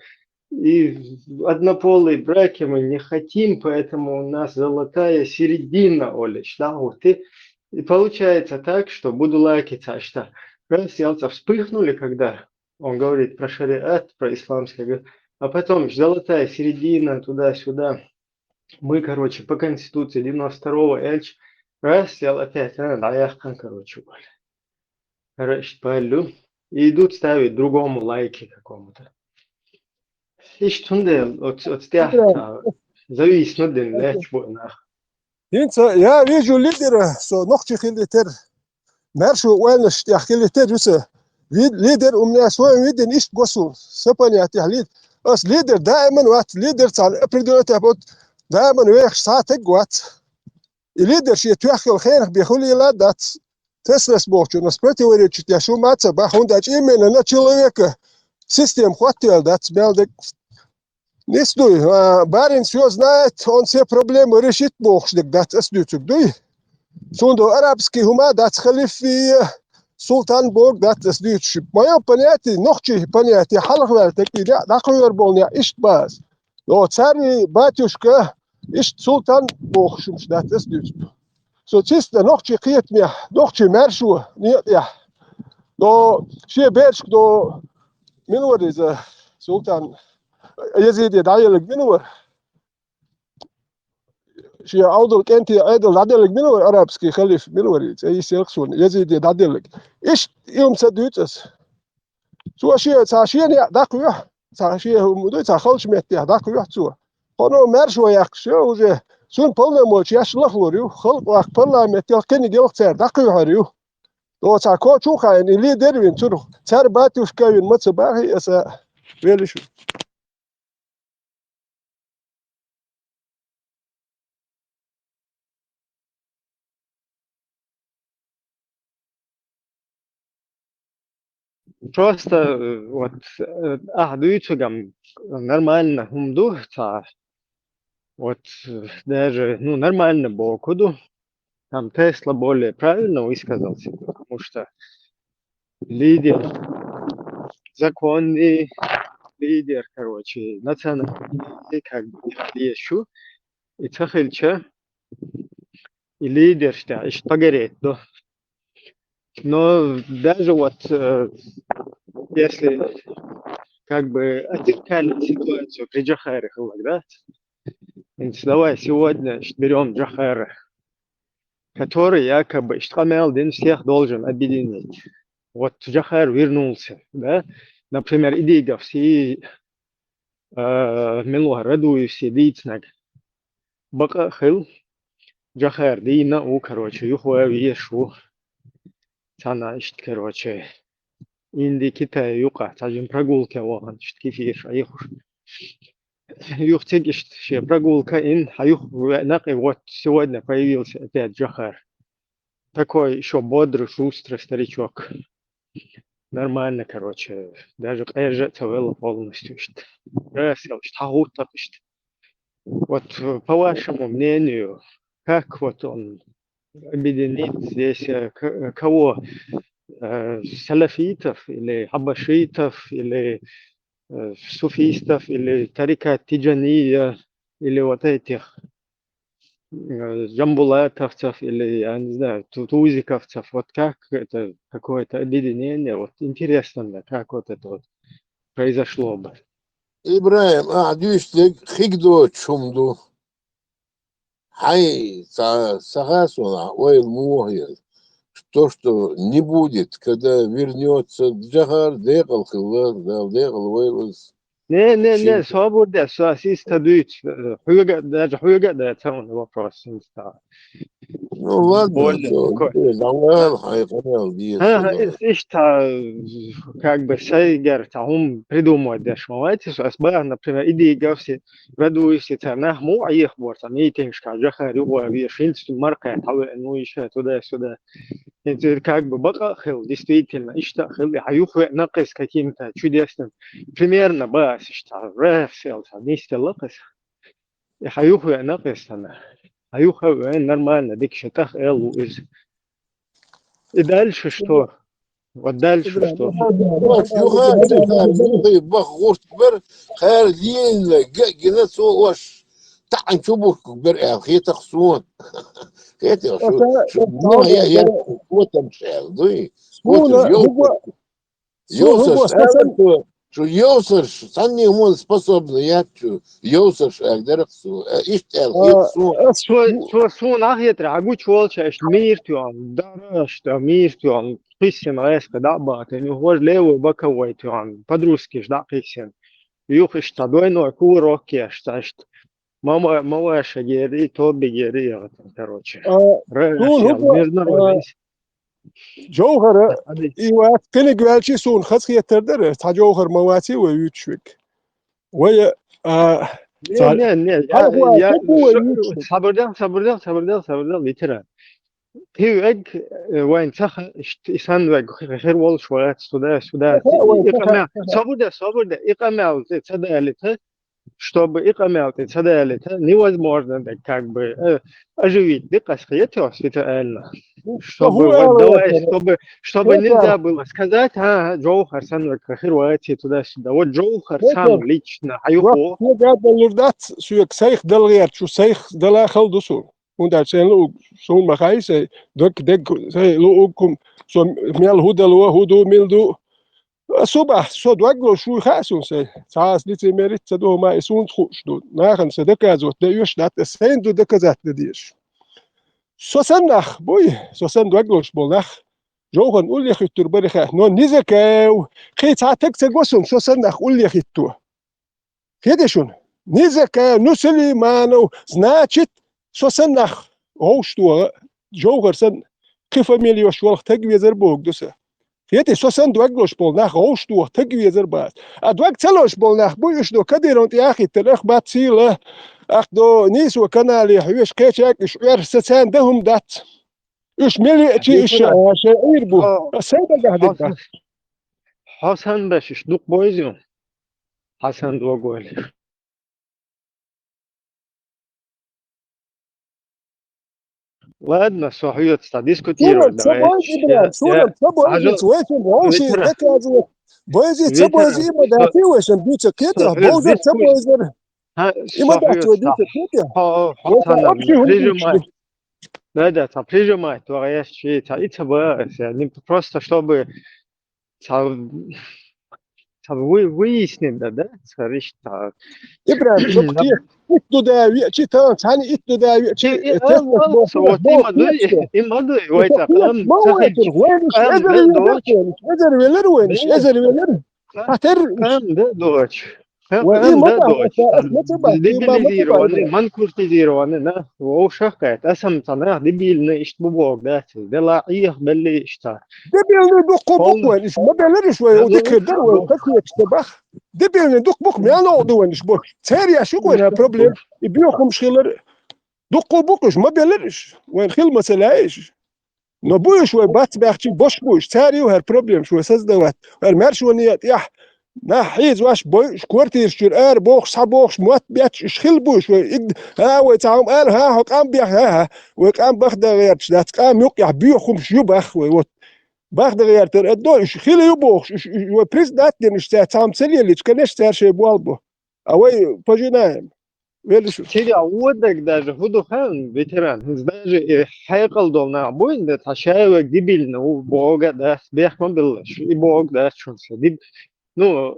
и однополые браки мы не хотим, поэтому у нас золотая середина, Олеч, да, вот и получается так, что будулаки, что раз ялца вспыхнули, когда он говорит про шариат, про исламское, а потом золотая середина, туда-сюда. Мы, короче, по Конституции 92-го Эльч, раз сел опять, даяхкан, короче, короче, палю, и идут ставить другому лайки какому-то. И что от тебя зависит, ну, лечь, Я вижу лидера, что ногти хилитер, мершу уэлнш, я хилитер, лидер у меня свой виден ищ госу, сапанят лид. Ас лидер дайман ват, лидер цан определённый вот дайман вех сатек ват. И лидер ши тюахил хейрх бихули ладат. Теслес бохчу, нас противоречит, я шуматься, бахундач именно на человека. Систем хватил, дат смелдек. Не стой, барин все знает, он все проблемы решит, бохшник, дат эслючук, дуй. Сунду арабский хума, дат халифи, султан бог, дат эслючук. Мое понятие, ногчи понятие, халахвер, такие, нахуер болня, ишт баз. Но царь, батюшка, ишт султан бохшник, дат эслючук. So чисто ногчи киет меня, ногчи мершу, нет я. Но все бершк до минур из султан Yazidi dayelik minur. Şey avdul kenti aydıl dayelik minur arabski khalif minur. Ay selksun Yazidi dayelik. İş yom sadütes. Su şey ne dakıyor. Şey mudu khalş metti dakıyor su. Onu merşo yakşı уже sun полномочия yaşlıqlıyor. Xalq vaq parlament yalqini gelxer dakıyor hariyo. O ko çuxayn liderin çur. Çar batuşkavin matsabahi esa veliş. Просто вот дuyucugam нормально умду, вот даже, ну, нормально бокуду, там Тесла более правильно высказался, потому что лидер, законный лидер, короче, национальный, как бы, еще, и цахельча, и лидер, что погореть, да. Но даже вот если как бы отзеркалить ситуацию при Джахаре, да, давай сегодня берем Джахара, который якобы Штамелдин всех должен объединить. Вот Джахар вернулся, да, например, Идига все Милуа радуют все дитнаг Бакахил Джахар Дина у, короче, Юхуа Вешу Цана, короче, Инди Китай Юка, тажим прогулки воган, кефир, а их юхтегишь прогулка ин, а юх вот сегодня появился опять Джахар. Такой еще бодрый, шустрый старичок. Нормально, короче, даже эже целый полностью. Раз, Вот по вашему мнению, как вот он объединит здесь кого? Салафитов или хабашитов или суфистов или тарика тиджания или вот этих джамбулатовцев или, я не знаю, тузиковцев. Вот как это какое-то объединение? Вот интересно мне, как вот это вот произошло бы. إبراهيم أعديشتك خيكدو تشمدو хай сахасуна ой мугил что не будет, когда вернется Джахар декал хилла декал вайлас Не, свобода, сосиска дуть, даже хуйга, да, это он вопрос, не стал. ну ладно, Более такой. давай хайканал Как бы Сейгер, هم придумывать дешмовать, أسباب, например, идеи говси, ведущие цена, му, а их борт, митинг, Джахар, любой, вишин, марка, ну еще туда-сюда. Это как бы бакахил, действительно, иштахил, хаюху нақис каким-то чудесным. Примерно бас, иштахил, рэфсел, нисте лакис. И хаюху нақис, хаюху нормально, дик шатах элу из. И дальше что? Вот дальше что? بخورت بر خارجين جنات واش تعن شبك بر اخي تخصون كيتي شو ما هي وتم شال ضي شو يوصل ثاني هو способны я يوصل اقدرسو اشتغل يوصل شو ناحية عقود شوالش ميرتوان دارش ميرتوان قسم راسك دعبات إنه هو ليه بكويتوان بدروسكيش دع قسم يوخش تدوينو كوروكي اشتاشت ما واش جيري توبي جيري короче جوهر إيوات كل جوالشي سون خذ يتردر تا جوهر مواتي ويوتشوك ويا ne sabırdan bitiren. Hüveg وين صح إنسان غير والش ولا سودا إقامة صبر إقامة تدالته чтобы إقامة تدالته невозможно как бы оживить дикость специально. Чтобы нельзя было сказать, Джоухар сам хирвати туда-сюда. Вот Джоухар сам лично, هو قاعد اللردات سويك سيخ دلغير شو سيخ دلا خلدسو وندار سين لو سون مخايس دك سي لوكم سو ميل هودو ميلدو صبح صد وقلو شو خاسون سي ساس دي ميريت سدو ما يسون خوش دو ناخن سدكازو ديوش دات سين دو دكازات ديش سوسنخ بوي سوسن وقلوش بولنخ جوهن قول لي خيتور بريخه نو نيزكاو خيت عتك تغوسون سوسنخ قول لي خيتو كدشون نيزكا نوسلي مانو значит سوسنخ هوشتو جوهر سن خيفا مليو شوالخ تغويزر بوغدوسه Fete sosan dwaglosh bolnach hoshtu tagwiezer bat. A dwag tselosh bolnach boyush do kadiront yachi telach bat sile. Ach do nisu kanali hwish kechak ish setsan dehum dat. Ish mili ish shair bu. Sayda gahdik bat. Hasan bash shduk boyzyon. Hasan dwagol. Ладно, صحيح дискутируем. Да, прижимать, просто чтобы выяснить, да, скорее, اتو داوي شي تان ثاني اتو داوي شي إما ويتا قام ازر وينش هتر قام دوتش ديبيليزيرون من كورتيزيرون نا وشقت اسم صنع ديبيلنا اشتبو بوق دات دلا ايه بلي اشتا ديبيلنا دق بوق وينش ما بلرش وذكر دو تكويت تبخ ديبيلنا دق بوق ما نقعد وينش بوق ساريا شو وين بروبليم يبيوكم مشكلة دق بوقش ما بلرش وين خيل مسلايش نبوش وبات باختي بوش بوش ساري وهر بروبليم شو اساس دوات هر مرش ونيات يح نحيز واش بوش كورتير شر بوخ صبوخ موت بيتش شخل بوش ها وتعم ها قام بيح ها وقام بخد غير ذات قام يقع بيخم شبخ ويوت بخد غير تر الدو شخل يبوخ وبريزدات مش تعم سلي اللي تكنش تار شي بوالبو اوي بجنايم ويلش Чили аводак даже худохан ветеран. Даже хайкал долна буин да ташаева дебильно у бога да бехман билш и бог да чунса. Ну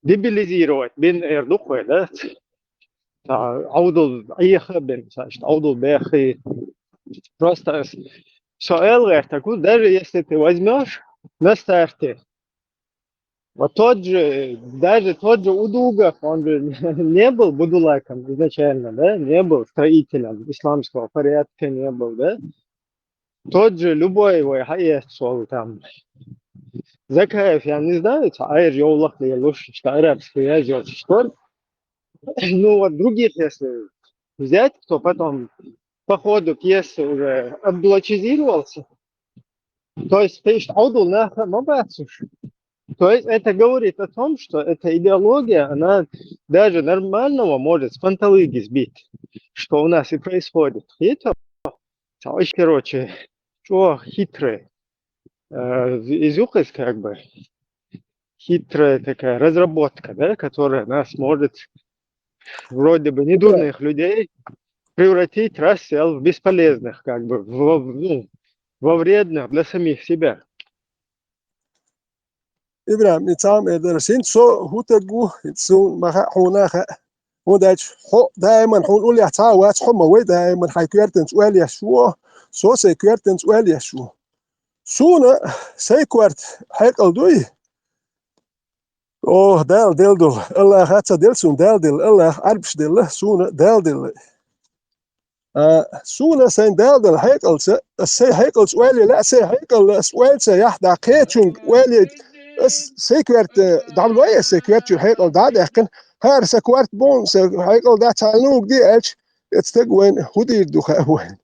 дебилизировать бен эрдухой да аудол аеха бен сашт аудол бехи просто سؤال غير такой, даже если ты возьмешь на старте, вот даже тот же Удугов, он же не был будулаком изначально, да, не был строителем исламского порядка, не был, да. Тот же любой его хаесол там. Закаев, я не знаю, айр йолах ли лучше, что арабский язык, что. Ну вот других, если взять, кто потом по ходу пьесы уже облачизировался, то есть ты аудул нахрен мабацуш. То есть это говорит о том, что эта идеология, она даже нормального может с панталыги сбить, что у нас и происходит. И это, короче, что хитрые, изюхать как бы, хитрая такая разработка, да, которая нас может, вроде бы недурных людей, превратить рассел в бесполезных, как бы, во вредных для самих себя. إبراهيم نتام درسين سو هو تجو سو ما هنا هو ده دائما هنقول يا تعوات حما وين دائما حيكيرتن سؤال يشوا سو سيكيرتن سؤال يشوا سونا سيكورت حيقل دوي أوه دال دو الله هاتsa دل سون دال الله عربش دل سونا دال سونا سين دال حيقل سي حيقل سؤال لا سي حيقل سؤال سيحدى قيتشون ولد بس سيكورت دعملوا ايه سيكورت شو حيقل دا لكن هار سيكورت بون حيقل دا تعلنوك دي ايش اتستقوين هدير دوخا وين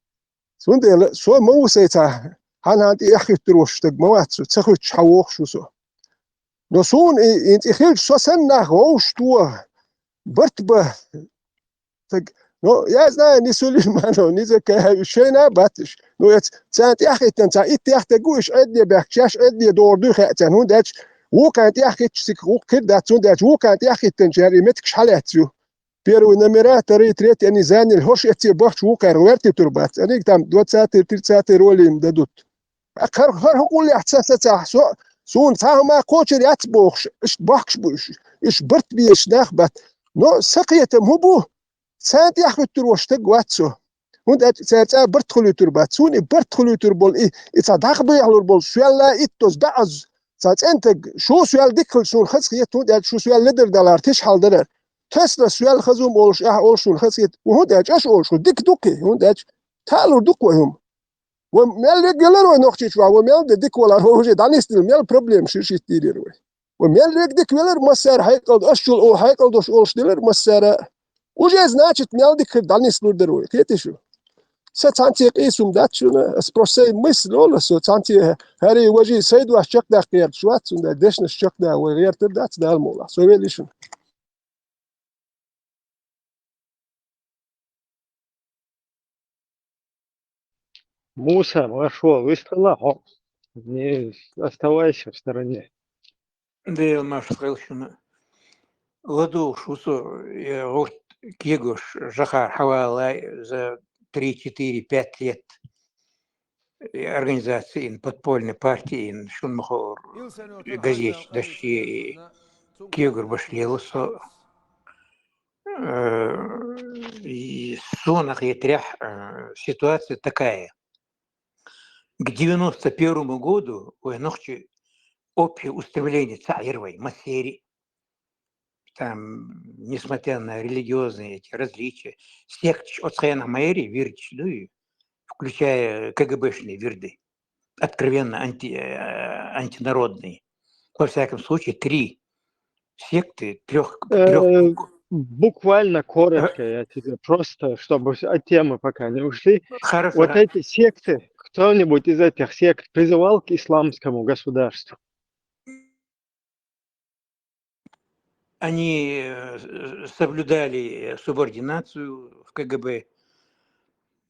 سون دي سو مو سيتا هان اخي تروش تق موات سو تسخوش حووخ شو سو نو سون انت اخيل سو سنة غوش تو برت به تق نو يازنا نسولي مانو نيزك شينا باتش نو يت سانت اخي تنتا ات اخت جوش ادي بخشاش ادي دور دو خاتن هون داش و كانت اخي تسك و كده تون داش و كانت اخي تنجاري متك شحالاتو بيرو نمرات تريت يعني زاني الهوش اتي بخش و كان ورتي تربات انا تام دو ساعات 3 ساعات رولي مددوت اخر هقول لي احساس تاع سون فاهمه كوتشر ياتبوخش اش بخش بوش اش برت بيش ناخبت نو سقيتم هبو سانت ياخذ تروش تقواتسو هون سانت برت خلوتر باتسوني برت خلوتر بول ايه اتصدق بيحلور بول سؤال اتوز بعض سانت انت شو سؤال ديكل سون خسخيت هون شو سؤال لدر دولار تشحال دلار تسلا سؤال خزوم اولش اولشون خسخيت وهون اش اولشو ديك دوكي هون تالور دوكوهم ومال جلر ونوختي شو ومال ديك ولا هو جي دانيستل مال بروبليم شي تيدير ومال ديك ولر مسار هيقل اشول او هيقل دوش اولش دلر مسار уже значит мелдик данис лурдеруй кетишу се цанти qisum датшуна спросей мысль ола со цанти хари вожи сейду ашчак да қият шуат сунда дешна шчак да вегер тер дат да алмола со велишун Муса, вошел, выстрела, не оставайся в стороне. Да, Маш Фрелшина. Ладу шусо, я вот кегуш жахар хавала за 3-4-5 лет организации подпольной партии шунмахор газет дащи кегур башлелосо и сонах и трях ситуация такая. К 91 году у Энохчи общее устремление царевой массери, там, несмотря на религиозные эти различия, сект от Саяна Майери, вирчи, включая КГБшные вирды, откровенно антинародные. Во всяком случае, 3 секты, трех Буквально коротко, я тебе просто, чтобы от темы пока не ушли. Хорошо. Вот эти секты, кто-нибудь из этих сект призывал к исламскому государству? они соблюдали субординацию в КГБ,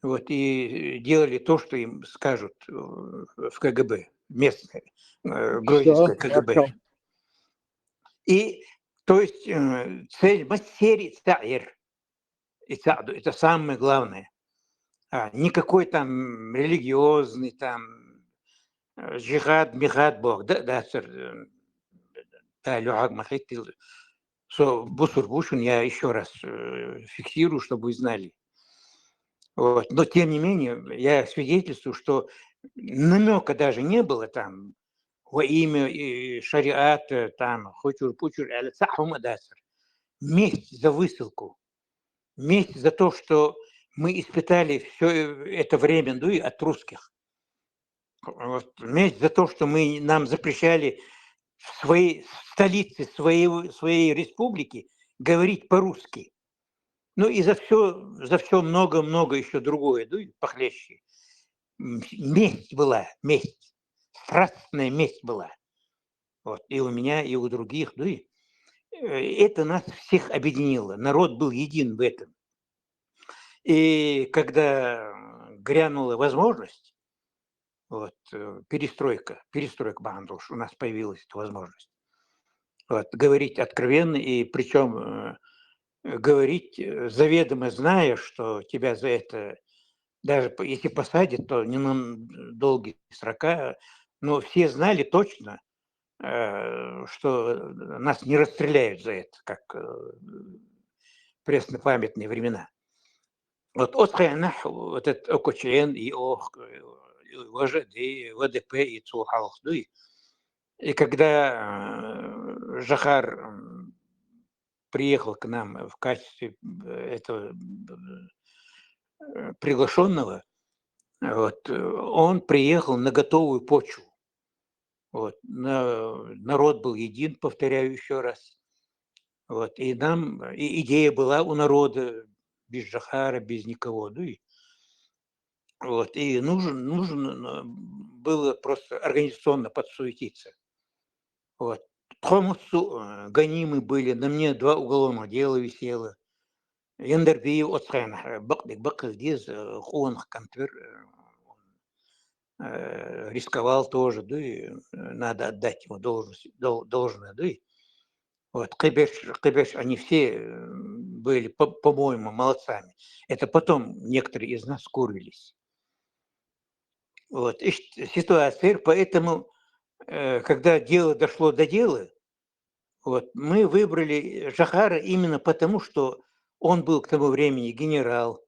вот, и делали то, что им скажут в КГБ, местное, грозненское Что? КГБ. И, то есть, цель массери цаир, это самое главное. Никакой там религиозный, там, джихад, михад, бог, да, сэр, да, люхаг махитил, бусур бушун, я еще раз фиксирую, чтобы вы знали. Вот. Но, тем не менее, я свидетельствую, что намека даже не было там во имя шариата, там, хочур-пучур, месть за высылку, месть за то, что мы испытали все это время от русских. Вот. Месть за то, что нам запрещали в своей столице, своей республики говорить по-русски. Ну и за все много-много еще другое, похлеще. Месть была, месть, страстная месть была. Вот. И у меня, и у других. Это нас всех объединило. Народ был един в этом. И когда грянула возможность, вот, перестройка Бандуш, у нас появилась эта возможность. Вот, говорить откровенно, и причем говорить, заведомо зная, что тебя за это, даже если посадят, то не на долгие срока, но все знали точно, что нас не расстреляют за это, как преснопамятные времена. Вот вот этот ОКЧН и ВЖД, ВДП и ЦУХАЛХ. И когда Жахар приехал к нам в качестве этого приглашенного, вот, он приехал на готовую почву. Вот, народ был един, повторяю еще раз. Вот, и идея была у народа без Жахара, без никого. Вот, и нужно было просто организационно подсуетиться. Вот. Гонимы были, на мне 2 уголовных дела висело. Яндербию отсхайна, бак здесь, хуанх контвер, рисковал тоже, надо отдать ему должное, Вот, Кыбеш, они все были, по-моему, молодцами. Это потом некоторые из нас курились. Вот, и ситуация, поэтому, когда дело дошло до дела, вот, мы выбрали Жахара именно потому, что он был к тому времени генерал.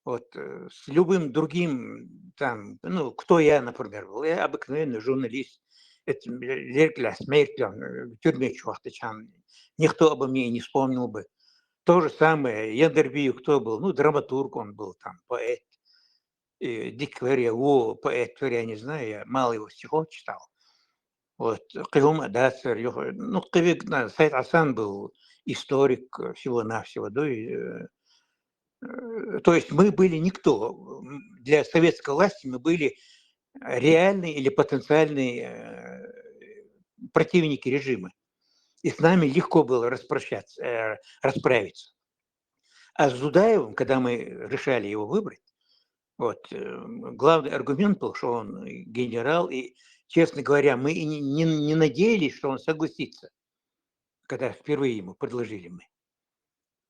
Вот, с любым другим, там, кто я, например, был, я обыкновенный журналист, это для смерти, в тюрьме чувствовал, никто обо мне и не вспомнил бы. То же самое, Яндербию кто был, драматург он был, там, поэт, диквария, поэт, я не знаю, я мало его стихов читал. Вот, Кыюм Адасер, Сайд Асан был историк всего-навсего, то есть мы были никто. Для советской власти мы были реальные или потенциальные противники режима. И с нами легко было расправиться. А с Дудаевым, когда мы решали его выбрать, вот, главный аргумент был, что он генерал, и, честно говоря, мы не надеялись, что он согласится, когда впервые ему предложили мы.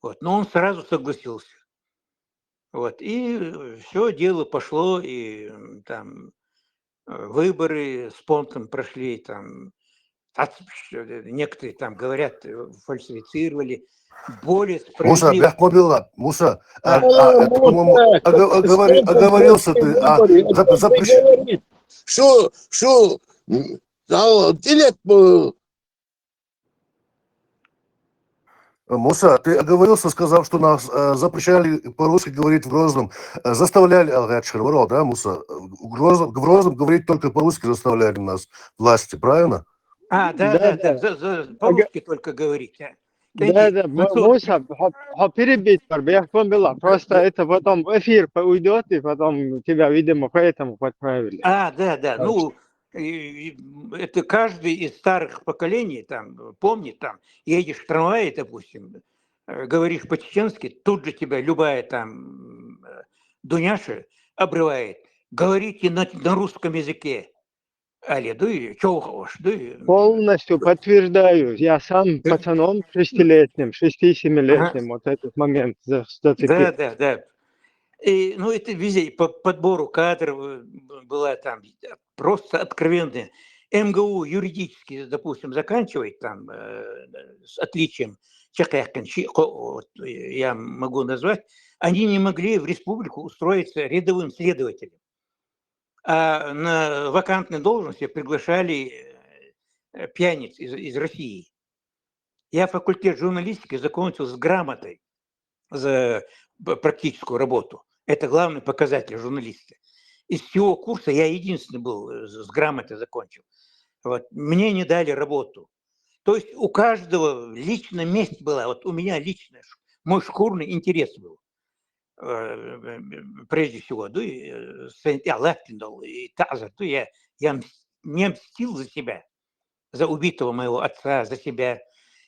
Вот, но он сразу согласился. Вот, и все, дело пошло, и там выборы с понтом прошли, там некоторые там говорят, фальсифицировали, более Муса, справедливо. Муса, по-моему, оговорился ты, запрещено. Что, Муса, ты оговорился, сказав, что нас запрещали по-русски говорить в Грозном. Заставляли, да, Муса? В Грозном говорить только по-русски заставляли нас власти, правильно? Да. По-русски только говорить. Да, Муса, перебить, бяхтом была. Просто это потом в эфир уйдет, и потом тебя, видимо, поэтому подправили. Да. Это каждый из старых поколений там помнит, там едешь в трамвае, допустим, говоришь по-чеченски, тут же тебя любая там Дуняша обрывает. Говорите на русском языке. Але, чего хочешь, Полностью подтверждаю. Я сам пацаном 6-летним, 6-7-летним вот этот момент зацепил. Да. И, ну, это везде, по подбору кадров была там просто откровенная. МГУ юридически, допустим, заканчивает там с отличием я могу назвать, они не могли в республику устроиться рядовым следователем. А на вакантные должности приглашали пьяниц из России. Я факультет журналистики закончил с грамотой за практическую работу. Это главный показатель журналиста. Из всего курса я единственный был с грамотой закончил. Вот. Мне не дали работу. То есть у каждого личная месть была. Вот у меня лично мой шкурный интерес был. Прежде всего, я не мстил за себя, за убитого моего отца, за себя.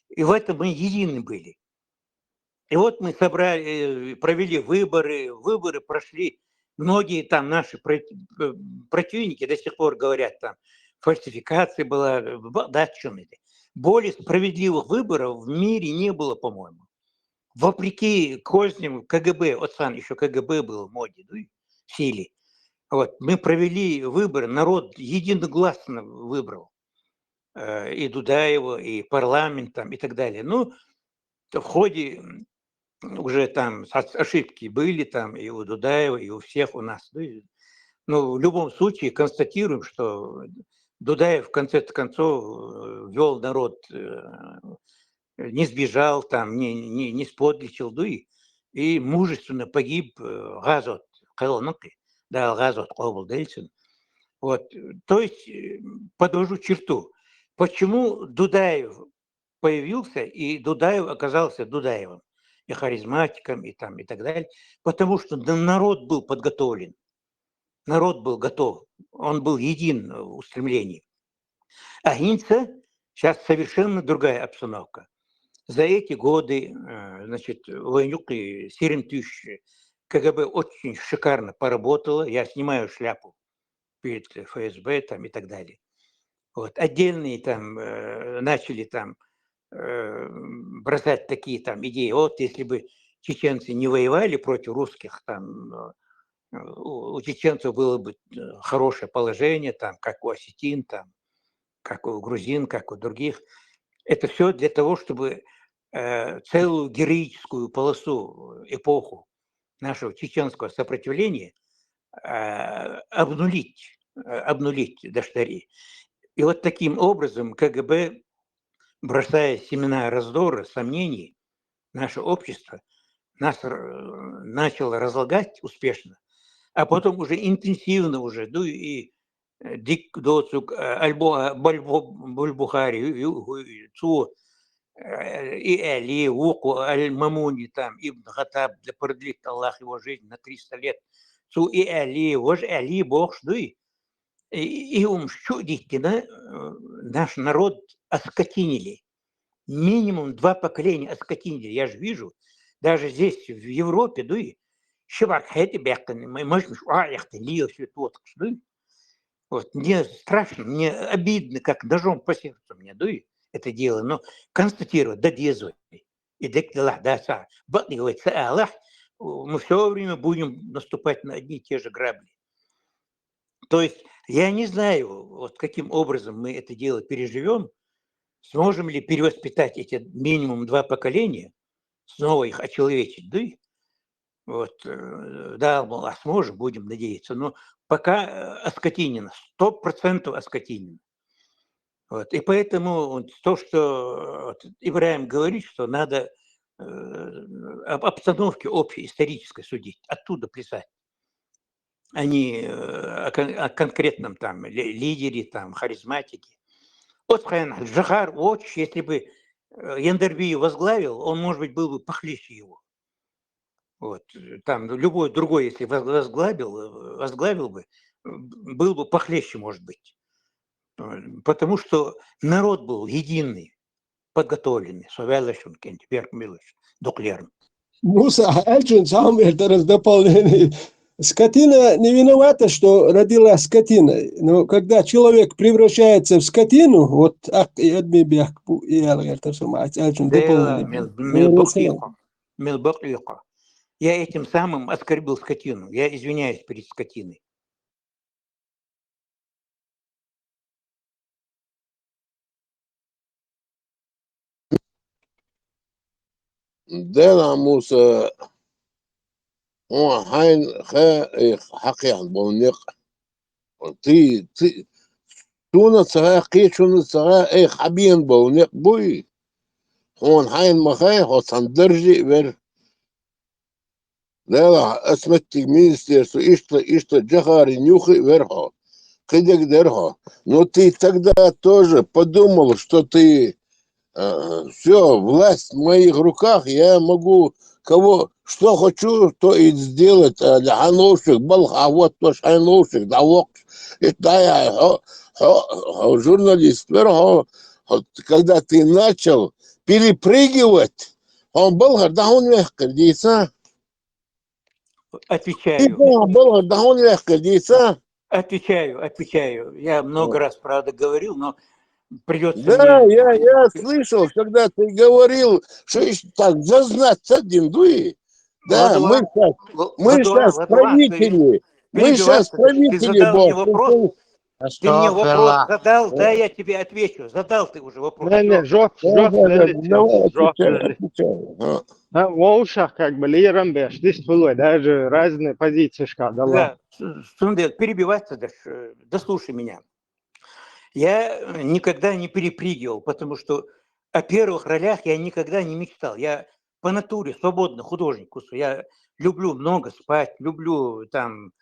И в этом мы едины были. И вот мы провели выборы прошли. Многие там наши противники до сих пор говорят, там фальсификация была, более справедливых выборов в мире не было, по-моему. Вопреки козням КГБ, еще КГБ было в моде, в силе. Вот, мы провели выборы, народ единогласно выбрал и Дудаева, и парламент там, и так далее. Ну, в ходе уже там ошибки были там и у Дудаева, и у всех у нас. Но в любом случае констатируем, что Дудаев в конце концов вел народ, не сбежал, там, не сподличил, и мужественно погиб Газот Калоноки, да, Газот Кобл Дельцин. Вот, то есть подвожу черту. Почему Дудаев появился, и Дудаев оказался Дудаевым, и харизматиком, и так далее? Потому что народ был подготовлен, народ был готов, он был един в устремлении. А Гинца сейчас совершенно другая обстановка. За эти годы, значит, Войнюк и Сирентюш, КГБ очень шикарно поработало. Я снимаю шляпу перед ФСБ там, и так далее. Вот. Отдельные там начали там бросать такие там идеи. Вот если бы чеченцы не воевали против русских, там у чеченцев было бы хорошее положение, там, как у осетин, там, как у грузин, как у других. Это все для того, чтобы целую героическую полосу, эпоху нашего чеченского сопротивления обнулить Даштари. И вот таким образом КГБ, бросая семена раздора, сомнений, наше общество начало разлагать успешно, а потом уже интенсивно уже, и Дик Доцук, Бульбухари, Цу, и Али, Уку, Аль-Мамуни, там, Ибн Хатаб, да продлит Аллах его жизнь на 300 лет, Цу и Али, вож Али, Бог, и действительно, наш народ оскотинили. Минимум 2 поколения оскотинили. Я же вижу, даже здесь, в Европе, вот, мне страшно, мне обидно, как ножом по сердцу мне, это дело, но констатировать, мы все время будем наступать на одни и те же грабли. То есть я не знаю, вот каким образом мы это дело переживем, сможем ли перевоспитать эти минимум 2 поколения, снова их очеловечить, вот, да, сможем, будем надеяться, но пока оскотинено, 100% оскотинено. Вот, и поэтому то, что Ибраим говорит, что надо об обстановке общей исторической судить, оттуда плясать, а не о конкретном там лидере, там, харизматике. Вот Джахар, если бы Яндербию возглавил, он, может быть, был бы похлеще его. Вот, там любой другой, если возглавил бы, был бы похлеще, может быть. потому что народ был единый, подготовленный. Совелышин, Кентверк, Милыш, Дуклерн. Муса, Эльчин сам это дополнение. Скотина не виновата, что родилась скотиной. Но когда человек превращается в скотину, вот я этим самым оскорбил скотину. Я извиняюсь перед скотиной. Дела Муса, он حقي عن بونيق تي تونا صغير قيشون صغير حبين بونيق بوي هون حين مخاي هو صندرجي بر لا اسمتي مينستر سو إشتا جخار нюхай верхо кидек дерхо. Но ты тогда тоже подумал, что ты все, власть в моих руках, я могу кого, что хочу, то и сделать. Ханушек, балха, вот то ханушек, да вот. Это я, журналист, когда ты начал перепрыгивать, он был, да он легко, дейца. Отвечаю. Был, да он легко, дейца. Отвечаю. Я много раз, правда, говорил, но придется да, мне... я слышал, когда ты говорил, что так зазнаться один дуи. Да, мы сейчас правители. Мы сейчас правители, Бог. Ты мне вопрос задал, да, я тебе отвечу. Задал ты уже вопрос. Не, жёг в ушах как бы лиром беш, даже разные позиции шкадала. Да, перебиваться даже, дослушай меня. Я никогда не перепрыгивал, потому что о первых ролях я никогда не мечтал. Я по натуре свободный художник. Я люблю много спать, люблю там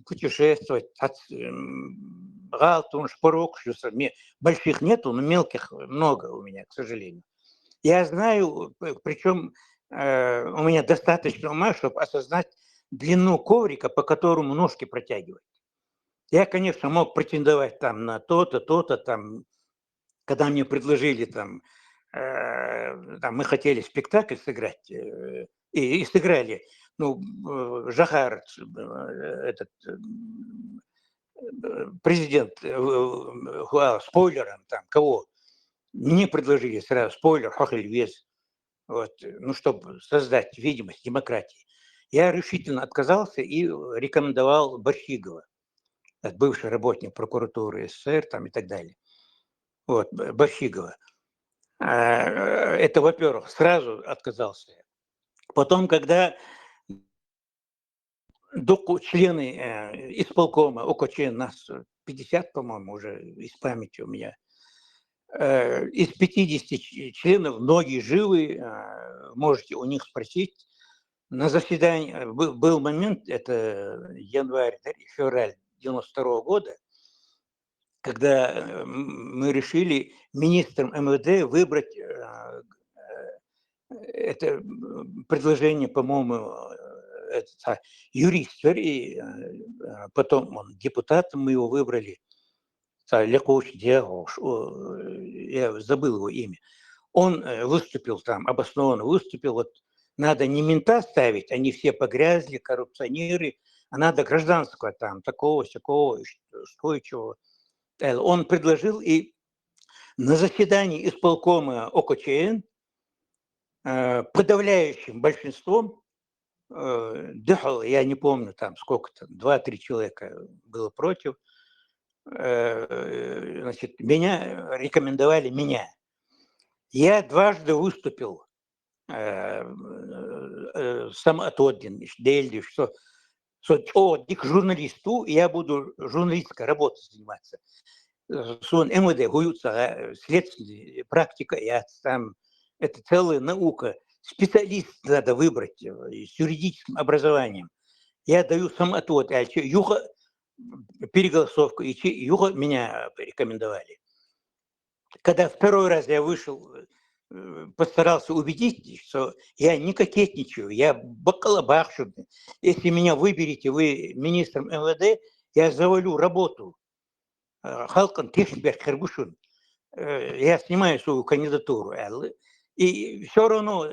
путешествовать. Больших нету, но мелких много у меня, к сожалению. Я знаю, причем у меня достаточно ума, чтобы осознать длину коврика, по которому ножки протягивать. Я, конечно, мог претендовать там на то-то, то-то, там, когда мне предложили, там, мы хотели спектакль сыграть, и сыграли, Жахар, этот президент, спойлером, там, кого, мне предложили сразу спойлер, Хохельвес, вот, чтобы создать видимость демократии. Я решительно отказался и рекомендовал Борщигова, бывший работник прокуратуры СССР там, и так далее. Вот, Борщигова. Это, во-первых, сразу отказался. Потом, когда члены исполкома, ОКЧН, нас 50, по-моему, уже из памяти у меня, из 50 членов, многие живы, можете у них спросить. На заседании был момент, это январь-февраль 92 года, когда мы решили министром МВД выбрать это предложение, по-моему, юрист, и потом он депутатом, мы его выбрали, я забыл его имя. Он выступил там, обоснованно выступил, вот надо не мента ставить, они все погрязли, коррупционеры, а надо гражданского там, такого-сякого, устойчивого. Он предложил, и на заседании исполкома ОКЧН подавляющим большинством, я не помню, там сколько-то, 2-3 человека было против, значит, рекомендовали меня. Я дважды выступил сам отоден, что журналисту, я буду журналистской работой заниматься. Сон МВД гуются следственная практика, там это целая наука. Специалист надо выбрать с юридическим образованием. Я даю сам отвод, юха переголосовку, и юха меня рекомендовали. Когда второй раз я вышел, постарался убедить, что я не кокетничаю, я бакалабахшу. Если меня выберете, вы министром МВД, я завалю работу Халкан Тешбер Хергушун. Я снимаю свою кандидатуру. И все равно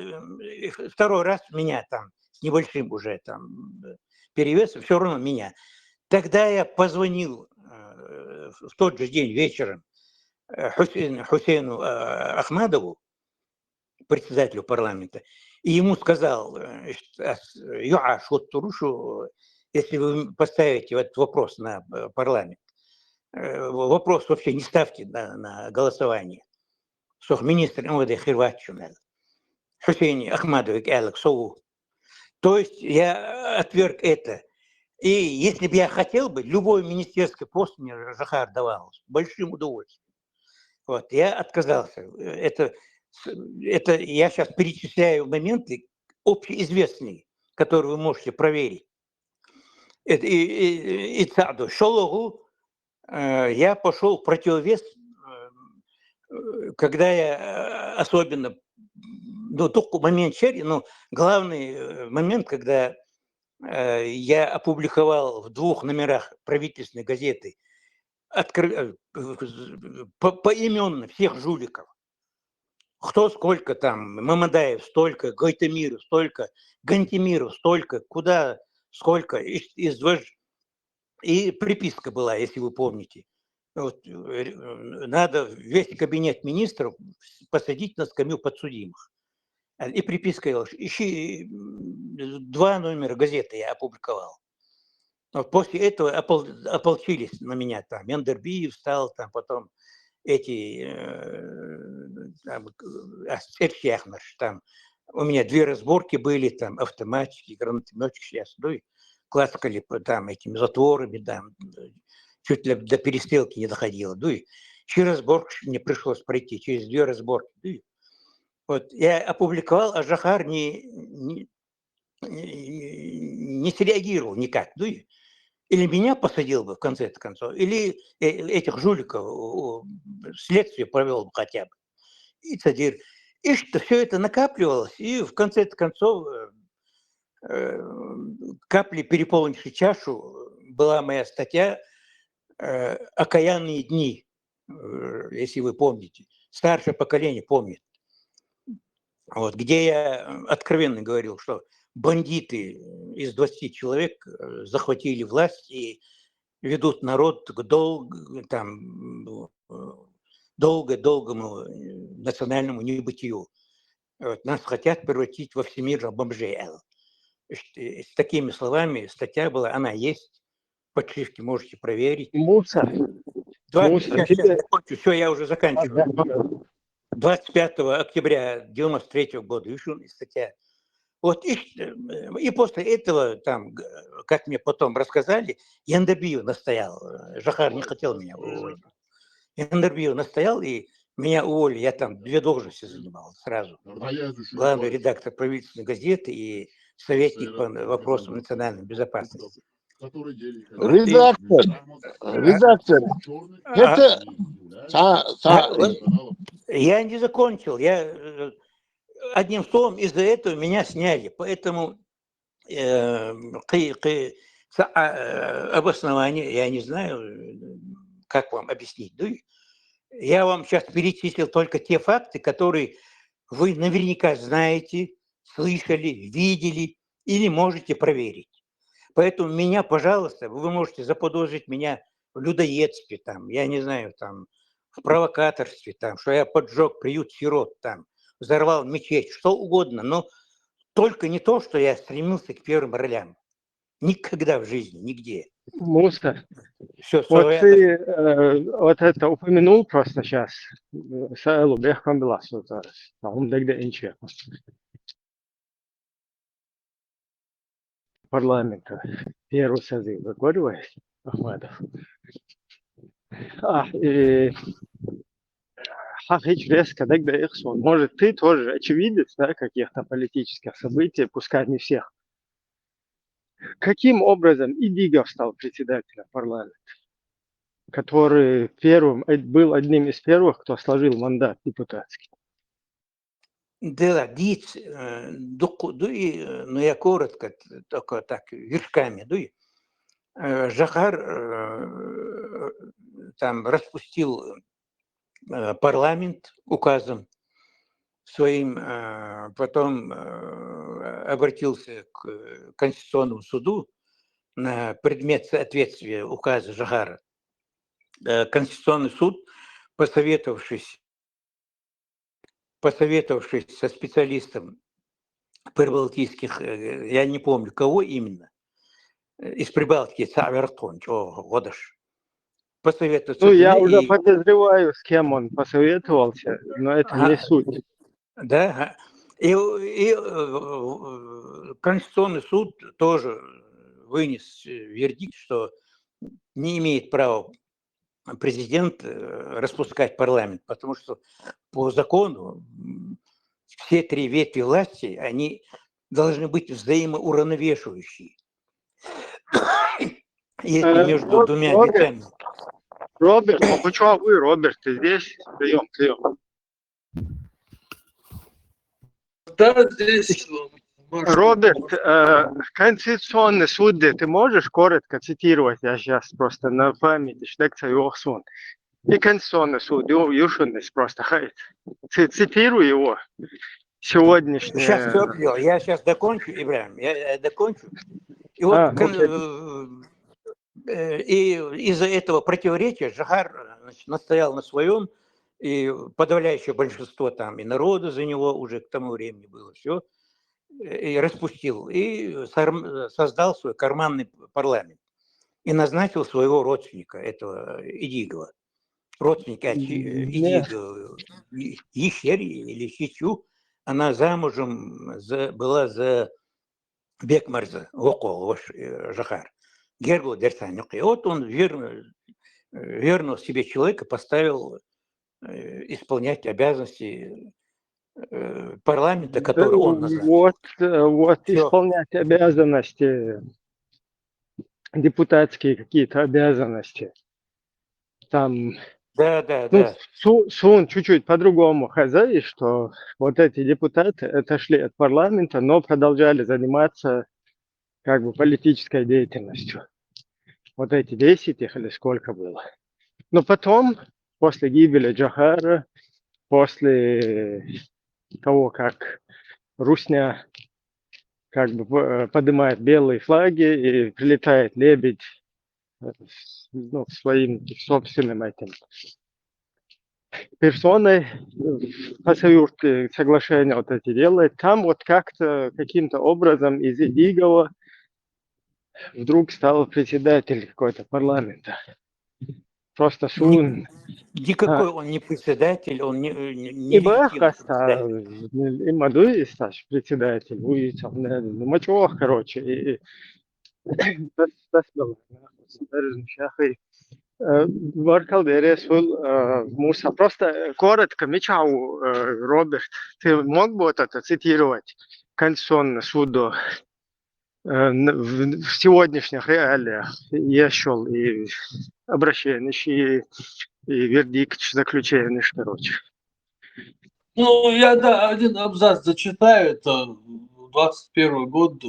второй раз меня там с небольшим уже там перевесом, все равно меня. Тогда я позвонил в тот же день вечером Хусейну Ахмадову, председателю парламента, и ему сказал, Юаш, вот Турушу, если вы поставите этот вопрос на парламент, вопрос вообще не ставьте на голосование. Министр МВД Хирватчунел, Хусейни Ахмадовик Алек Соу. То есть я отверг это. И если бы я хотел бы, любой министерский пост мне Жахар давал с большим удовольствием. Вот, я отказался. Это я сейчас перечисляю моменты общеизвестные, которые вы можете проверить. И Цаду Шологу я пошел в противовес, когда я особенно, только момент черри, но главный момент, когда я опубликовал в 2 номерах правительственной газеты поименно всех жуликов. Кто сколько там, Мамадаев столько, Гойтемиру столько, Гантемиру столько, куда сколько, и приписка была, если вы помните. Вот, надо весь кабинет министров посадить на скамью подсудимых. И приписка, ищи 2 номера газеты я опубликовал. Вот после этого ополчились на меня там. Яндербиев стал, там потом эти Серчехнаш, там у меня 2 разборки были, там автоматчики, гранатометчики сейчас, ну и класкали там этими затворами, там, чуть ли до перестрелки не доходило. Ну и через разборку мне пришлось пройти, через 2 разборки. Ну, вот я опубликовал, а Жахар не среагировал никак. Ну, или меня посадил бы в конце концов, или этих жуликов следствие провел бы хотя бы. И Цадир. И что все это накапливалось, и в конце концов капли, переполнившей чашу, была моя статья «Окаянные дни», если вы помните. Старшее поколение помнит. Вот, где я откровенно говорил, что бандиты из 20 человек захватили власть и ведут народ к долгому национальному небытию. Вот, нас хотят превратить во всемирных бомжей. С такими словами статья была, она есть, подшивки можете проверить. Мусор. Все, я уже заканчиваю. 25 октября 1993 года вышла статья. Вот, и после этого, там, как мне потом рассказали, Яндербиев настоял. Жахар не хотел меня уволить. Яндербиев настоял, и меня уволили. Я там 2 должности занимал сразу. Главный редактор правительственной газеты и советник по вопросам национальной безопасности. Редактор. Это... Я не закончил. Одним словом, из-за этого меня сняли. Поэтому обоснование, я не знаю, как вам объяснить. Я вам сейчас перечислил только те факты, которые вы наверняка знаете, слышали, видели или можете проверить. Поэтому меня, пожалуйста, вы можете заподозрить меня в людоедстве, там, я не знаю, там, в провокаторстве, там, что я поджег приют сирот, там, взорвал мечеть, что угодно, но только не то, что я стремился к первым ролям. Никогда в жизни, нигде. Муста. Все, вот ты вот это упомянул просто сейчас. Саэлу Бехкам Беласу, парламента. Первый созыв. Выгодывает Ахмадов. Может, ты тоже очевидец, да, каких-то политических событий, пускай не всех. Каким образом Идигов стал председателем парламента, который был одним из первых, кто сложил мандат депутатский? Да, но я коротко, только так, вершками. Жахар там распустил парламент указом своим, потом обратился к Конституционному суду на предмет соответствия указа Жагара. Конституционный суд, посоветовавшись со специалистом прибалтийских, я не помню, кого именно, из Прибалтики, Савертон, Годаш, посоветоваться. Ну, я уже подозреваю, с кем он посоветовался, но это не суть. Да, и Конституционный суд тоже вынес вердикт, что не имеет права президент распускать парламент, потому что по закону все три ветви власти, они должны быть взаимоуравновешивающие. Если между двумя ветвями... Роберт, Роберт, ты здесь? Прием. Да, здесь. Роберт, Конституционный суд, ты можешь коротко цитировать? Я сейчас просто на памяти, что и Конституционный суд, Юшинес просто цитирую его сегодняшний. Я сейчас докончу, Ибрахим, я докончу. И вот и из-за этого противоречия Жагар настоял на своем, и подавляющее большинство там и народа за него уже к тому времени было все, и распустил, и создал свой карманный парламент и назначил своего родственника, этого Идигова. Родственника Идигова, Ещери или Щичу, она замужем была за Бекмарза, Окол, Жахар, Гергу Дерсанюк. И вот он верного себе человека поставил исполнять обязанности парламента, который он назначил. Вот исполнять обязанности, депутатские какие-то обязанности. Там Да. Сун чуть-чуть по-другому хозяин, что вот эти депутаты отошли от парламента, но продолжали заниматься как бы политической деятельностью. Вот эти 10 их или сколько было. Но потом, после гибели Джохара, после того, как Русня как бы поднимает белые флаги и прилетает лебедь, своим собственным этим персоной по союзке соглашения вот эти делает, там вот как-то каким-то образом из Идигова вдруг стал председатель какой-то парламента. Просто Сун. Никакой он не председатель, он не и Мадуи стаж председатель, Мачох, короче, и Муса. Просто коротко, Мичау, Роберт, ты мог бы вот это цитировать Конституционный суд в сегодняшних реалиях? Я счел и обращение, и вердикт заключение, короче. Ну, я, один абзац зачитаю. Это 21 год,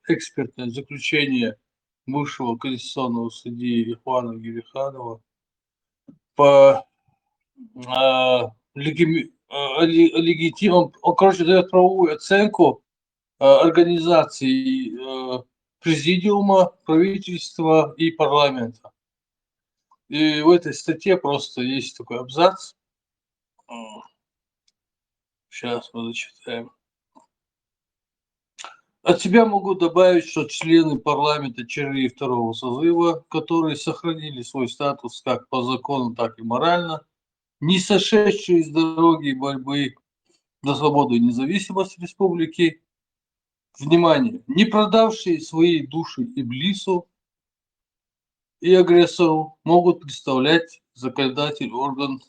экспертное заключение бывшего конституционного судьи Ихвана Гириханова по легитимности. Он, короче, дает правовую оценку организации президиума, правительства и парламента. И в этой статье просто есть такой абзац. Сейчас мы зачитаем. От себя могу добавить, что члены парламента ЧРИ второго созыва, которые сохранили свой статус как по закону, так и морально, не сошедшие с дороги борьбы за свободу и независимость республики, внимание, не продавшие свои души Иблису и агрессору, могут представлять законодательный орган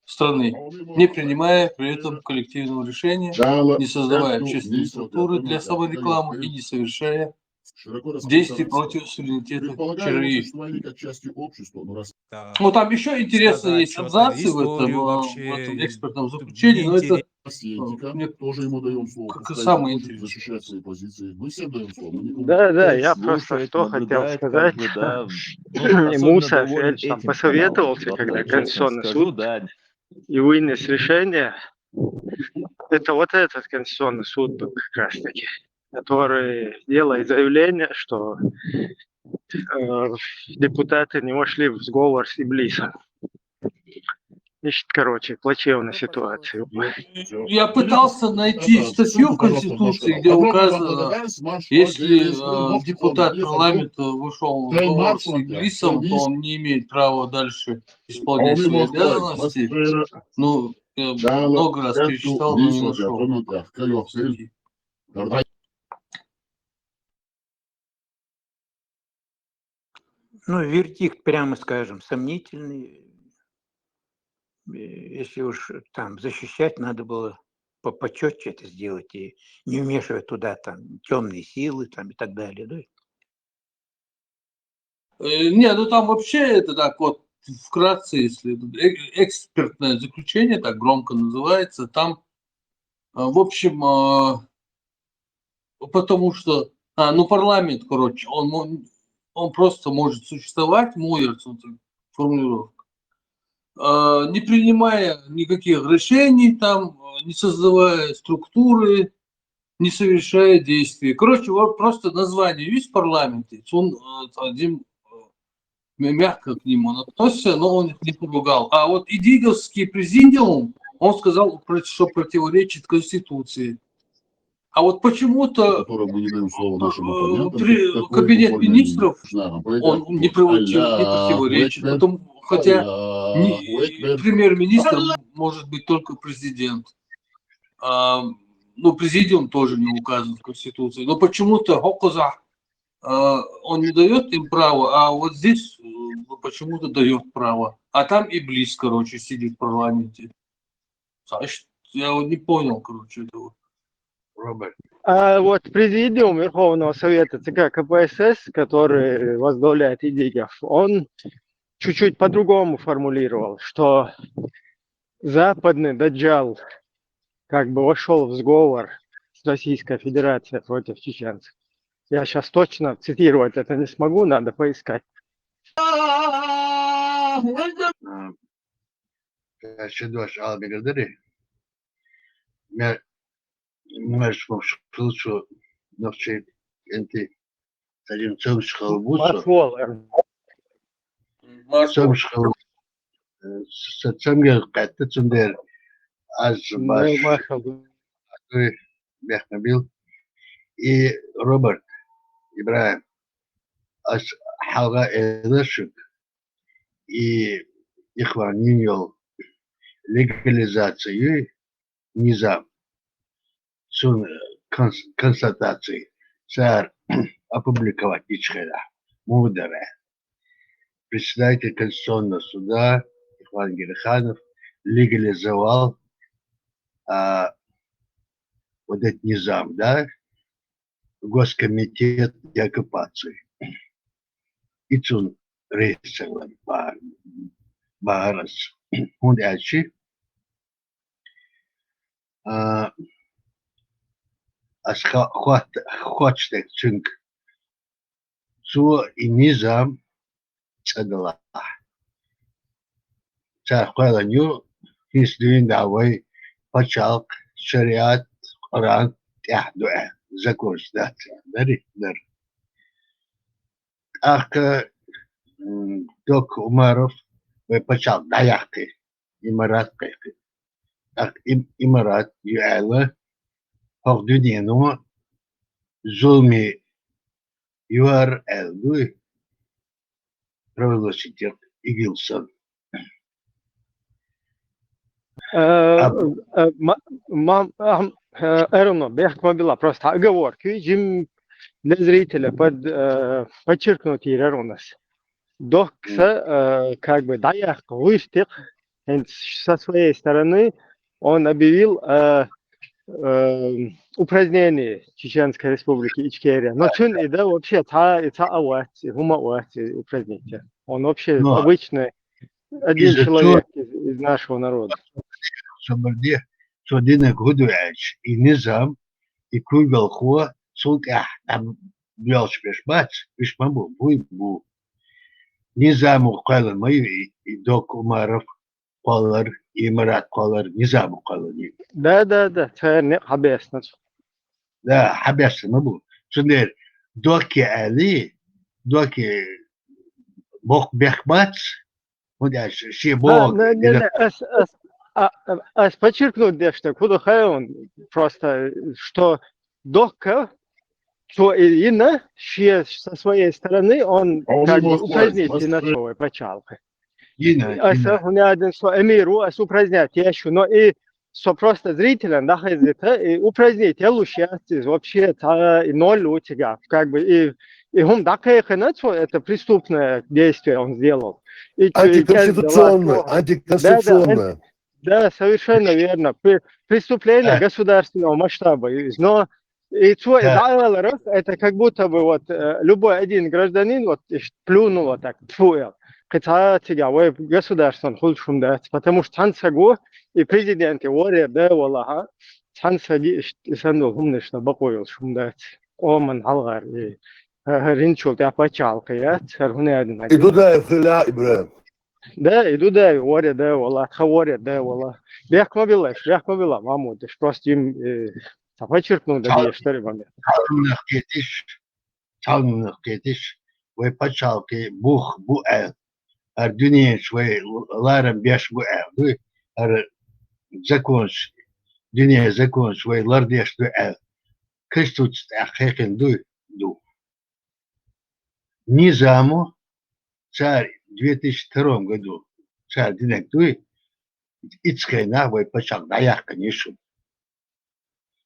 страны, не принимая при этом коллективного решения, не создавая общественные структуры для саморекламы и не совершая действий против суверенитета ЧРИ. Ну, там еще интересные есть абзацы в этом экспертном заключении, но это Этика, тоже ему даем слово. как Пускай самое может интересное. защищать свои позиции. Мы всем даем слово. Мы никому Да, я просто слушает, что хотел наблюдает, сказать. как бы, да, ну, И особенно Муса доволен Фельдж там этим каналом. посоветовался, Вот когда честно Конституционный скажу, суд да. и вынес решение. Это вот этот Конституционный суд был как раз таки, который делает заявление, что депутаты не вошли в сговор с Иблисом. Ищет, короче, плачевная ситуация. Я пытался найти статью в Конституции, где указано, если депутат парламента вышел в сговор с Иблисом, то он не имеет права дальше исполнять свои обязанности. Ну, я много раз перечитал, но не нашел. Ну, вердикт, прямо скажем, сомнительный. Если уж там защищать, надо было почетче это сделать и не вмешивать туда там темные силы там и так далее, да? Не, ну там вообще это так вот, вкратце, если экспертное заключение, так громко называется, там, в общем, потому что, ну парламент, короче, он просто может существовать, мой формулировка, не принимая никаких решений, там, не создавая структуры, не совершая действий. Короче, вот просто название есть в парламенте, он один мягко к нему относится, но он их не поругал. А вот идиговский президиум, он сказал, что противоречит Конституции. А вот почему-то кабинет министров, он не противоречит. Хотя премьер-министр может быть только президент. Ну, президиум тоже не указан в Конституции. Но почему-то он не дает им право, а вот здесь почему-то дает право. А там Иблис, короче, сидит в парламенте. Значит, я вот не понял, короче, этого. А вот президиум Верховного Совета ЦК КПСС, который возглавляет Идигов, он чуть-чуть по-другому формулировал, что западный даджал как бы вошел в сговор с Российской Федерацией против чеченцев. Я сейчас точно цитировать это не смогу, надо поискать. И Роберт Ибраим حلقة إدشك إخوانيو легализации низам сун констатации сар опубликовать ичхера мудре. Председатель Конституционного суда Ихван Гериханов легализовал вот этот низам, да, Госкомитет деоккупации. И цун рейсовал Барас. Он дальше хочет цинк цу и низам цадала. Цахваланю хисдуин давай почалк шариат Коран тяхдуэ закон сдаться. Дари дар. Ах док Умаров почал даяхты имарат кайфы. Ах имарат юэла хогдунену зулми юар элгуй провелоситет Игилсон. Эруно, была просто оговорки. Жим для зрителя подчеркнуть Ирунас. Докса как бы даях выстих со своей стороны он объявил упразднение Чеченской Республики Ичкерия. Но чун и да вообще упразднить. Он вообще обычный один человек из нашего народа. شدينا قدوعش النظام يكون الخوة سلط أم بيالش بيش مش مبو بو نظام قال ما يدوك معرف قالر إمارات قالر نظام قالر ده تاني حبيس نفسه لا حبس مبو شنير دوكي علي دوكي بوك بيخبات وداش شي بوك не, подчеркнуть что куда он просто что Дока, что Инна, со своей стороны, он как бы упразднить начал почалка. А у меня один что эмиру, а упразднять еще, но и что просто зрителям, да, и упразднить, я лучше вообще это ноль у тебя, как бы и он такая это преступное действие он сделал. Антиконституционно. Да, совершенно верно. Преступление государственного масштаба. Но и это как будто бы вот любой один гражданин вот плюнул вот так, хотя государство худшим да, потому что Тансагу и президент Уория да Валаха Тансаги санду хумнешна бакойл шумда Оман Алгар и Ринчул я почалка я царгуне один. Иду да филя Ибрахим. Да, иду да Уория да Вала Хавария да Вала. Бях мобила, маму, ты ж просто им подчеркнул да что ли момент. Çalmınıq gediş ve paçalki bu ev. Dünya ve larım beş bu ev. Zakons, dünya zakons ve lar beş bu ev. Kristus hakikin du. Низаму царь в 2002 году царь Динек Дуй Ицкой нахуй почал даях, конечно.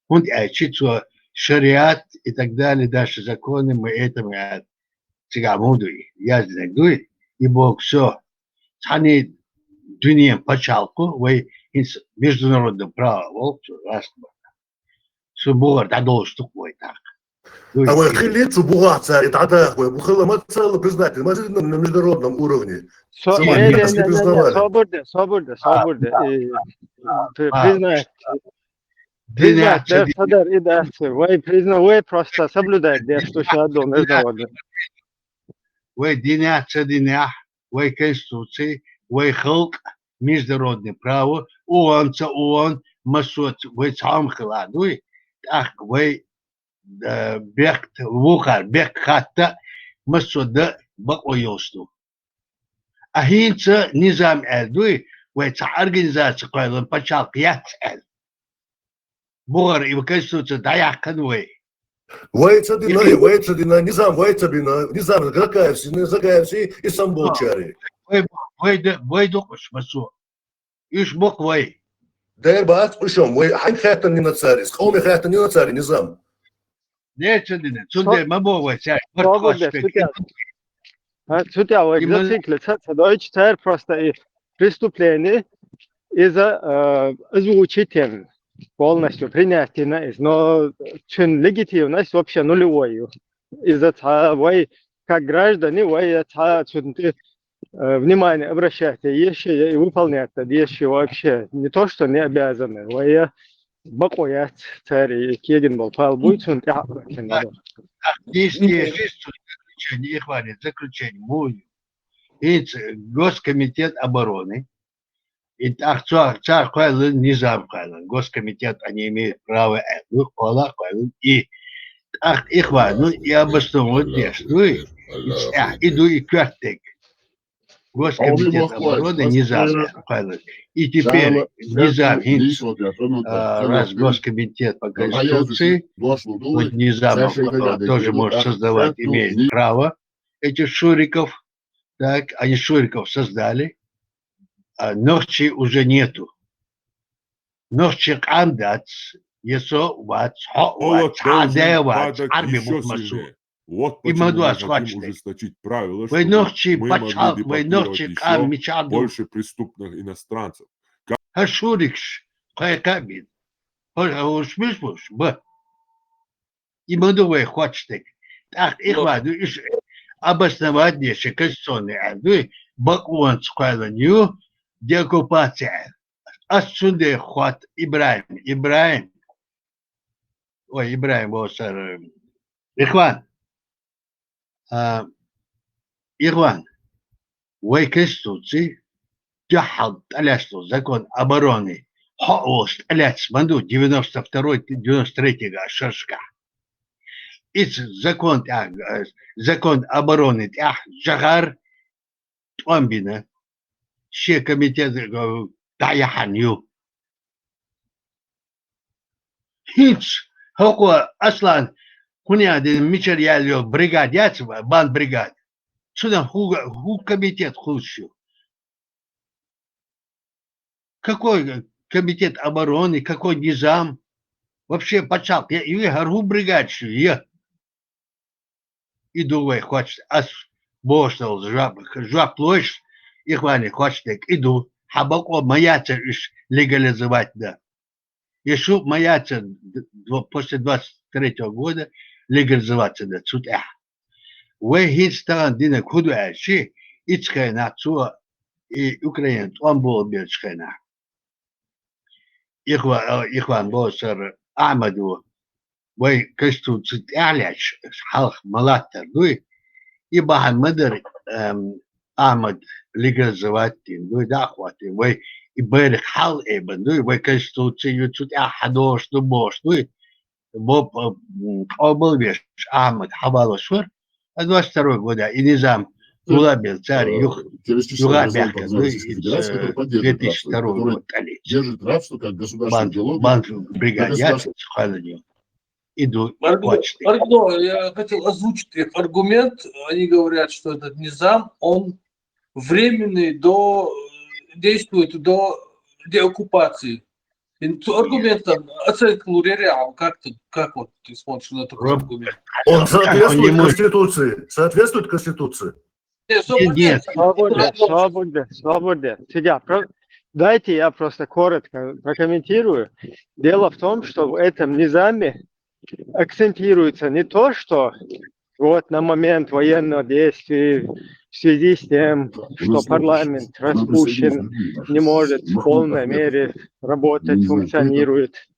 Он читал шариат и так далее, дальше законы, мы этому цигамудуй, я Динек Дуй, и Бог все. Они дуньям почалку, вы международное право, все было дадол штуку так. А вы хилицу була царь, тогда вы бухала мацала признать, мы на международном уровне. Свобода. Признать. Садар и да, вы признавай просто соблюдать, что сейчас международно. Вы диня, вы конституции, вы халк, международное право, он, масот, вы сам хладуй, так вы бехт вухар бех хатта масуда бакоёсту ахинца низам элдуй вэца организация койлан пачал кьяцэл бугар и конституция даякан вэй Вэца дина низам низам закаевси и самболчари вэй докуш масу иш бок вэй дэр баат ушом вэй хайн хатан нина цари схоми хатан нина цари низам Нет, Цунде, мабова, царь. Судья, экзотиклица, Deutsch царь просто и преступление из-за озвучитель полностью принятие, но чин легитимность вообще нулевой. Из-за того, как граждане, вы внимание обращайте, еще и выполняйте вещи вообще не то, что не обязаны, вы бакоят царь кеген был пал будет он действие заключение хвалит заключение мой и Госкомитет обороны и царь хвалил низам хвалил Госкомитет они имеют право кола хвалил и их хвалил и обосновывают действуй иду и квартек Госкомитет обороны низам хвалил и теперь низам раз Госкомитет по Конституции, вот Низамов тоже может создавать, имеет право этих шуриков, так, они шуриков создали, а ночи уже нету. Ночи кандац, есо вац, адевац, арби букмасу. Вот и почему мы хотим ужесточить правила, чтобы мы могли депортировать еще больше преступных иностранцев. Хашурикш, кабин, хошмишмуш, б. И мадовый хочет. Так, их ладно, обосновать нечего конституционные, бакуан скваланью, деоккупация. Асунде хват Ибраим. Ой, Ибраим, сэр. Ихван. Ирван. Вой Конституции. Тяхал Алясту закон обороны. Хост Аляц Манду 92-93 Шашка. Its закон обороны Джагар Томбина. Все комитеты Таяханью. Хитс Хоко Аслан Хуняди Мичерьяльо бригад Яцева, банд бригад. Сюда ху комитет худший. Какой комитет обороны, какой низам? Вообще почал. Я гору бригадщу, я. Иду, вы хочешь, ас бошнал, жаб площадь, и хвани, хочешь, иду. Хабако моя цель легализовать, да. Еще моя цель после 23-го года легализоваться, да, сюда. Вы хитстан дина худу аши, ицкайна цуа, и Украина, он был бельчкайна. Ихван Босар Амаду, вы Конституция Аляч, Халх Малаттер, дуй, и Бахан Мадер Амад легализовать, дуй, да, хватит, вы и Берег Хал Эбен, дуй, вы Конституцию тут Ахадош, Дубош, дуй, Боб Обалвеш Амад Хавалашвар, а 22 года, и Низам Гулабил, царь Югабяка, 2002 год, держит рабство как государственный диалог. Банк бригадяр, сухананию. Иду. Аргно, я хотел озвучить их аргумент. Они говорят, что этот низам, он временный действует до деоккупации. Аргумент там, оценка Лурериал, как вот ты смотришь на такой аргумент? Он соответствует Конституции. Соответствует Конституции. Нет, свобода. Дайте я просто коротко прокомментирую. Дело в том, что в этом низаме акцентируется не то, что вот на момент военного действия в связи с тем, что парламент распущен, не может в полной мере работать, функционирует.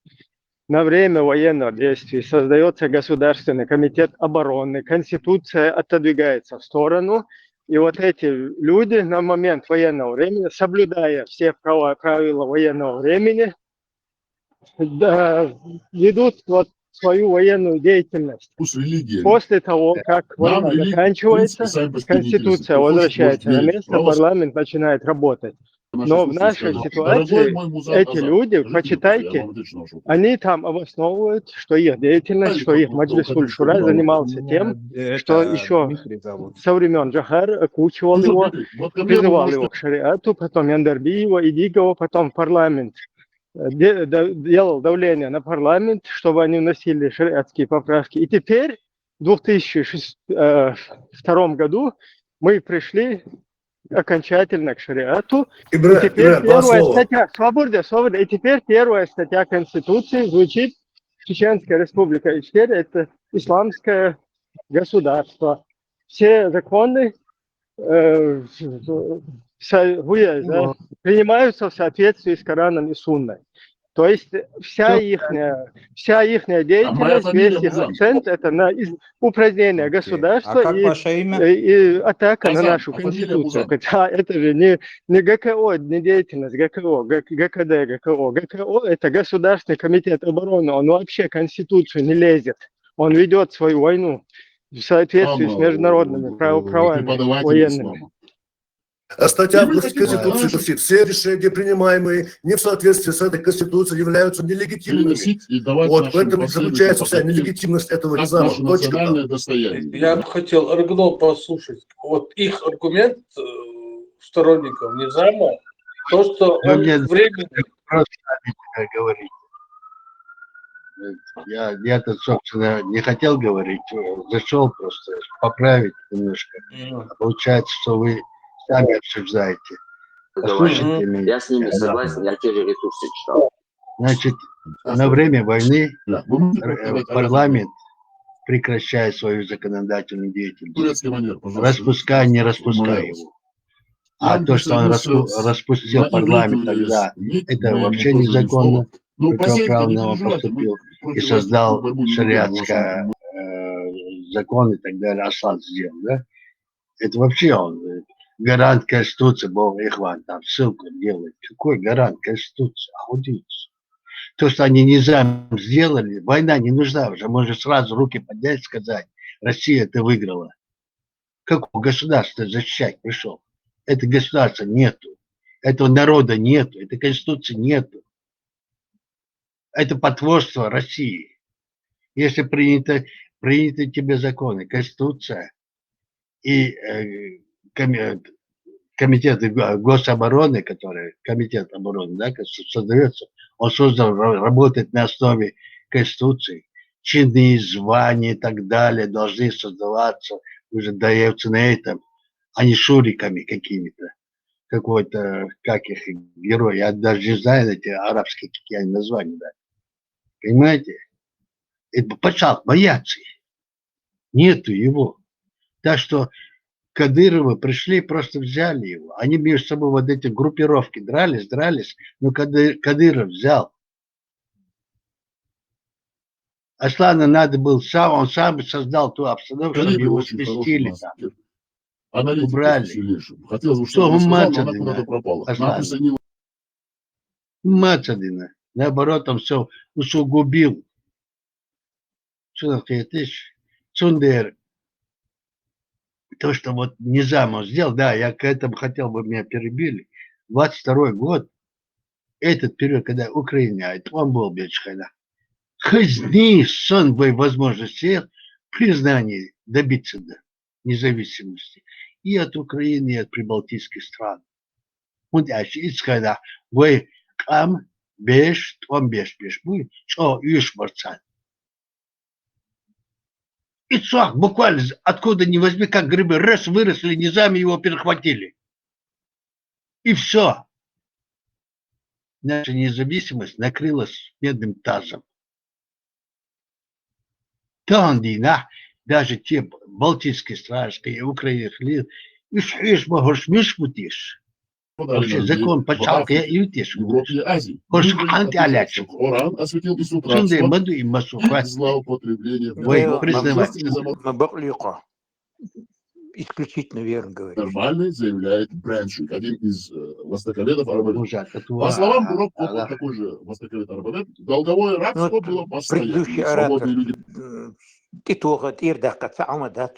На время военного действия создается Государственный комитет обороны, Конституция отодвигается в сторону, и вот эти люди на момент военного времени, соблюдая все правила военного времени, ведут вот свою военную деятельность. После того, как война заканчивается, Конституция возвращается на место, парламент начинает работать. Но в нашей ситуации эти люди, почитайте, они там обосновывают, что их деятельность, что их Маджлис Шура занимался тем, что еще со времен Джахар окучивал его, призывал его к шариату, потом Яндарбиева и Дигова, потом парламент делал давление на парламент, чтобы они вносили шариатские поправки. И теперь в 2002 году мы пришли окончательно к шариату. И теперь первая статья, свобода. И теперь первая статья Конституции звучит: Чеченская республика Ичкерия — это исламское государство. Все законы принимаются в соответствии с Кораном и Сунной. То есть вся их деятельность, весь их акцент — это на упразднение государства и атака на нашу Конституцию. Хотя это же не ГКО, не деятельность ГКО, ГКД, ГКО. ГКО — это Государственный комитет обороны, он вообще Конституцию не лезет. Он ведет свою войну в соответствии с международными правами военными. А статья Конституции гласит: все решения, принимаемые не в соответствии с этой Конституцией, являются нелегитимными. Вот в этом заключается вся нелегитимность этого низама. Я бы хотел Аргно послушать. Вот их аргумент сторонников низама, то, что он временный. Говорить. Я-то, собственно, не хотел говорить, зашел просто поправить немножко. Получается, что вы сами обсуждаете. Послушайте меня. Я с ними согласен, я те же ресурсы читал. Значит, на время войны парламент, прекращая свою законодательную деятельность, распуская, не распуская его, А то, что он распустил парламент тогда, это вообще незаконно, противоправно он поступил и создал шариатское закон и так далее, Асад сделал, да? Это вообще он гарант Конституции, Бог Ихван, там ссылку делает. Какой гарант Конституции? Охудиться. То, что они низам сделали, война не нужна уже. Можно сразу руки поднять и сказать, Россия это выиграла. Какого государства защищать пришел? Это государства нету. Этого народа нету. Этой конституции нету. Это потворство России. Если приняты тебе законы, конституция и комитет гособороны, который, комитет обороны, да, создается, он создан, работает на основе конституции. Чины, звания и так далее должны создаваться, уже дается на этом, а не шуриками какими-то. Какой-то, как их, герой. Я даже не знаю эти арабские какие они названия, да. Понимаете? Это почал бояться. Нету его. Так что Кадыровы пришли, просто взяли его. Они между собой вот эти группировки дрались, но Кадыров взял. Аслана надо было сам, он сам создал ту обстановку, чтобы его сместили там. Убрали. Хотелось бы, чтобы он сказал, но она куда-то пропала. Мацадина. Наоборот, он все усугубил. Что такое, ты Цундер. То, что вот Низам он сделал, да, я к этому хотел бы, меня перебили. 22-й год, этот период, когда Украина, он был Бечхайна. Хозни сон бы возможности признания добиться до независимости и от Украины, и от прибалтийских стран. Und когда вы кам беш, том беш, мы что юшмарцан. И цах, буквально откуда ни возьми, как грибы, раз выросли, низами его перехватили. И все. Наша независимость накрылась медным тазом. Там, даже те балтийские страны, Украина, ишь, можешь, мутишь. Вообще закон почалка и утишь. Европе Азии. Хочешь, антиалячим. Коран осветил Сунды бесуправство маду и масу. и злоупотребление. Вы признавайте. Исключительно верно говоришь. Нормальный, заявляет Брэншик, один из востоковедов арабов. По словам Бурок Копа, такой же востоковед арабов, долговое рабство было постоянно. Предыдущий оратор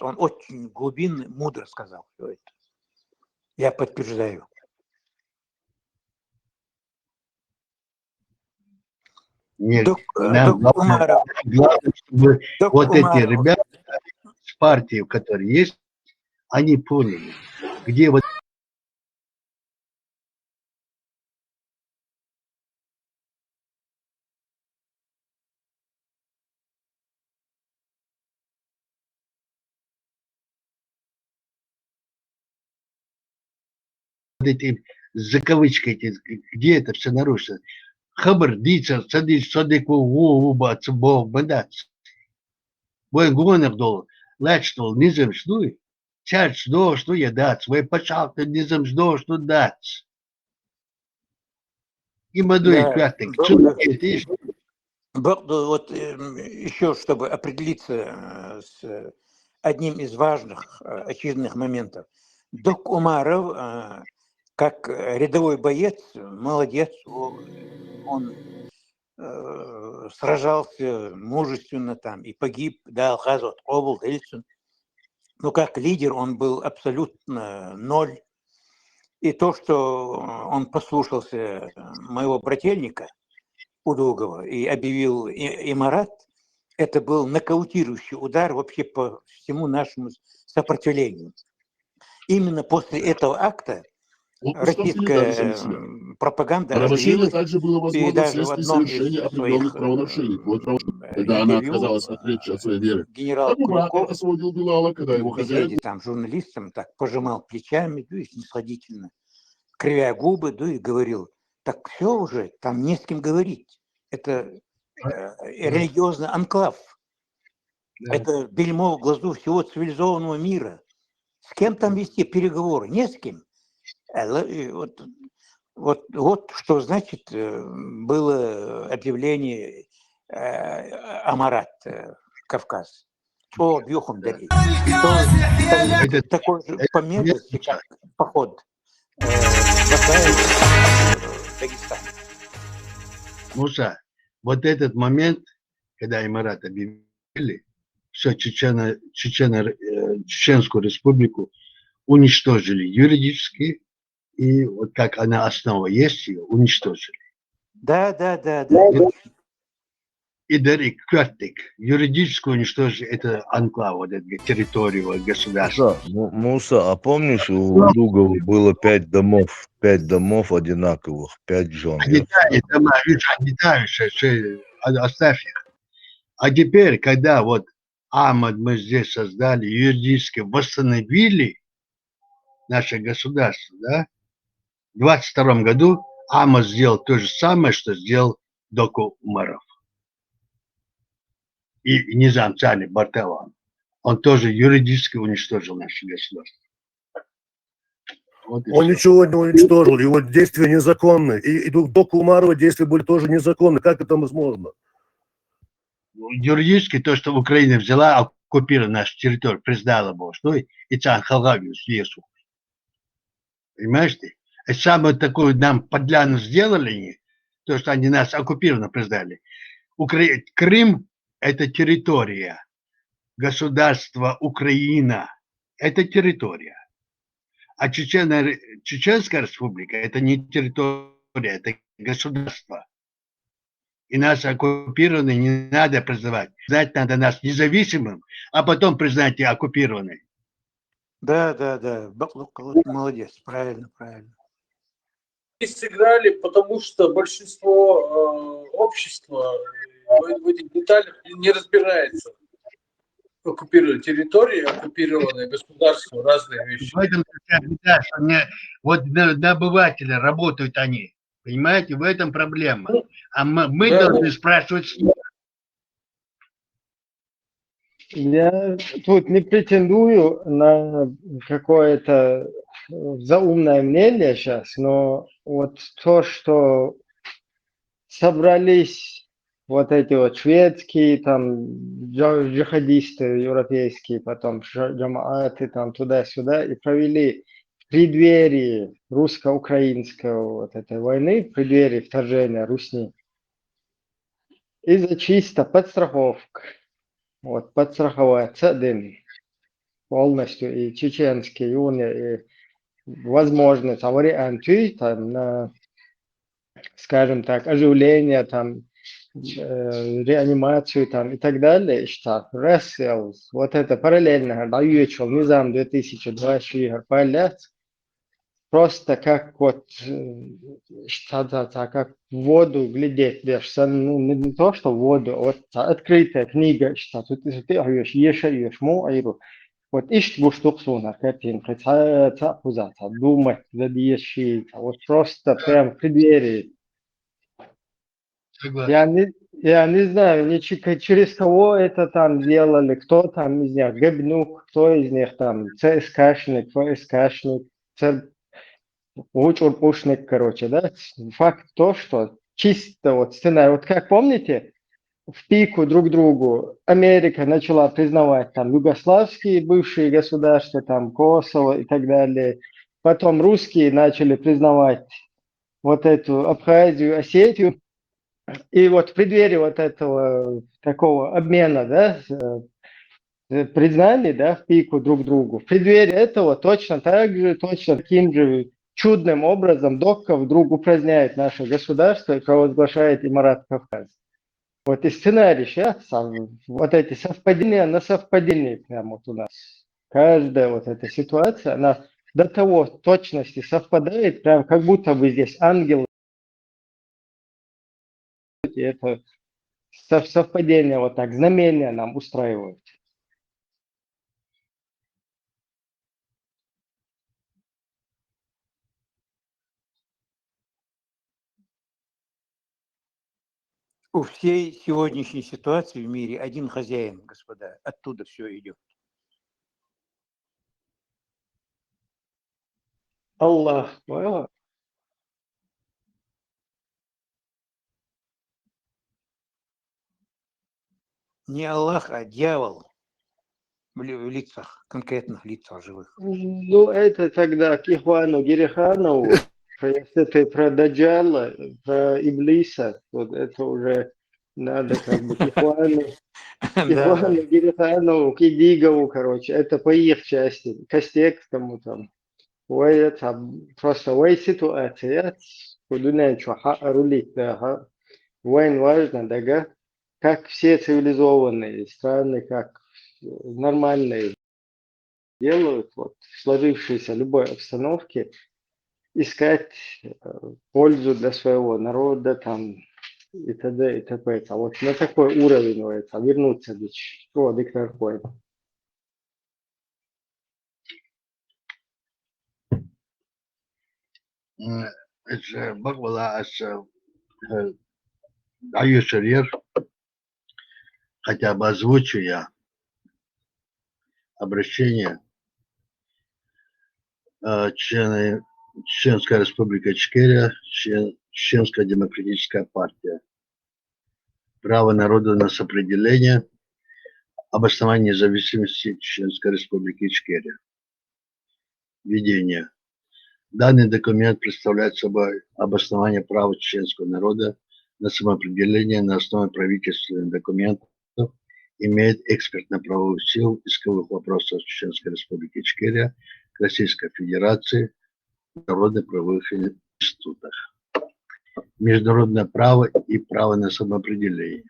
он очень глубинно, мудро сказал все это. Я подтверждаю. Нет, главное, чтобы вот эти ребята с партией, которые есть, они поняли, где вот эти за кавычкой, где это все нарушено. Хабар дийца, садику уба цбов бадац. Бой гонор дол, лачтол низем штуй, чач до что я дац, вы почалка низем ждо что дац. И мадуй пятый, вот еще, чтобы определиться с одним из важных очередных моментов. Док Умаров, как рядовой боец, молодец, он сражался мужественно там и погиб, дал газот, обл, Эльцин. Но как лидер он был абсолютно ноль. И то, что он послушался моего брательника Удугова и объявил имарат, это был нокаутирующий удар вообще по всему нашему сопротивлению. Именно после этого акта российская пропаганда Разоблачение также было и возможно даже в вследствие одном совершения из определенных своих правонарушений, когда она отказалась отречься от своей веры. генерал Так Мубракер Куликов освободил Билала, когда его в беседе хозяин там с журналистом так пожимал плечами, да и снисходительно, кривя губы, да и говорил, так все уже, там не с кем говорить. Это религиозный анклав. Это бельмо в глазу всего цивилизованного мира. С кем там вести переговоры? Не с кем. Вот что значит было объявление Амарат, Кавказ. Что Бьюхом дарит. Это такой же по мерзости, как поход Басаева в Дагестан. Муса, вот этот момент, когда Эмират объявили, все Чеченскую республику уничтожили юридически, и вот как она основа есть, ее уничтожили. Да. И даже Кёртик юридически уничтожили это анклав, вот эту территорию, вот государства. Муса, а помнишь, у Дугова было 5 домов одинаковых, 5 жен? Они дома, оставь их. А теперь, когда вот Ахмад мы здесь создали, юридически восстановили наше государство, да, в 22 году Ахмад сделал то же самое, что сделал Доку Умаров. И Низам Цали Бартелан. Он тоже юридически уничтожил наше государство. Вот Он ничего не уничтожил, его действия незаконны. И Доку Умарова действия были тоже незаконны. Как это возможно? Юридически то, что Украина взяла, оккупировала нашу территорию, признала бы, что и Цан Халгавию с лесу. Понимаешь ты? Это самое такое нам подляну сделали, то, что они нас оккупированно признали. Крым – это территория. Государство Украина – это территория. А Чеченская республика – это не территория, это государство. И нас оккупированные не надо признавать. Знать надо нас независимым, а потом признать и оккупированные. Да. Молодец, правильно. Сыграли, потому что большинство общества в этих деталях не разбирается. Оккупированные территории, оккупированные государства, разные вещи. В этом беда, что вот на обывателя работают они. Понимаете, в этом проблема. А мы должны спрашивать с них. Я тут не претендую на какое-то заумное мнение сейчас, но вот то, что собрались вот эти вот шведские там джихадисты европейские, потом джамааты там туда-сюда и провели в преддверии русско-украинского вот этой войны, в преддверии вторжения Русни, из-за чисто подстраховок. Вот, подстраховать один полностью и чеченские юны, и возможно там варианты там на, скажем так, оживление там, реанимацию там и так далее. Что Рассел, вот это параллельно даючил Низам 2020 полет, просто как вот что-то как в воду глядеть, ну, не то, что в воду, вот открытая книга, что тут ты ешь, айру. Вот ищет гуштуксуна, картинка, думать, задешить, вот просто прям в преддверии. Я не знаю, через кого это там делали, кто там из них, Гебнук, кто из них там, ЦСКшник, ФСКшник, Учурпушник, короче, да. Факт то, что чисто вот сценарий, вот как помните, в пику друг другу Америка начала признавать там югославские бывшие государства, там Косово и так далее. Потом русские начали признавать вот эту Абхазию, Осетию. И вот в преддверии вот этого такого обмена, да, признаний, да, в пику друг другу, в преддверии этого точно таким же чудным образом Докка вдруг упраздняет наше государство и провозглашает Эмират Кавказ. Вот и сценарий сейчас, вот эти совпадения на совпадение прямо вот у нас. Каждая вот эта ситуация, она до того точности совпадает, прям как будто бы здесь ангел. И это совпадение вот так, знамения нам устраивают. У всей сегодняшней ситуации в мире один хозяин, господа. Оттуда все идет. Аллах, Аллах. Не Аллах, а дьявол в лицах, конкретных лицах живых. Ну, это тогда к Ихвану Гириханову, если ты про Даджала, про Иблиса, вот это уже надо как бы к Ихвану Гириханову, к Идигову, короче, это по их части, Костекскому там. Ой, это просто ой ситуация, куда что рулить, да, войн важно, да, как все цивилизованные страны, как нормальные делают вот, в сложившейся любой обстановке, искать пользу для своего народа там и т.д. и т.п. А вот на такой уровень это, вернуться до чего, до какой. Это была даю шарьер, хотя бы озвучу я обращение члены Чеченская республика Ичкерия, Чеченская демократическая партия. Право народа на самоопределение, обоснование независимости Чеченской республики Ичкерия. Введение. Данный документ представляет собой обоснование права чеченского народа на самоопределение на основе правительственных документов, имеет экспертно-правовую силу исковых вопросов Чеченской республики Ичкерия к Российской Федерации в народно-правовых институтах. Международное право и право на самоопределение.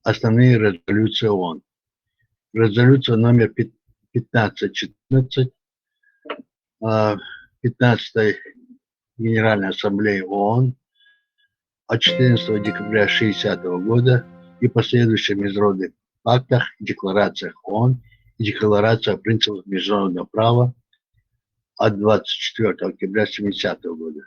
Основные резолюции ООН. Резолюция номер 1514 15-й Генеральной Ассамблеи ООН от 14 декабря 1960 года и последующих международных актах, декларациях ООН и декларация о принципах международного права от 24 октября 1970 года.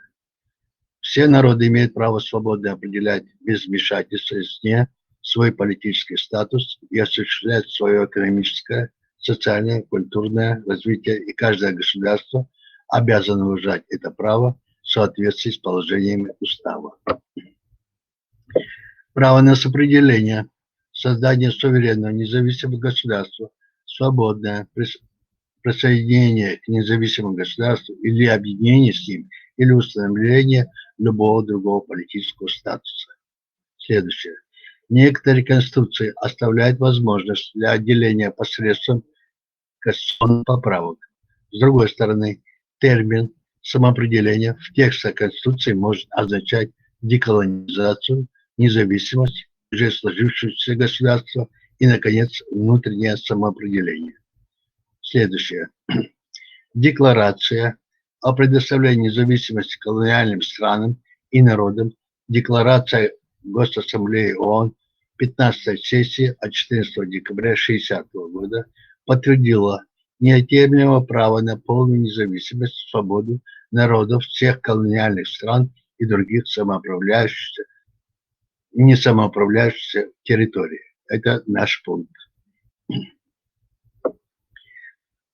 Все народы имеют право свободно определять без вмешательства извне свой политический статус и осуществлять свое экономическое, социальное, культурное развитие, и каждое государство обязано уважать это право в соответствии с положениями устава. Право на самоопределение, создание суверенного независимого государства, свободное присоединение к независимому государству или объединение с ним, или установление любого другого политического статуса. Следующее. Некоторые конституции оставляют возможность для отделения посредством конституционных поправок. С другой стороны, термин самоопределения в текстах Конституции может означать деколонизацию, независимость, уже сложившегося государства и, наконец, внутреннее самоопределение. Следующее. Декларация о предоставлении независимости колониальным странам и народам, Декларация Госассамблеи ООН 15-й сессии от 14 декабря 1960 года подтвердила неотъемлемое право на полную независимость, свободу народов всех колониальных стран и других самоуправляющихся и не самоуправляющихся территорий. Это наш пункт.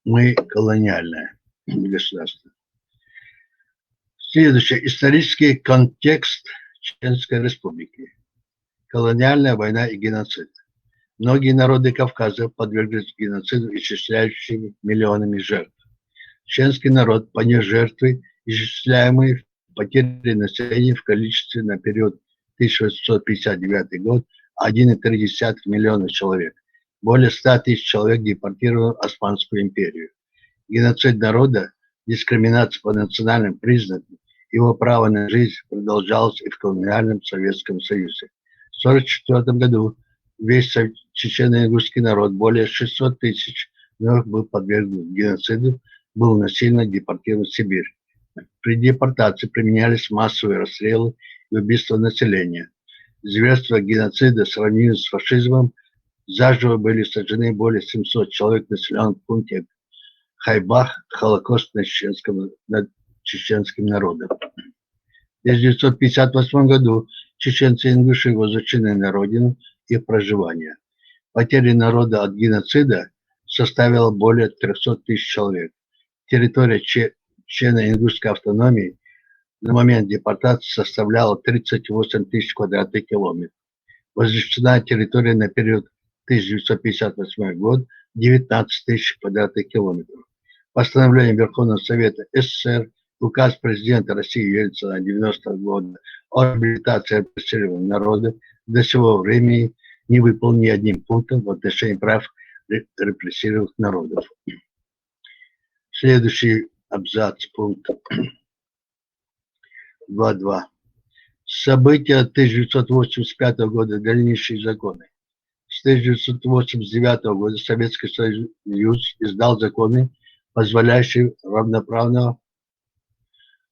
Мы колониальное государство. Следующий. Исторический контекст Чеченской республики. Колониальная война и геноцид. Многие народы Кавказа подверглись геноциду, исчисляющими миллионами жертв. Чеченский народ понес жертвы, исчисляемые в потери населения в количестве на период 1859 год 1,3 миллиона человек. Более 100 тысяч человек депортировано в Османскую империю. Геноцид народа, дискриминация по национальным признакам, его право на жизнь продолжалось и в колониальном Советском Союзе. В 1944 году весь чечено-ингушский народ, более 600 тысяч, был подвергнут геноциду, был насильно депортирован в Сибирь. При депортации применялись массовые расстрелы и убийства населения. Зверство геноцида сравнимо с фашизмом. Заживо были сожжены более 700 человек в населенном пункте Хайбах, Холокост над чеченским народом. В 1958 году чеченцы и ингуши возвращены на родину и проживание. Потери народа от геноцида составила более 300 тысяч человек. Территория члены ингушской автономии на момент депортации составляла 38 тысяч квадратных километров. Возрастена территория на период 1958 год 19 тысяч квадратных километров. Постановление Верховного Совета СССР, указ президента России Ельцина 90-го года о реабилитации репрессированных народов до сего времени не выполнен ни одним пунктом в отношении прав репрессированных народов. Следующий абзац, пункт 2.2. События 1985 года, дальнейшие законы. С 1989 года Советский Союз издал законы, позволяющие равноправного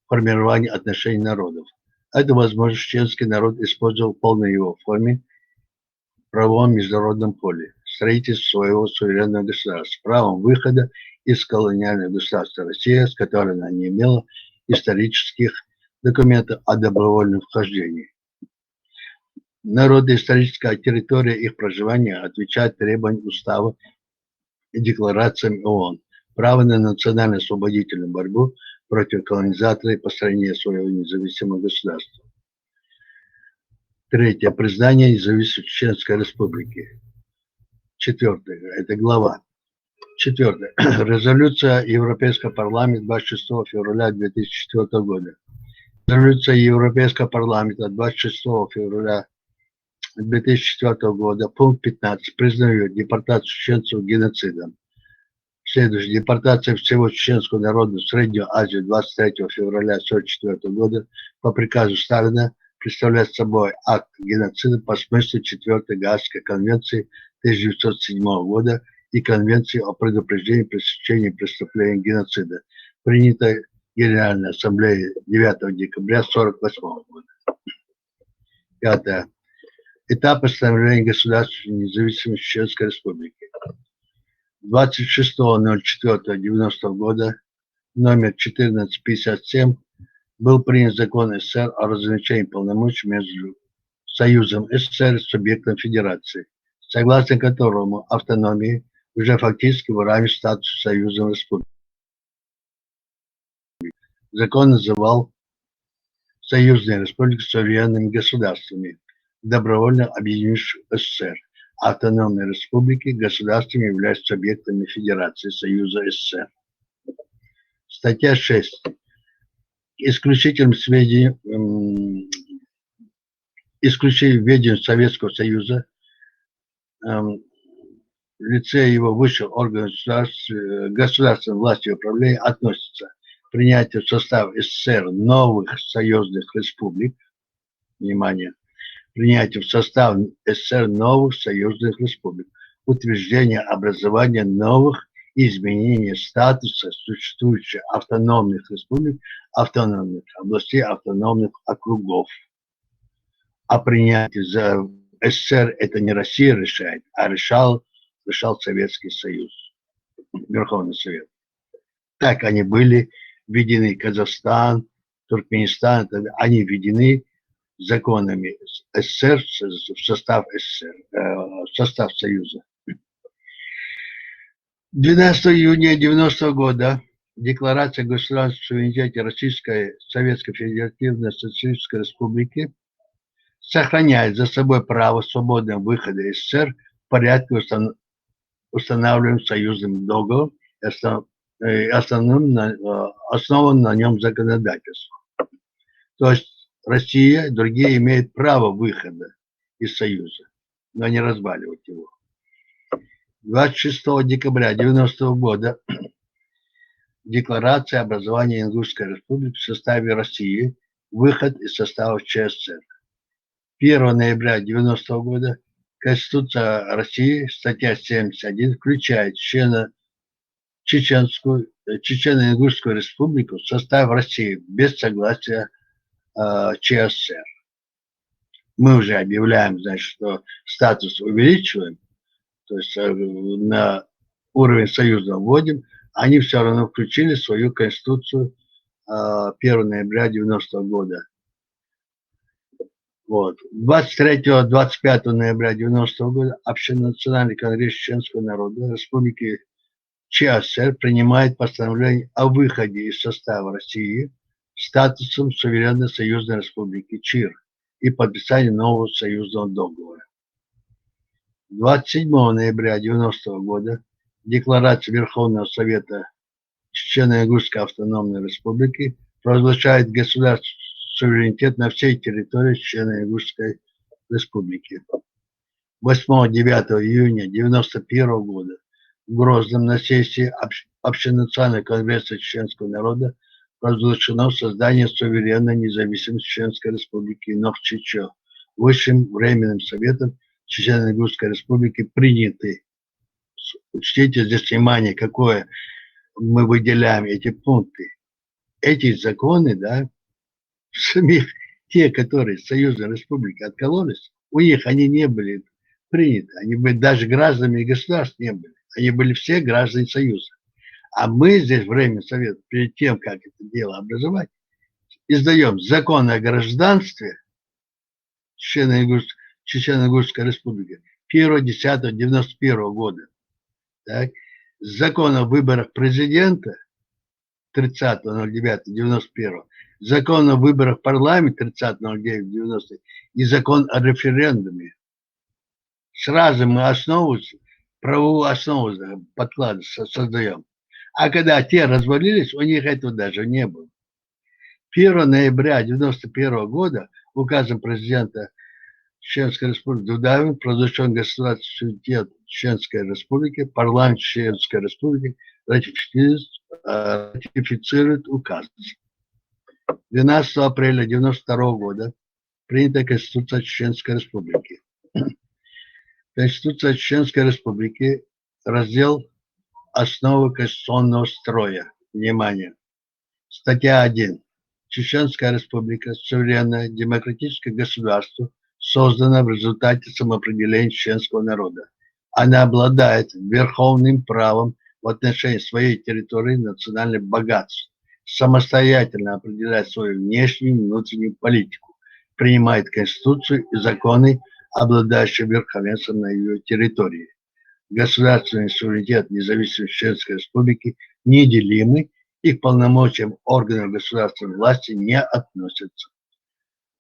формирования отношений народов. Эту возможность чеченский народ использовал в полной его форме в правовом международном поле, строительство своего суверенного государства, с правом выхода из колониального государства Россия, с которой она не имела исторических документов о добровольном вхождении. Народы, историческая территория их проживания отвечают требованиям устава и декларациям ООН. Право на национально-освободительную борьбу против колонизатора и построения своего независимого государства. Третье. Признание независимой Чеченской Республики. Четвертое. Это глава. Четвертое. Резолюция Европейского парламента 26 февраля 2004 года. Резолюция Европейского парламента 26 февраля 2004 года, пункт 15, признает депортацию чеченцев геноцидом. Следующее. Депортация всего чеченского народа в Среднюю Азию 23 февраля 1944 года по приказу Сталина представляет собой акт геноцида по смыслу 4-й Гаагской конвенции 1907 года и Конвенции о предупреждении пресечения преступлений геноцида, принятой Генеральной Ассамблеей 9 декабря 1948 года. Пятое. Этапы становления государственной независимости Чеченской Республики. 26.04.90 года, номер 1457, был принят закон СССР о разграничении полномочий между Союзом СССР и субъектом Федерации, согласно которому автономии уже фактически выравнивают статус Союзом Республики. Закон называл союзные республики суверенными государствами, добровольно объединивших СССР. Автономные республики государствами являются субъектами Федерации Союза СССР. Статья 6. Исключением ведения Советского Союза в лице его высших органов государственной власти и управления относится принятие в состав СССР новых союзных республик, внимание, принятие в состав СССР новых союзных республик, утверждение образования новых и изменение статуса существующих автономных республик, автономных областей, автономных округов. А принятие за СССР это не Россия решает, а решал Советский Союз, Верховный Совет. Так они были введены Казахстан, Туркменистан, они введены законами СССР в состав СССР, в состав Союза. 12 июня 1990 года Декларация о государственном суверенитете Российской Советской Федеративной Социалистической Республики сохраняет за собой право свободного выхода из СССР в порядке, устанавливаемым союзным договором, основан на нем законодательство. То есть Россия и другие имеют право выхода из Союза, но не разваливать его. 26 декабря 1990 года Декларация образования Ингушской Республики в составе России, выход из состава ЧССР. 1 ноября 1990 года Конституция России, статья 71, включает Чечено-Ингушскую Республику в состав России без согласия ЧССР. Мы уже объявляем, значит, что статус увеличиваем, то есть на уровень союза вводим, они все равно включили свою конституцию 1 ноября 1990 года. Вот. 23-25 ноября 1990 года Общенациональный конгресс чеченского народа Республики ЧСР принимает постановление о выходе из состава России статусом суверенной союзной республики ЧИР и подписании нового союзного договора. 27 ноября 1990 года Декларация Верховного Совета Чечено-Ингушской автономной республики провозглашает государственный суверенитет на всей территории Чечено-Ингушской республики. 8-9 июня 1991 года в Грозном на сессии Общенационального конгресса чеченского народа провозглашено создание суверенной независимой Чеченской республики Нохчичо. Высшим временным советом Чечено-Ингушской республики приняты. Учтите здесь внимание, какое мы выделяем эти пункты. Эти законы, да, самих те, которые с Союзной Республики откололись, у них они не были приняты. Они были даже гражданами государств не были. Они были все граждане Союза. А мы здесь, Временный Совет, перед тем, как это дело образовать, издаем закон о гражданстве Чечено-Ингушской республики 1.10.91 года. Так? Закон о выборах президента 30.09.91, закон о выборах парламента 30.09.90 и закон о референдуме. Сразу мы основу, правовую основу подкладываем, создаем. А когда те развалились, у них этого даже не было. 1 ноября 1991 года указом президента Чеченской республики Дудаева провозглашен государственный суверенитет Чеченской республики, парламент Чеченской республики ратифицирует указ. 12 апреля 1992 года принята Конституция Чеченской республики. Конституция Чеченской республики, раздел «Основы конституционного строя». Внимание. Статья 1. Чеченская республика – суверенное демократическое государство, создано в результате самоопределения чеченского народа. Она обладает верховным правом в отношении своей территории и национальных богатств, самостоятельно определяет свою внешнюю и внутреннюю политику, принимает конституцию и законы, обладающие верховенством на ее территории. Государственный суверенитет независимой Чеченской республики неделимы и к полномочиям органов государственной власти не относятся.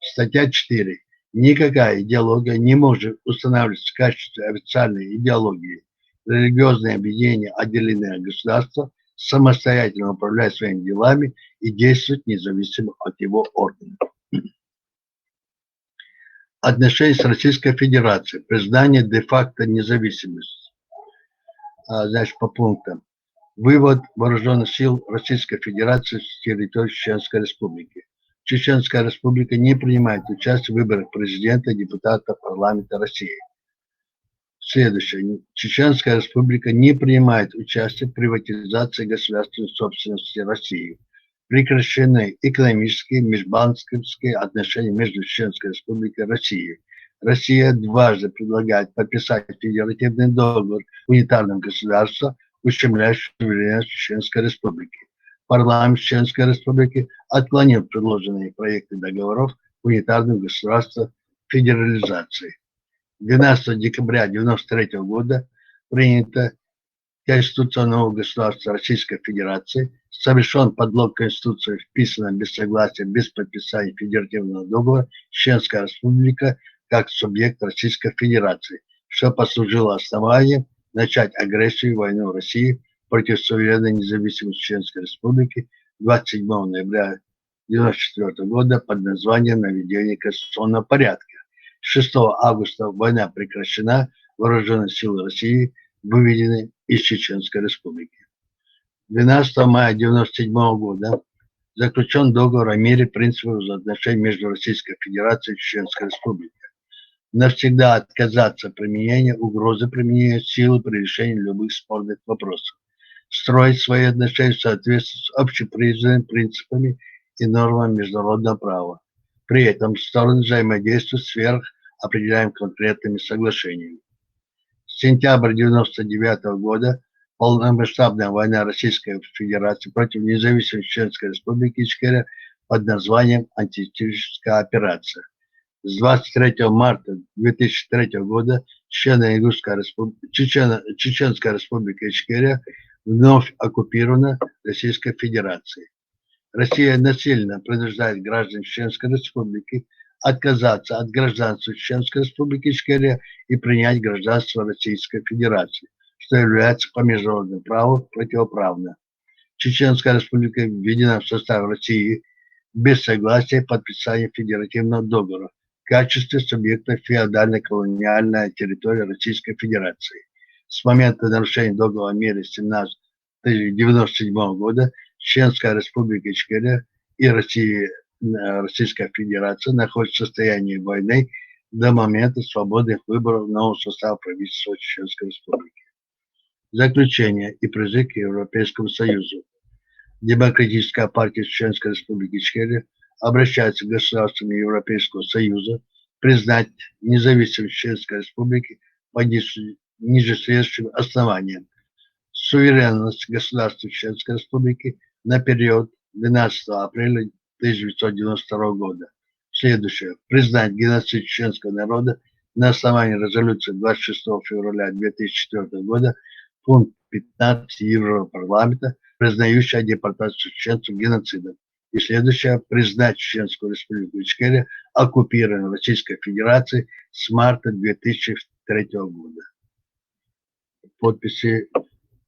Статья 4. Никакая идеология не может устанавливаться в качестве официальной идеологии. Религиозные объединения отделены от государства, самостоятельно управляют своими делами и действуют независимо от его органов. Отношения с Российской Федерацией. Признание де-факто независимости. Значит, по пунктам. Вывод вооруженных сил Российской Федерации с территории Чеченской Республики. Чеченская Республика не принимает участие в выборах президента и депутата парламента России. Следующее. Чеченская Республика не принимает участие в приватизации государственной собственности России. Прекращены экономические, межбанковские отношения между Чеченской Республикой и Россией. Россия дважды предлагает подписать федеративный договор унитарного государства, ущемляющий суверенитет Чеченской Республики. Парламент Чеченской Республики отклонил предложенные проекты договоров унитарного государства федерализации. 12 декабря 1993 года принята Конституция нового государства Российской Федерации, совершен подлог Конституции, вписано без согласия, без подписания федеративного договора Чеченская Республика как субъект Российской Федерации, что послужило основанием начать агрессию и войну России против суверенной независимой Чеченской Республики 27 ноября 1994 года под названием «Наведение конституционного порядка». 6 августа война прекращена, вооруженные силы России выведены из Чеченской Республики. 12 мая 1997 года заключен договор о мире принципов взаимоотношений между Российской Федерацией и Чеченской Республикой. Навсегда отказаться от применения угрозы применения силы при решении любых спорных вопросов. Строить свои отношения в соответствии с общепризнанными принципами и нормами международного права. При этом стороны взаимодействуют в сферах, определяемых конкретными соглашениями. Сентябрь 1999 года полномасштабная война Российской Федерации против независимой Чеченской Республики Ичкерия под названием «Антитеррористическая операция». С 23 марта 2003 года Чеченская Республика Ичкерия вновь оккупирована Российской Федерацией. Россия насильно принуждает граждан Чеченской Республики отказаться от гражданства Чеченской Республики Ичкерия и принять гражданство Российской Федерации, что является по международному праву противоправно. Чеченская Республика введена в состав России без согласия подписания федеративного договора в качестве субъекта феодальной колониальной территории Российской Федерации. С момента нарушения договора мира 1997 года Чеченская Республика Ичкерия и Российская Федерация находятся в состоянии войны до момента свободных выборов нового состава правительства Чеченской Республики. Заключение и призыв к Европейскому Союзу. Демократическая партия Чеченской Республики Ичкерия обращается к государствам Европейского Союза признать независимость Чеченской Республики по ниже следующим основаниям. Суверенность государства Чеченской Республики на период 12 апреля 1992 года. Следующее. Признать геноцид чеченского народа на основании резолюции 26 февраля 2004 года, пункт 15 Европарламента, признающая депортацию чеченцев геноцидом. И следующее. Признать Чеченскую Республику Ичкерия оккупированной Российской Федерацией с марта 2003 года. Подписи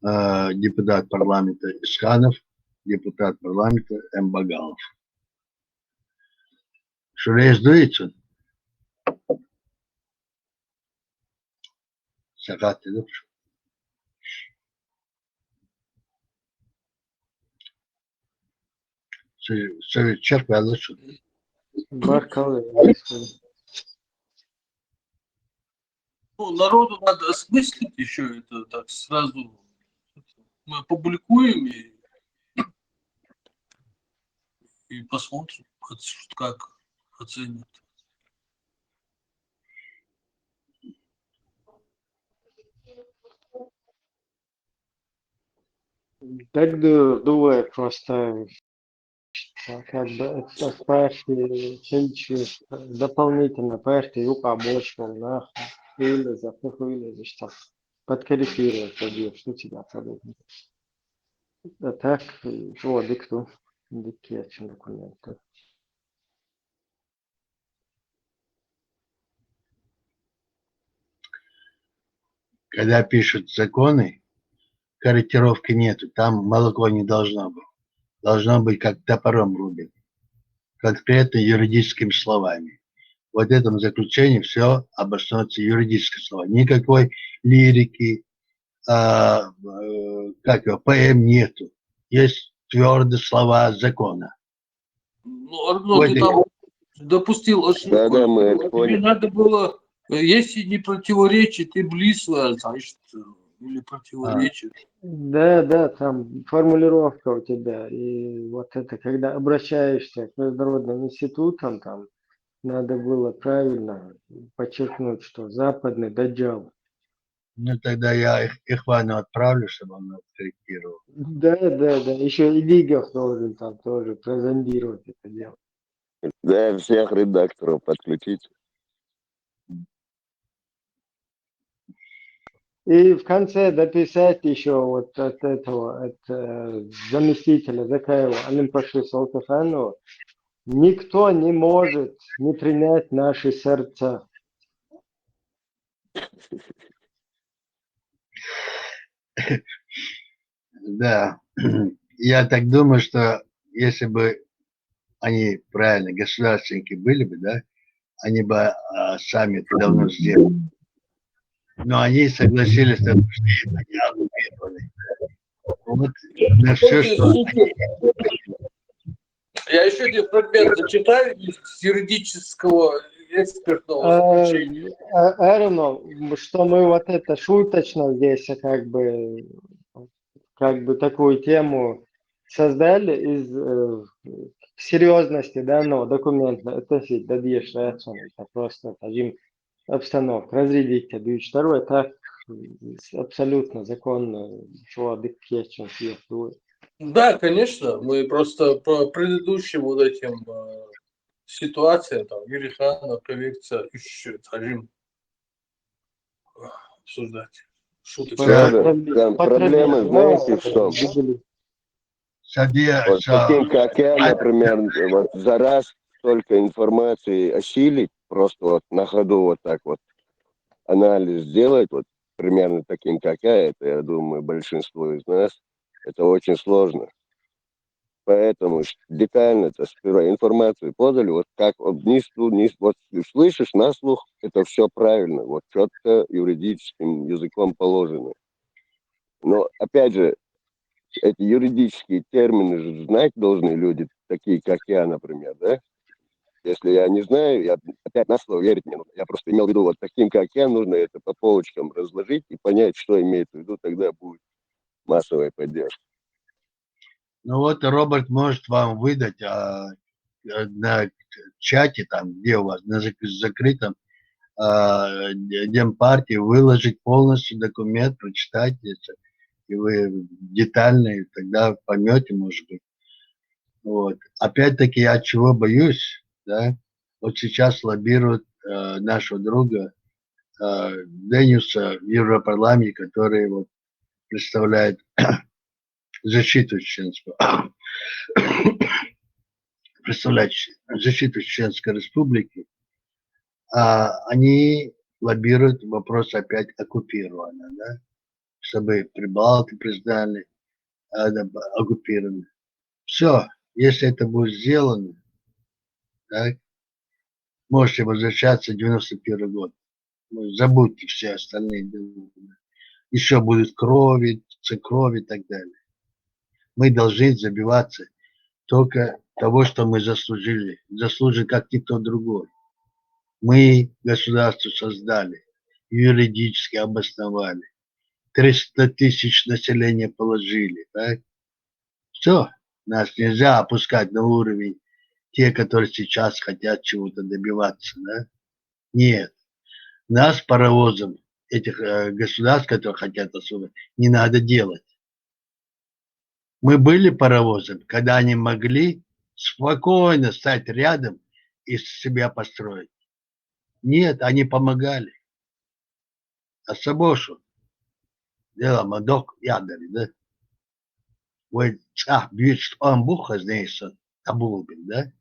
депутат парламента Исханов, депутат парламента Эмбагалов. Şuraya izleyin. Sakat dedim. Söyleyecek ve alışın. Ну, народу надо осмыслить еще это так сразу. Мы опубликуем и посмотрим, как оценят. Так думаю, просто как бы это партии чуть-чуть дополнительно партии юка-бочку нахуй или что подкорректировать пойдет, что тебя подобное. А так, вот дикту, диктуем документы. Когда пишут законы, корректировки нету, там молоко не должно быть. Должно быть как топором рубят, конкретно юридическими словами. Вот в этом заключении все обосновывается юридическими словами. Никакой лирики, ПМ нету. Есть твердые слова закона. Ну, Арно, ты там допустил ошибку. Да, мы это Тебе поняли. надо было, если не противоречит, ты близко, значит, или противоречит. Да, там формулировка у тебя. И вот это, когда обращаешься к международным институтам, там надо было правильно подчеркнуть, что западный даджал. Ну, тогда я Ихвану отправлю, чтобы он откорректировал. Да. Еще и Лигов должен там тоже прозондировать это дело. Да, всех редакторов подключить. И в конце дописать еще вот от этого, от заместителя Закаева Алимпаши Салтафанова, никто не может не принять наши сердца. Да, я так думаю, что если бы они правильно государственники были бы, да, они бы сами это давно сделали. Но они согласились, что они оккупированы. Вот на все, что... Я еще один фрагмент зачитаю из юридического экспертного заключения. Эрно, что мы вот это шуточно здесь как бы такую тему создали из серьезности данного документа. Это это просто один обстановка. Разрядите 2 так абсолютно законно, что диктечен светлый. Да, конечно, мы просто по предыдущим вот этим ситуациям, там, Юрихана, Ковекция, еще хотим обсуждать. Там проблемы, знаете, в чем? Вот таким, как я, например, вот за раз столько информации осилить, просто вот на ходу вот так вот анализ сделать, вот примерно таким, как это, я думаю, большинство из нас, это очень сложно. Поэтому детально-то сперва информацию подали, вот как вот вот слышишь на слух, это все правильно, вот четко юридическим языком положено. Но опять же, эти юридические термины же знать должны люди, такие как я, например, да? Если я не знаю, я опять на слово верить не нужно. Я просто имел в виду, вот таким как я, нужно это по полочкам разложить и понять, что имеется в виду, тогда будет массовая поддержка. Ну вот Роберт может вам выдать на чате, там, где у вас, на закрытом Демпартии, выложить полностью документ, прочитать это, и вы детально, и тогда поймете, может быть. Вот. Опять-таки, я чего боюсь, да? Вот сейчас лоббируют нашего друга Дениса в Европарламенте, который вот представляет защиту чеченского, представляет защиту Чеченской Республики, они лоббируют вопрос опять оккупирования, да? Чтобы Прибалты признали оккупированы. Все, если это будет сделано, так, можете возвращаться в 91 год. Забудьте все остальные дела. Еще будут крови и так далее. Мы должны забиваться только того, что мы заслужили. Заслужили, как никто другой. Мы государство создали, юридически обосновали. 300 тысяч населения положили. Так? Все. Нас нельзя опускать на уровень те, которые сейчас хотят чего-то добиваться. Да? Нет. Нас паровозом этих государств, которые хотят освободить, не надо делать. Мы были паровозом, когда они могли спокойно стать рядом и себя построить. Нет, они помогали. А Сабошу дело мадок ядали, да? Вы бьют, что он буха, знаешь, табулбин, да?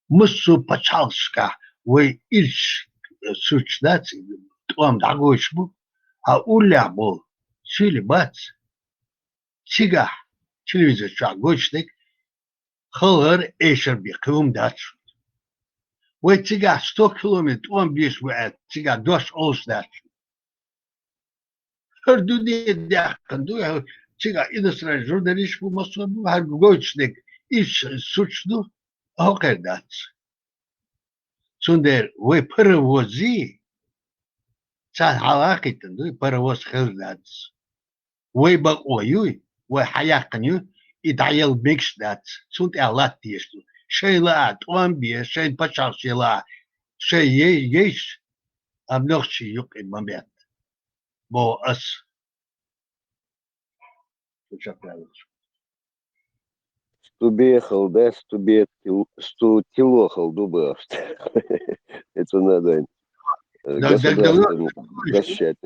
Мысу пачалшка, вы ильч сучнаци, том дагош бу, а уля был, чили бац, чига, телевизор чагочник, халар эшерби, кум дач. Вы чига 100 километров, он бьешь в это, чига дош олш дач. Hırdudiye yakındı. Çıka inisra jurnalist bu masum bu her goçnek iş suçlu hakerdat. Sunder ve paravozi sen halakitin du paravoz hırdat. Ve bak oyuy ve hayakınyu idayal mixdat. Sund alat diyestu. Şeylat on bir şey paçal şeyla şey yeş amnokçi yok imamiyet. Bu as Стубехал, да, стутилохал, дуба. Это надо государством защищать.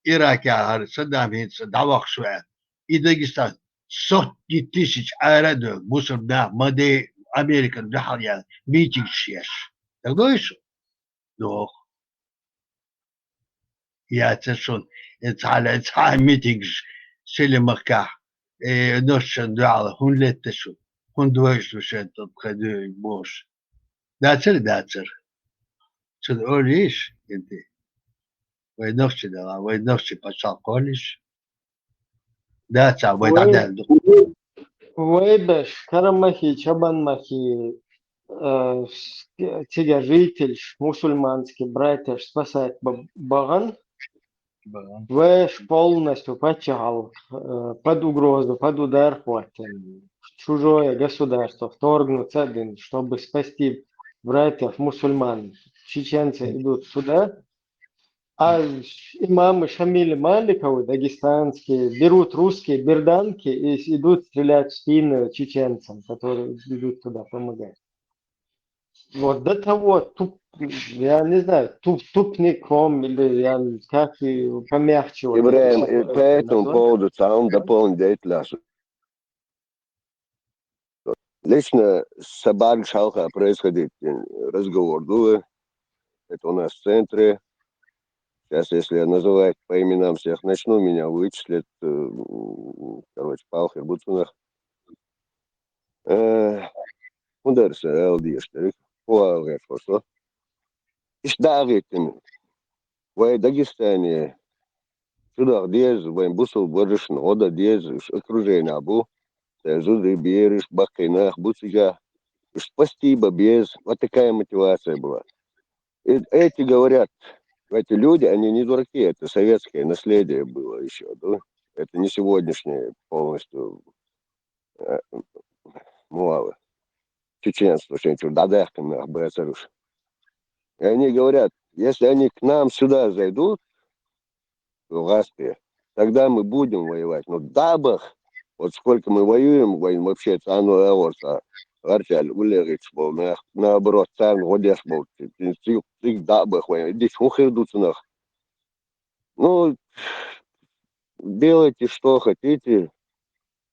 Irak ya Saddam Hüseyin davak şuan. İdagistan sotki tişiç aradı Mısır'da Madi Amerikan dahal ya meeting şiş. Dağdayış. Yok. Ya tşun hala meeting Selimakka noşan dağla hun lette şu. Hun duvayış düşen tabkadı boş. Datır. Çın öyle iş enti. وينوفشي ده وينوفشي باشا كولش ده تعود على Вейбеш, Карамахи, Чабанмахи, Тигажитель, мусульманский, братья, спасает Баган, Веш полностью почал под угрозу, под удар хватит чужое государство, вторгнуться один, чтобы спасти братьев мусульман. Чеченцы идут сюда, а имамы Шамиля Маликовы, дагестанские, берут русские берданки и идут стрелять в спины чеченцам, которые идут туда помогать. вот до того, я не знаю, тупником или я как и помягче вот это Ибраим, всё по этому назвать. поводу сам дополнить деятельность. Лично с Сабар Шалха происходит разговор. Это у нас в центре. Сейчас, если я называть по именам всех начну, меня вычислят. Короче, Палхер Буцунах. Ударься, Алдиштарик. Пуалгай Фосо. Ишдаритин. В Дагестане. Сюда дез, в Бусул Боришн, Ода дез, окружение Абу. Зуды Бериш, Бакайнах, Буцика. Спасибо, без. Вот такая мотивация была. И эти говорят, эти люди, они не дураки, это советское наследие было еще, да? Это не сегодняшнее полностью муавы, чеченство, что-нибудь, дадахками, БСРУш. И они говорят, если они к нам сюда зайдут, в Аспе, тогда мы будем воевать. Но дабах, вот сколько мы воюем вообще, цану эворса, Арчаль, Улерич был, наоборот, царь Годеш был, цик дабах воевать, здесь ухидутся нах. Ну, делайте, что хотите,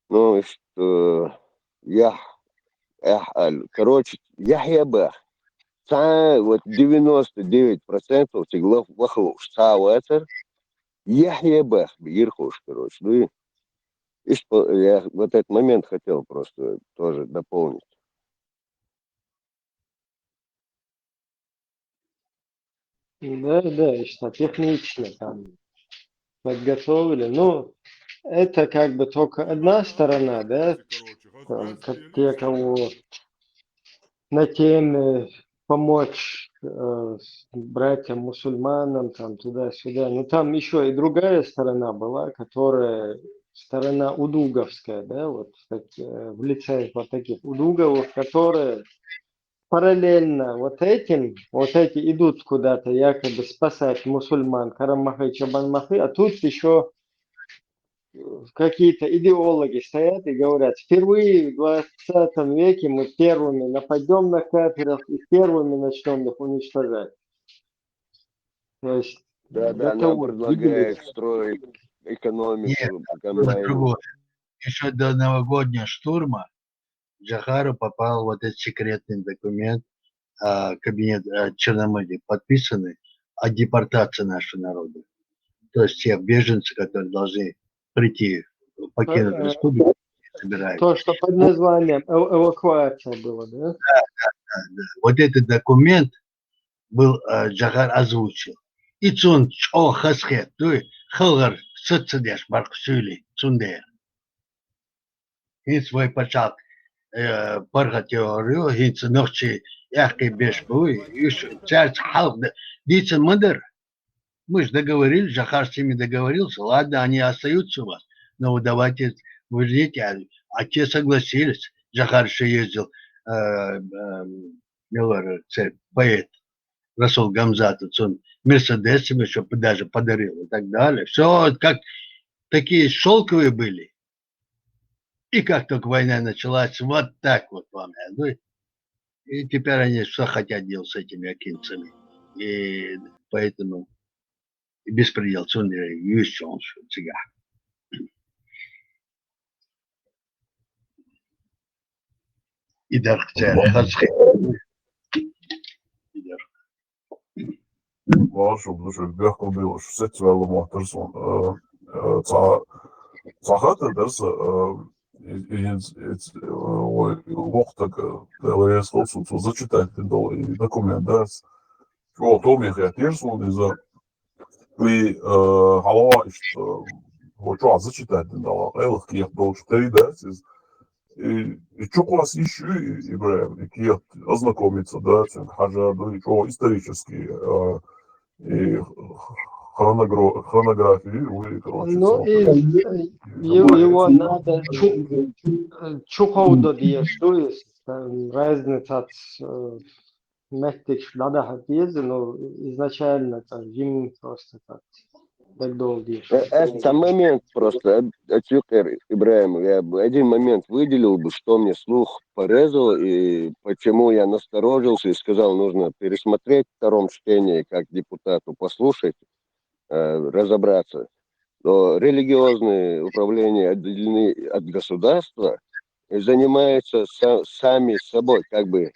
ну, что короче, яхебах. Вот 99% тиглов вахлуш, цауэцер, яхебах, бирхуш, короче. Ну, и я вот этот момент хотел просто тоже дополнить. Да, и что технично там подготовили. Ну, это как бы только одна сторона, да, там, как те, кого на теме помочь братьям-мусульманам, там, туда-сюда. Но там еще и другая сторона была, которая сторона удуговская, да, вот в лице вот таких удуговых, которые параллельно вот эти идут куда-то якобы спасать мусульман, Карамахай, Чабанмахай, а тут еще какие-то идеологи стоят и говорят, впервые в 20 веке мы первыми нападем на кафиров и первыми начнем их уничтожать. То есть Да, до нам того предлагают строить экономику, комбайн. Еще до новогоднего штурма Джахару попал вот этот секретный документ, кабинет Черномырдия, подписанный о депортации нашего народа. То есть все беженцы, которые должны прийти, покинуть республику, собирают. То, что под названием эвакуация было, да? Да. Вот этот документ был Джахар озвучил. И цун чо хасхет, то есть хылгар сыцыдеш барксюли цундер. И свой почат парга теорию, хинц ночи яхки беш буй, и царь халк, дицын мыдыр. Мы же договорились, Джахар с ними договорился, ладно, они остаются у вас, но давайте, вы ждите, а те согласились. Джахар еще ездил, поэт, Расул Гамзатович, он Мерседес им еще даже подарил и так далее. Все как такие шелковые были. И как только война началась, вот так вот вам. И теперь они что хотят делать с этими акинцами. И поэтому беспредел. И даже Vašo, behko bilo seksuālo personu. Цахатадерс вохтак ЛС холсу зачитать документ, да, что томих я терсун из-за и халава что вот что зачитать дала элх киев долж тридас из и что класс еще Ибраим и киев ознакомиться, да, хаджа и что исторически и хронографии, короче, ну, его надо чухауда диешь, то есть разница от Mächtig Schlader hat diese, но изначально там Вим просто так Сам момент просто, Ацюкер Ибраимов, я бы один момент выделил бы, что мне слух порезал, и почему я насторожился и сказал, нужно пересмотреть в втором чтении, как депутату послушать, разобраться. Но религиозные управления отделены от государства и занимаются сами собой, как бы.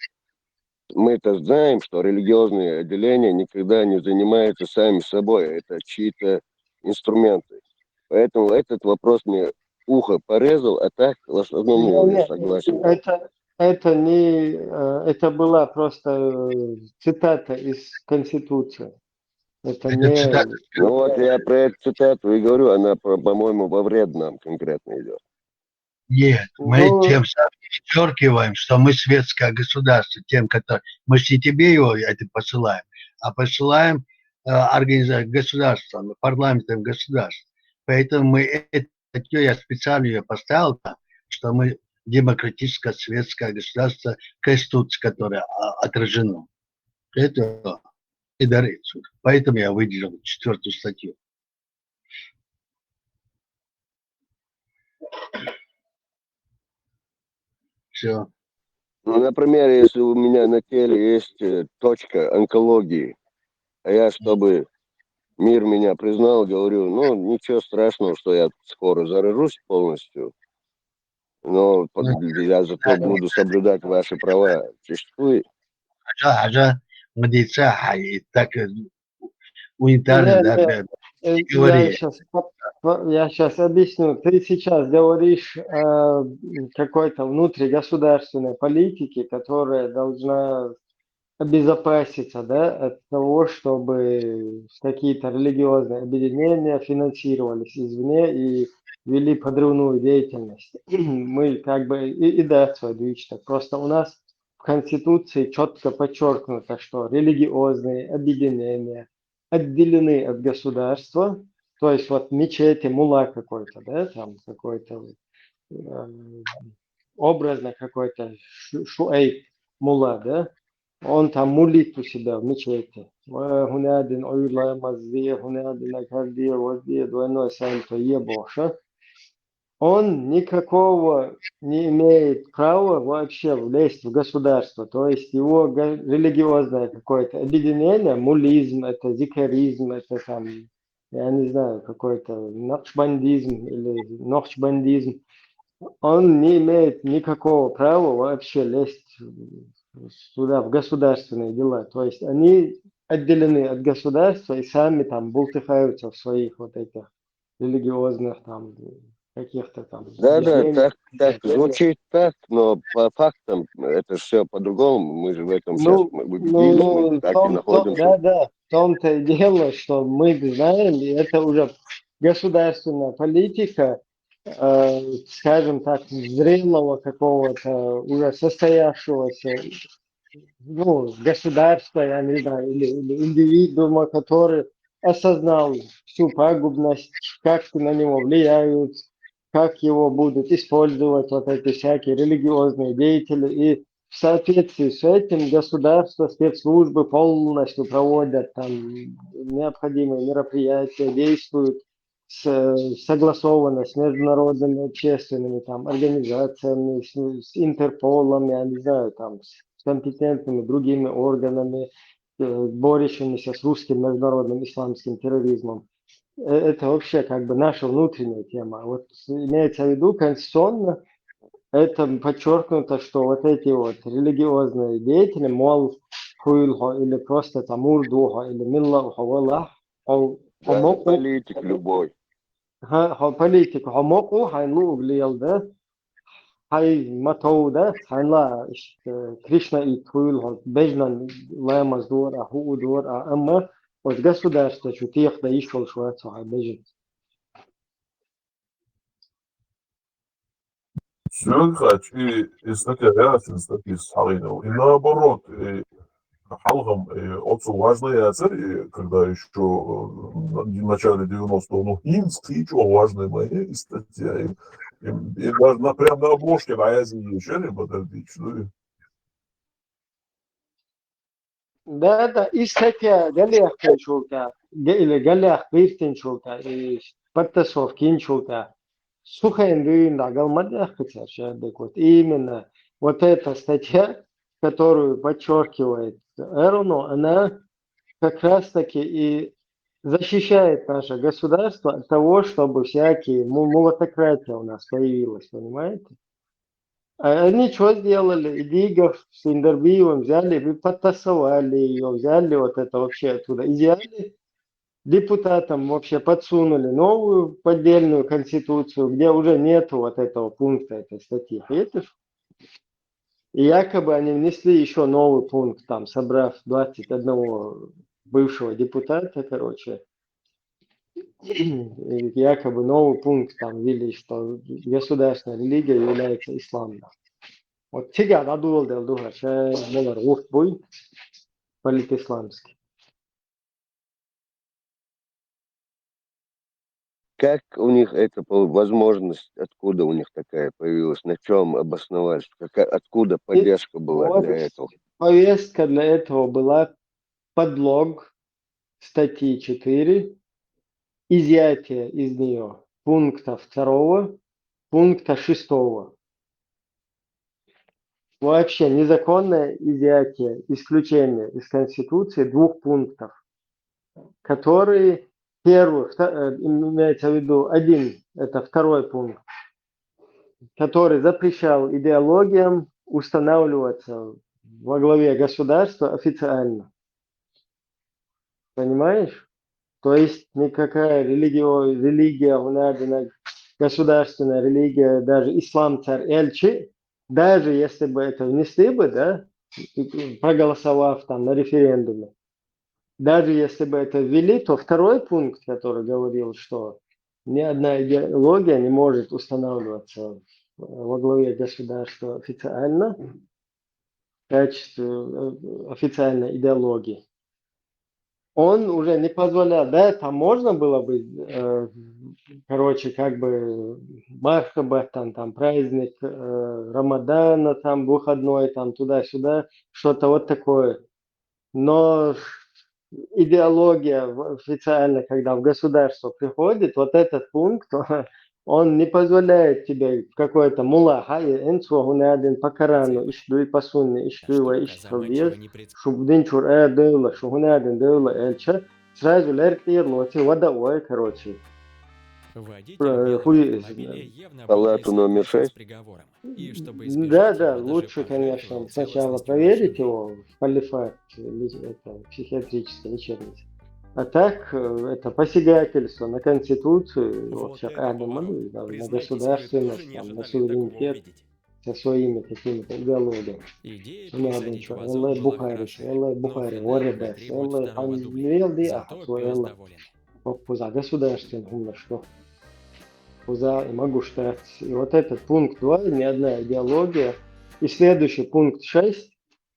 Мы-то знаем, что религиозные отделения никогда не занимаются сами собой, это чьи-то инструменты. Поэтому этот вопрос мне ухо порезал, а так в основном я согласен. Это не, это была просто цитата из Конституции. Это не... Ну вот я про эту цитату и говорю, она, по-моему, во вред нам конкретно идет. Нет, мы тем самым подчеркиваем, что мы светское государство, тем, которые мы же не тебе его это посылаем, а посылаем организациям государства, парламентам государств. Поэтому мы это я специально ее поставил там, что мы демократическое светское государство, Конституция, которая отражена. Это и дарится. Поэтому я выделил 4-ю статью. Все. Ну, например, если у меня на теле есть точка онкологии, а я, чтобы мир меня признал, говорю, ну, ничего страшного, что я скоро заражусь полностью, но я зато буду соблюдать ваши права. Существует? Так унитарно, да, говори. Я сейчас объясню. Ты сейчас говоришь о какой-то внутригосударственной политике, которая должна обезопаситься, да, от того, чтобы какие-то религиозные объединения финансировались извне и вели подрывную деятельность. Мы как бы и да, так. Просто у нас в Конституции четко подчеркнуто, что религиозные объединения отделены от государства, то есть вот мечети, мулла какой-то, да, там какой-то образно какой-то шуэйб мулла, да, он там мулит у себя в мечети. Гунадин ойла мазди, гунадин акарди, возди, двойной сайто ебоша. Он никакого не имеет права вообще влезть в государство. То есть его религиозное какое-то объединение, мулизм, это зикаризм, это там, я не знаю, какой-то нахшбандизм или нохчбандизм, он не имеет никакого права вообще лезть сюда, в государственные дела. То есть они отделены от государства и сами там бултыхаются в своих вот этих религиозных там каких-то там... Да, так звучит так, но по фактам это все по-другому. Мы же в этом сейчас убедились, мы так и находимся. Да, в том-то и дело, что мы знаем, и это уже государственная политика, скажем так, зрелого какого-то уже состоявшегося государства, я не знаю, или индивидуума, который осознал всю пагубность, как на него влияют, как его будут использовать вот эти всякие религиозные деятели. И в соответствии с этим государство, спецслужбы полностью проводят там необходимые мероприятия, действуют согласованно с международными общественными там организациями, с Интерполом, я не знаю, там, с компетентными другими органами, борющимися с русским международным исламским терроризмом. Это вообще как бы наша внутренняя тема. Вот имеется в виду конституционно, это подчеркнуто, что вот эти вот религиозные деятели, мол, хуйлхо или просто там урдухо или миллахо валлах, Даже политик любой. Политик хомоку хайлу углиялда, хай матоуда, хайла Кришна и хуйлхо бежнан ламаз дура, ху дура, amma вот государство чутих да ишел шварцу бежит. Все, и из таких реакций, таких схалинов. И наоборот, Халгам очень важная цель, когда еще в начале 90-го, ну, Инский, что важная моя статья, и даже прямо на обложке на Азии еще не подождите. Да, и статья, далее хочу, или галях пиртинчулта и подтасовкинчулта. Сухендуин да галмадях вот именно вот эта статья, которую подчеркивает Эруну, она как раз таки и защищает наше государство от того, чтобы всякие мулатократия у нас появилась, понимаете? А они что сделали? Идигов с Индербиевым взяли, и подтасовали ее, взяли вот это вообще оттуда. Идеально депутатам вообще подсунули новую поддельную конституцию, где уже нету вот этого пункта этой статьи. Видишь? И якобы они внесли еще новый пункт, там, собрав 21 бывшего депутата, короче, и якобы новый пункт там ввели, что государственная религия является исламом. Вот тига надул дел духа, что ух бой политисламский. Как у них это возможность, откуда у них такая появилась, на чем обосновались, откуда поддержка была Вот для этого? повестка для этого была подлог статьи 4, изъятие из нее пункта 2, пункта 6. Вообще незаконное изъятие, исключение из Конституции 2 пунктов, которые первый, имеется в виду один, это 2 пункт, который запрещал идеологиям устанавливаться во главе государства официально. Понимаешь? То есть никакая религия, государственная религия, даже ислам царь Эльчи, даже если бы это внесли бы, да, проголосовав там на референдуме, даже если бы это ввели, то 2 пункт, который говорил, что ни одна идеология не может устанавливаться во главе государства официально, в качестве официальной идеологии, он уже не позволял, да, там можно было бы, короче, как бы мархаба, там праздник Рамадана, там выходной, там туда-сюда, что-то вот такое. Но идеология официально, когда в государство приходит, вот этот пункт, он не позволяет тебе какой-то мулла, один по Корану, ищу по сунне, ищу чтобы динчур дойла, что один дойла эльча, сразу леркир лоти водовой, короче. Палату номер 6. Да, лучше, конечно, сначала проверить его в халифат, психиатрической лечебнице. А так, это посягательство на Конституцию, вообще, на государственность, там, на суверенитет, со своими какими-то идеологиями. Эллай Бухари, Оребес, Эллай Панвелди, Эллай Попуза, государственный, что Пуза и могу штать. И вот этот пункт 2, ни одна идеология. И следующий пункт 6,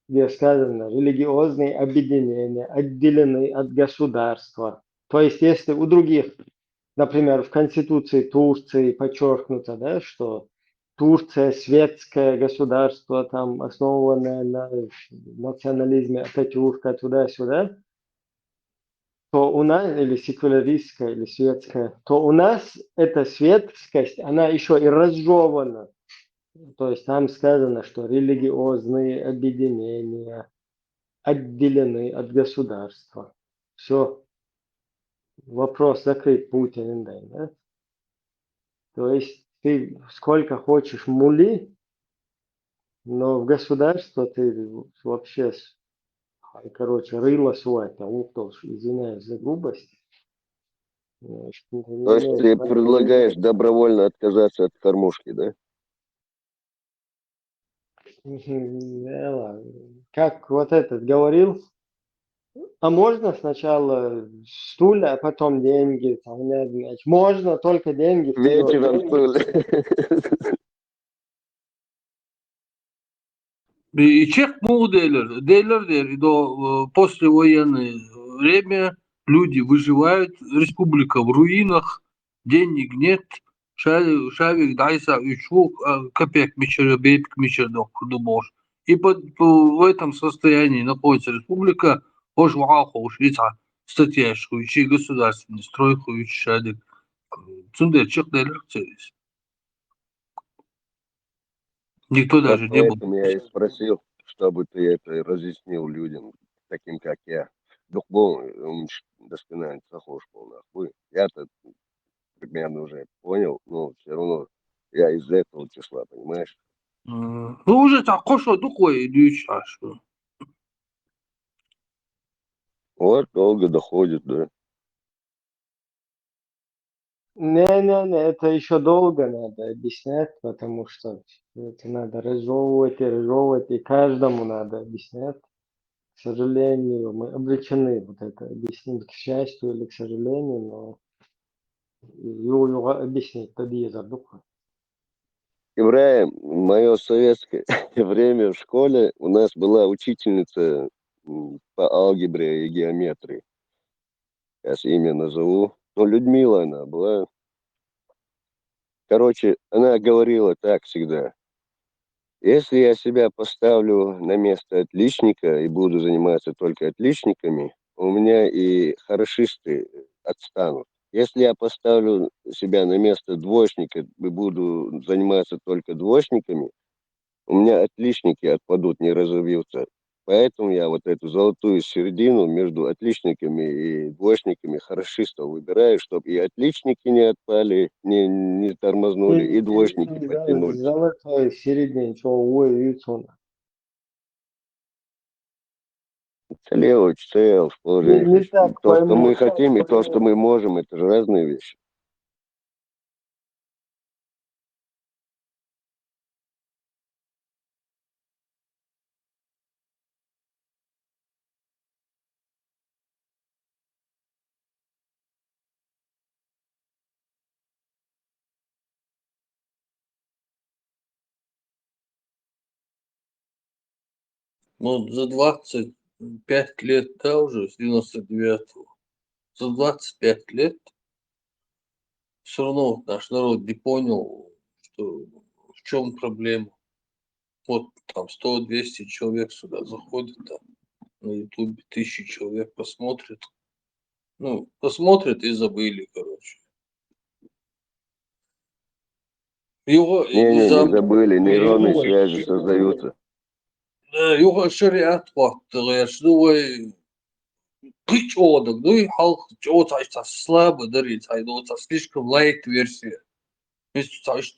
где сказано, религиозные объединения отделены от государства. То есть, если у других, например, в Конституции Турции подчеркнуто, да, что Турция светское государство, там, основанное на национализме Ататюрка, туда-сюда, то у нас, или секуляристская, или светская, то у нас эта светскость, она еще и разжевана. То есть там сказано, что религиозные объединения отделены от государства. Все. Вопрос закрыт, Путин, да? То есть ты сколько хочешь мули, но в государство ты вообще, короче, рыло свое, извиняюсь за грубость. То есть ты предлагаешь добровольно отказаться от кормушки, да? Как вот этот говорил, а можно сначала стулья, а потом деньги? Там, можно только деньги. Вечером стулья. И чех могут делать, до послевоенное время люди выживают, республика в руинах, денег нет, шавик дайса учу копеек мечер, бейпик мечер думаешь. И в этом состоянии находится республика, уж ваху, уж лица. статья, что чьи государственный строй хуючий шадик. Цундерчик делерцерис. Никто Вот даже не был. поэтому я и спросил, чтобы ты это разъяснил людям, таким как я. Он досконально похож был нахуй. Я-то примерно уже понял, но все равно я из этого числа, понимаешь? Ну, уже так, что такое, Ильич, а что? Вот долго доходит, да. Не, это еще долго надо объяснять, потому что это надо разжевывать, и каждому надо объяснять. К сожалению, мы обречены вот это объяснить, к счастью или к сожалению, но его объяснить тогда задумка. Ибраим, в мое советское время в школе у нас была учительница по алгебре и геометрии. Сейчас имя назову. Ну, Людмила она была. Короче, она говорила так всегда. Если я себя поставлю на место отличника и буду заниматься только отличниками, у меня и хорошисты отстанут. Если я поставлю себя на место двоечника и буду заниматься только двоечниками, у меня отличники отпадут, не разовьются. Поэтому я вот эту золотую середину между отличниками и двоечниками хорошистов выбираю, чтобы и отличники не отпали, не тормознули, и двоечники подтянулись. Золотой середине, что уютно. Лево, цел, в положении. Не так То, что пойму. мы хотим, и то, что мы можем, это же разные вещи. Ну, за 25 лет, да, уже, с 99-го. За 25 лет все равно наш народ не понял, что в чем проблема. Вот там 100-200 человек сюда заходит, там на ютубе 1000 человек посмотрят. Ну, посмотрят и забыли, короче. Его Не низам, забыли, нейронные его, связи создаются. его шариат вақтығы, что кыч одық, ну и халық ота слабо дарит, ота слишком лайт версия.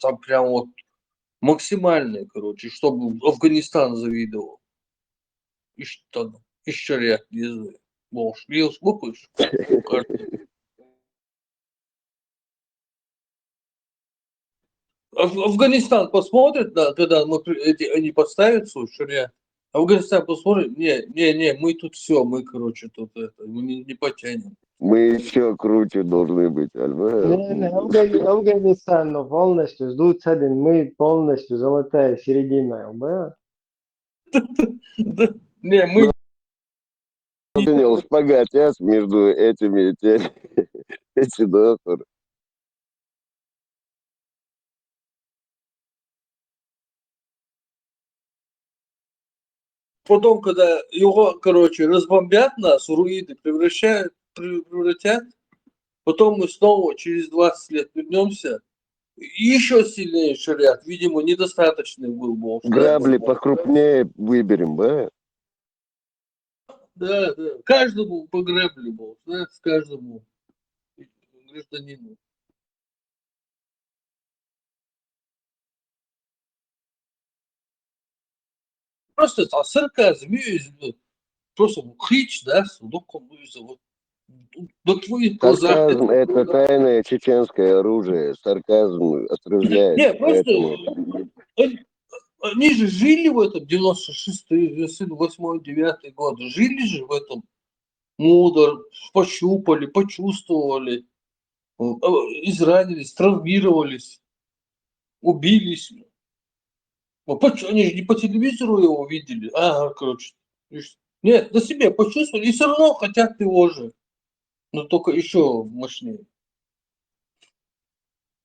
Там прям вот максимальная, короче, чтобы Афганистан завидовал. И что там, и шариат не знаю. Боже, я слухаешь? Афганистан посмотрит, да, когда они подставят свой шариат. Афганистан посмотрит, не, мы тут все, мы, короче, тут это, мы не потянем. Мы еще круче должны быть, Афганистан, но полностью ждут один, мы полностью золотая середина, да? Не, мы... Понял, шпагат между этими эти доктор. Потом, когда его, короче, разбомбят нас, в руины превратят, потом мы снова через 20 лет вернемся, и еще сильнее шариат, видимо, недостаточный был бог. Грабли покрупнее выберем, да? Да, каждому по грабли бог, знаешь, каждому гражданину. Просто сарказм, просто хич, да, вот до твоих глазах. Сарказм – это тайное чеченское оружие. Сарказм отрезвляет. Не, просто они же жили в этом 96-й, 8-й, 9-й год. Жили же в этом мудр, пощупали, почувствовали, изранились, травмировались, убились. Они же не по телевизору его видели. Короче. Нет, на себе почувствовали и все равно хотят его же. Но только еще мощнее.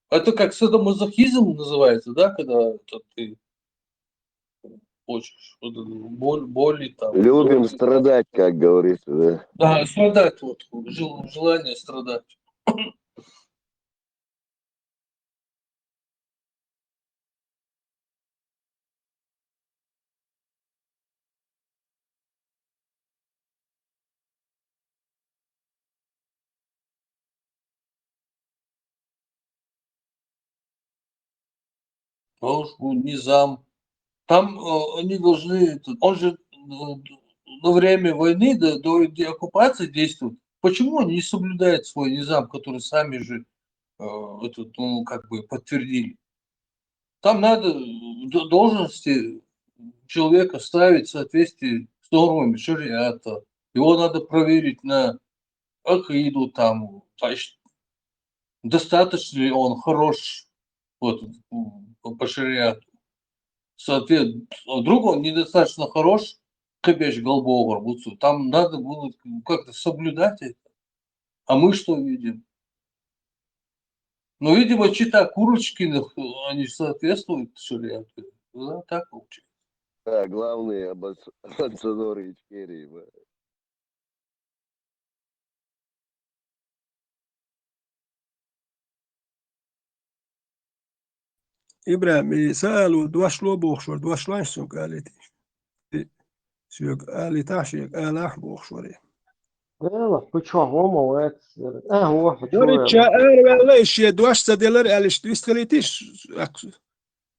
Это как садомазохизм называется, да, когда ты хочешь. Вот эту боли там. Любим страдать, как говорится, да. Да, страдать вот, желание страдать. Низам. Там они должны, он же на время войны, до оккупации действует. Почему они не соблюдают свой низам, который сами же как бы подтвердили? Там надо должности человека ставить в соответствии с нормами шариата. Его надо проверить на акиду там, значит, достаточно ли он хорош вот, по шариату. Соответственно, вдруг он недостаточно хорош, кабеш голбогор, там надо было как-то соблюдать это. А мы что видим? Ну, видимо, чита Курочкиных, они соответствуют шариату. Да, так получается. Да, главные амбассадоры Ичкерии. إبراهيم سألوا دوش لو بوخشور دوش لانشون قالت شيك قالي تاشيك آلاح بوخشوري يلا بتشوف هو هو دوريتشا ولا إيش دوش سديلر قالش دوش خليتيش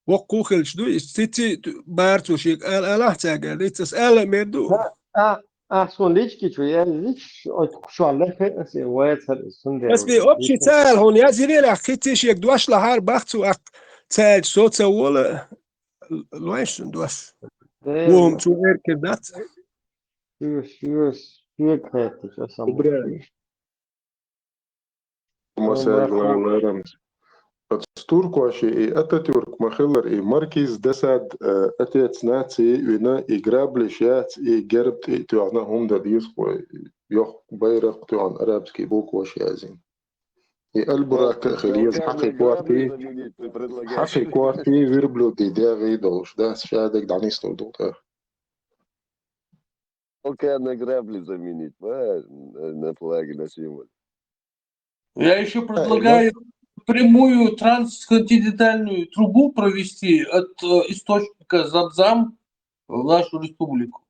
وقوخلش دوش تيتي بارتو شيك آلاح تاقل تسأل مردو sondage que شو على فكرة واد بس في أبشي تسأل هون يا زيري لأخيتيش يك دوش لهار بختو تسأل صوت ولا لويش دوش وهم شو كدات شو كاتش إبراهيم مساء الخير. Turkoši i Atatürk mahiller i Markis desad atiec naci vina i grablišjac i gerbt i tuana humda disqo yoh bayraq tuan arabski bukwash yazin. I alburak khaliz حقي كوارتي вирблю داغي دوش ده شادك دعنيس толдута. Только на грабли заменить, на флаге, на символ. Я еще предлагаю прямую трансконтинентальную трубу провести от источника Замзам в нашу республику.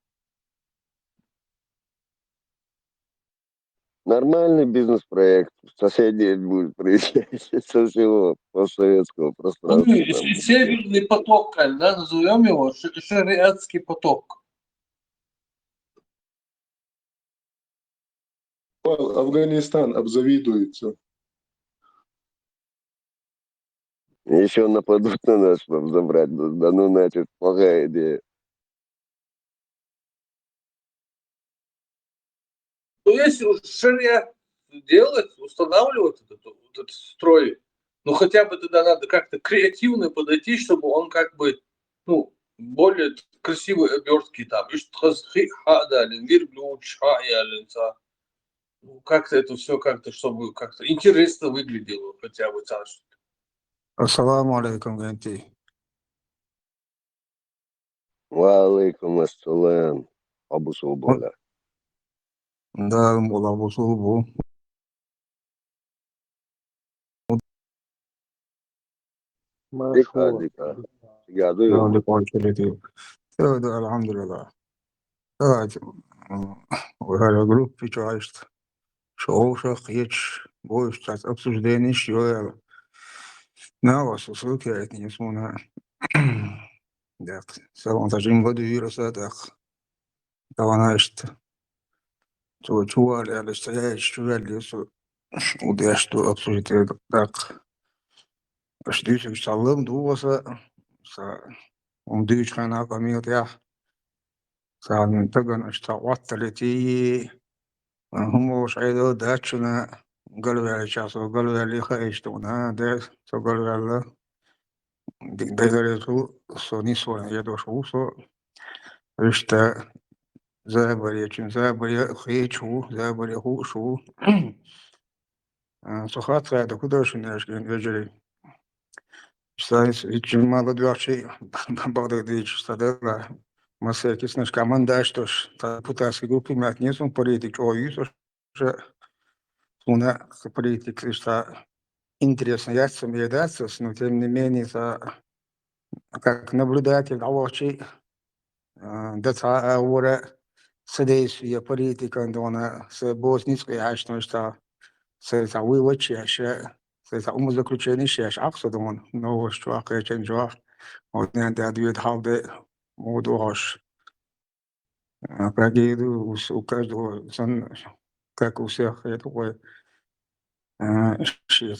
Нормальный бизнес-проект. Соседи будет приезжать со всего постсоветского пространства. Северный поток, да, назовем его шариатский поток. Афганистан обзавидуется. Еще нападут на нас, чтобы забрать. Да ну, значит, плохая идея. Ну, если уж шариат делать, устанавливать этот строй, ну, хотя бы тогда надо как-то креативно подойти, чтобы он как бы, ну, более красивый обертки там. Как-то это все как-то, чтобы как-то интересно выглядело хотя бы царство. Ассаламу алейкум, Ганти. Ва алейкум ассалам. Абу Сулбула. Да, Абу Сулбу. Дика. Да, алхамдулилlah. Evet, وهذا جروب في عايشت شعوشة قيتش بوش تاعت обсуждение شوية ناوس وصوت يعني اسمها داق سواء تجين بدو يرسا داق طبعا عايشت تو على استعاج شو اللي يسو وداشتو обсуждение داق باش ديش بيشتغلم دوسا ومديش خانا قميط ياح ساعد من تقن اشتغلت التي هم وش عيدو داتشنا قالوا على شاسو قالوا على خايشتونا ده سو قالوا على دقدرتو سوني سونا يدو شوسو رشتا زابريا چن زابريا خيچو زابريا هو شو سخات قاعدة كدوش ناشكين يجري Sayıs için malı diyor şey bağda değil stadela. Masaya kesin команда что депутатской группы мятнесом политик оюз уже una политик что интересно ясно медаться, но тем не менее как наблюдатель очень ده ورا سديس هي политика عندنا سبوسنيسكي عشنا что سيتعوي وجه أشياء سيتعوم заключение شيء أقصد من نو что أكيد جوا ودنا ده دويد حالده موضوعش как у каждого как у всех это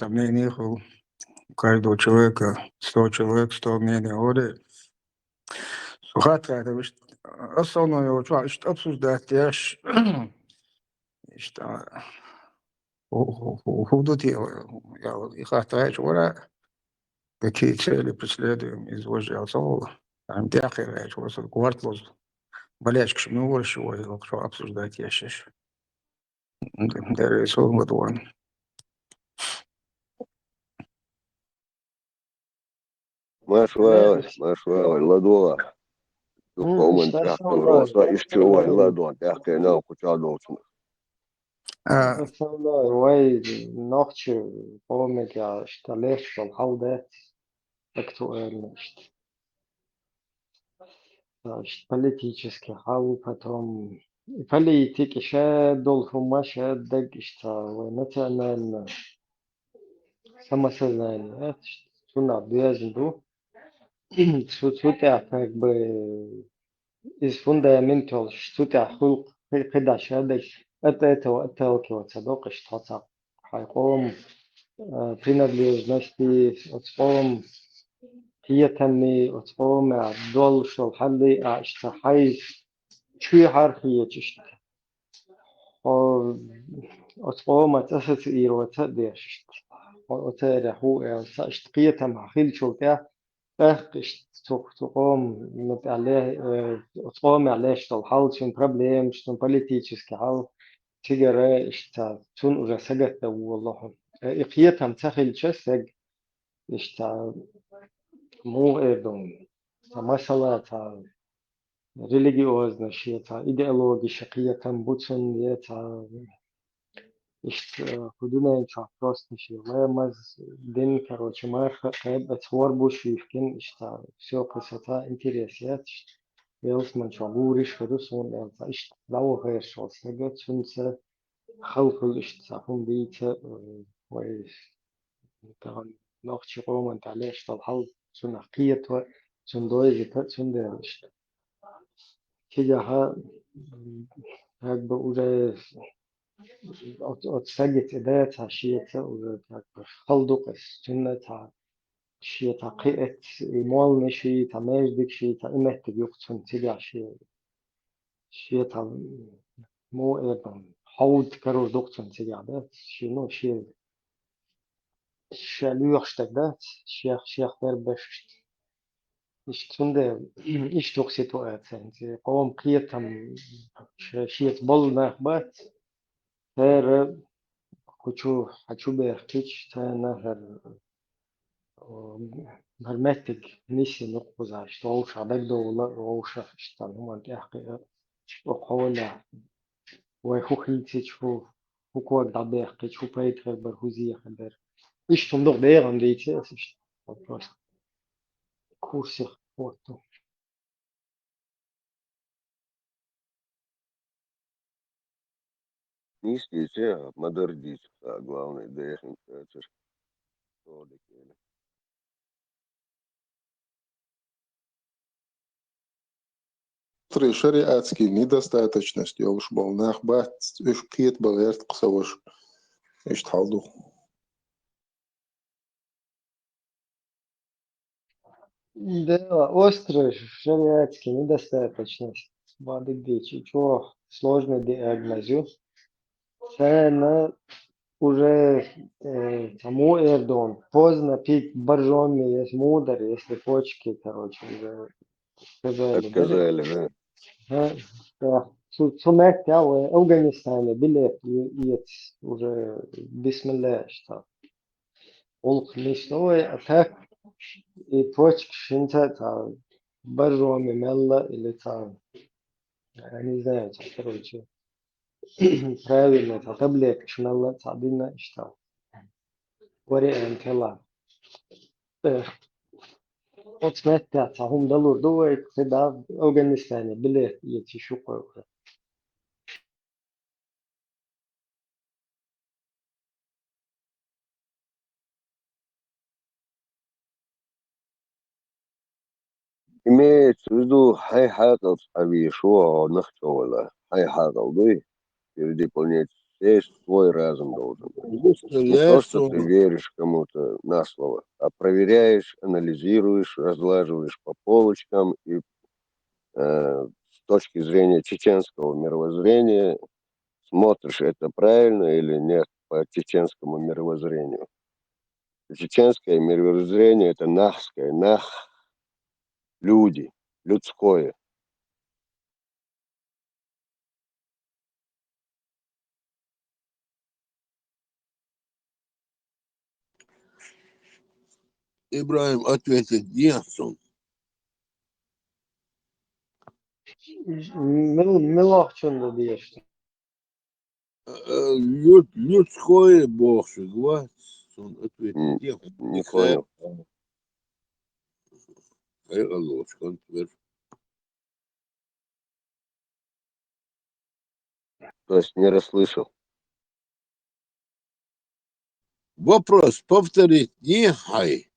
мнение у каждого человека 100 человек 100 мнений говорит. Хотя это основное что обсуждать я что худут я и хотя вчера какие цели преследуем изложил соло там тяхи что квартал болячка что мы больше что обсуждать я сейчас there is only one. Машвай, ладола. Духовен тяхтен роса, ищевой ладон, тяхтен нау кучадовчен. والله واي نوختش قومك يا اشتليش الحوضات актуально. Политический хау потом политики шедол хума шеддаг что национально самосознание что надо безду что как бы из фундаментал что خلق قدا شدك это отталкиваться дока что حيقوم принадлежности отцом هيتمي أطفال الدول شو حلي أشتحي شو حرفية تشت أطفال ما تأسس إيرو تديش وترحو أشتقية محيل شو تاه تحقش تقوم متعليه أطفال معلش تلحال شون проблем شون политический حال تجرى إشتا شون ورسجت والله إقيتهم تخيل شسج إشتا مو إيدون مثلا религиозно шиета идеология шакията бутун ета худуна просто шила маз дин короче марха это творбуш вивкин что все красота интересет велс man шагуриш худусон это что лау хэшол сагат сунца халкул что хум бийте ой там noch чироман талеш что хал сунахиет سندويجي سندويش كده هكذا وده أتسجت إداة شيء وده خلدق السنة شيء قيئة إيمال نشي تماجدك شيء إمه تبيقتن تبع شيء مو إيضا حوض كرو دقتن تبع ده شيء شالو يخشتك ده شيخ بربشت İşte iş çok situasyonu. Kavim kıyıtam şiyet bol nahbat. Her kuçu haçu berkiç tane her mettik nişi nukbuza işte o şadak doğula o şaf işte numan tehkiye o kavla ve hukiyeti şu hukuk da berkiç şu paytır berhuziye kadar. İş tunduk değerim diyeceğiz işte. Kursi foto. Низкие, а модернизм, а главное, доехать, это ж шариатские недостаточности, уж волнах бат, уж кит балерт ксавош, уж талду. Да, острые шариатские недостаточности. Воды дичи, чего сложно диагнозу. Цена уже тому Эрдон. Поздно пить боржоми, есть мудр, если почки, короче, уже отказали, да. Да. Сумек, я в Афганистане билет есть уже бисмилля, что. Олх листовый, а так توش شنتا تا برو مملا اللي تا يعني زي короче правильно та таблетка шнала табина ишта وري انتلا отметта та هم دلور دوي كدا Афганистане билет يتشو قوي Имеется в виду хай хакал ави шо нахчевала. Хай хакал бы впереди планете есть свой разум должен быть. Не то, что ты веришь кому-то на слово, а проверяешь, анализируешь, разлаживаешь по полочкам и с точки зрения чеченского мировоззрения смотришь, это правильно или нет по чеченскому мировоззрению. Чеченское мировоззрение это нахское, нах люди, людское. Ибраим ответит Дьясон. мелохчон дешт Людское больше, говорит. Он ответит Дьясон. Не понял. То есть не расслышал. Вопрос повторить не хай.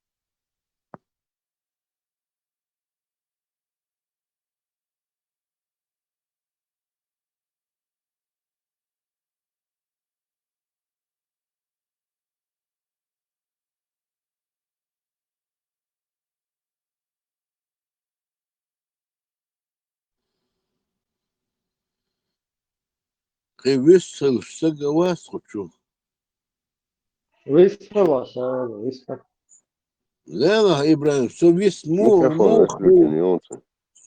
Ты высыл, что говоришь, хочу. выспалась. Лена, Ибраим, что вис Микрофон выключен, и он...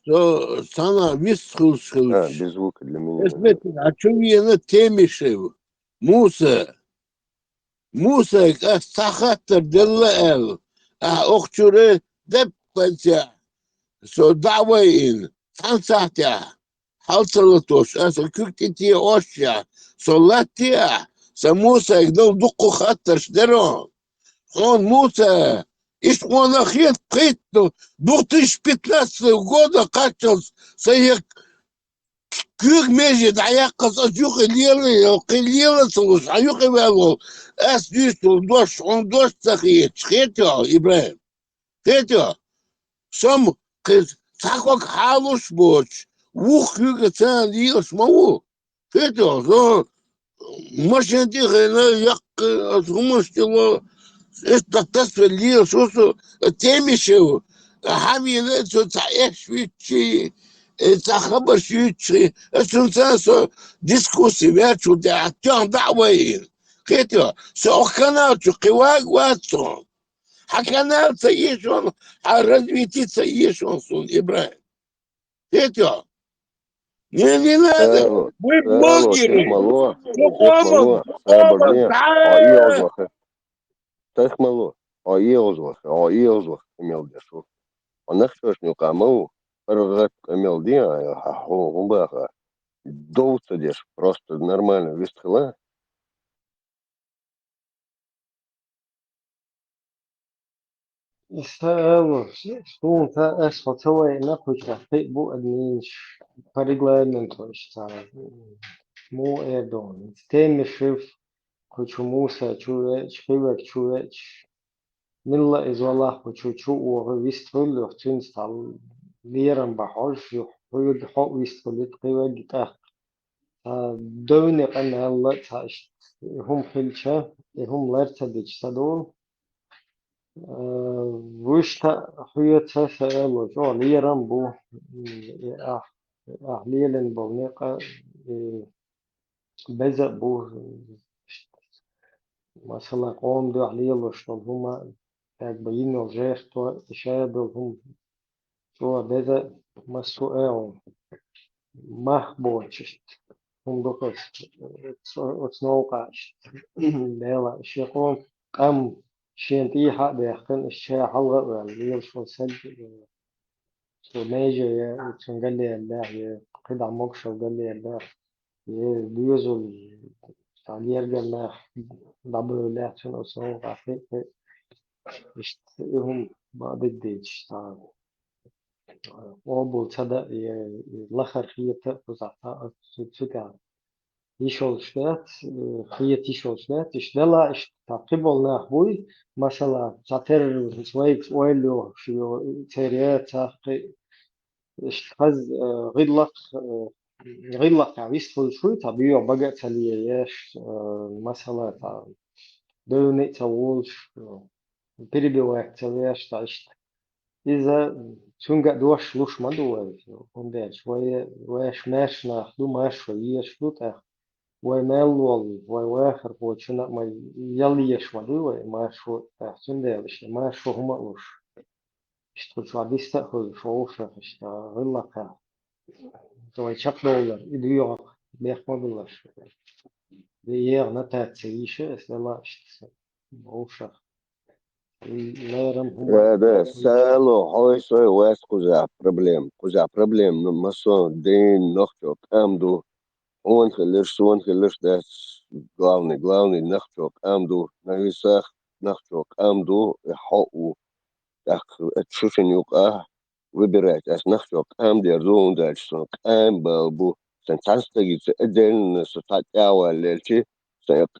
что sana висхул. без звука для меня. Esmet, açım yine temişev. Musa sahattır dille el. Okçure deppense. So davayin. Tansahtia. Halsalıtos. Asa küktetiye oşya. So lattia. Sa Musa gdol dukku hattır deron. Он Муса, он охет притну 2015 года качал своих кюк межи дая казачух лилы слуш, аюх вел, он дождь сахит, хетё, Ибраим, хетё, сам сахок халуш боч, ух кюк цен лилш мау, хетё, so, машин тихо, як отгумостило, это tasvir что темишев, хамин что цаешвичи, цахабашвичи, это дискуссии вечу, да тем давай, хотя, со канал чукивак ватсон, а канал цаешь он, а развитие цаешь он сон Ибраим, хотя. Не надо, вы блогеры, Tehmalo, Ielzvah, Meldešu. Un nakšošņu kā mū, пару Мелдия, он баха. Долго дешь, просто нормально, вистхила. Istēlu stunta esmu cilvēki napučā, bu adniņš par reglamentoši tā mū ēdon. Tēmi šif, kuču mūsā čuveč, hivek čuveč, milla izvalah kuču uohu vistfullu, tins tal lieran bahoj, huyud ho vistfullit hivek gitah. Dövni qan hella ta hum hilcha, hum lerta dich sadol. وشتا حياة سألو جو ليران بو ليلن بونيقا بزا بو مثلا قوم دو عليلو شتول هما بينو جيخ تو إشادو هم جو بزا مسؤول محبوشت هم دوكس اتنوقعشت ديلا شيقون قام شين تي حق بيحقن الشيء حلقة واللي شو سد شو ميجي يا شو قال لي الله يا قيد عمق شو قال لي الله يا بيوزو تعلير قال له دبل الله شنو سووا قاعد يشتهم بعد الديش تعال وابو تصدق الأخر هي تأخذ عطاء تسكع يشول شنات هي تيشول شنات إشدلا إش تعقبل نحوي مثلا تعتر شوية ويلو شو تريات تعقي إشتخز غلق عويس كل شوي طبيعي بقى تلياش مثلا تع دوني تولش بريبي واحد تلياش تعيش إذا شونجا دوش لوش ما دوش وندير شوية واش ماش ناخدو ماش شوية شو تاخ ومال والله واخر بوشنا ما يلي يشمدو وما شو تاخدون ديرش ما شو هم لوش اشتغل شو عديس تأخذ شو وشة اشتغل لك شو يشق دولار يديوق بيخ ما بلاش بيير نتات سيشة اسلا اشت وشة لا يرم هم هذا سالو هاي سوي واس كوزا проблем но масон день ночью амду он хилиш да главный ночью амду на весах ночью амду хау так тшушен юка выбирать ас ночью амде зон дальше амбалбу сенсанстагицы отдельно сотатява лельчи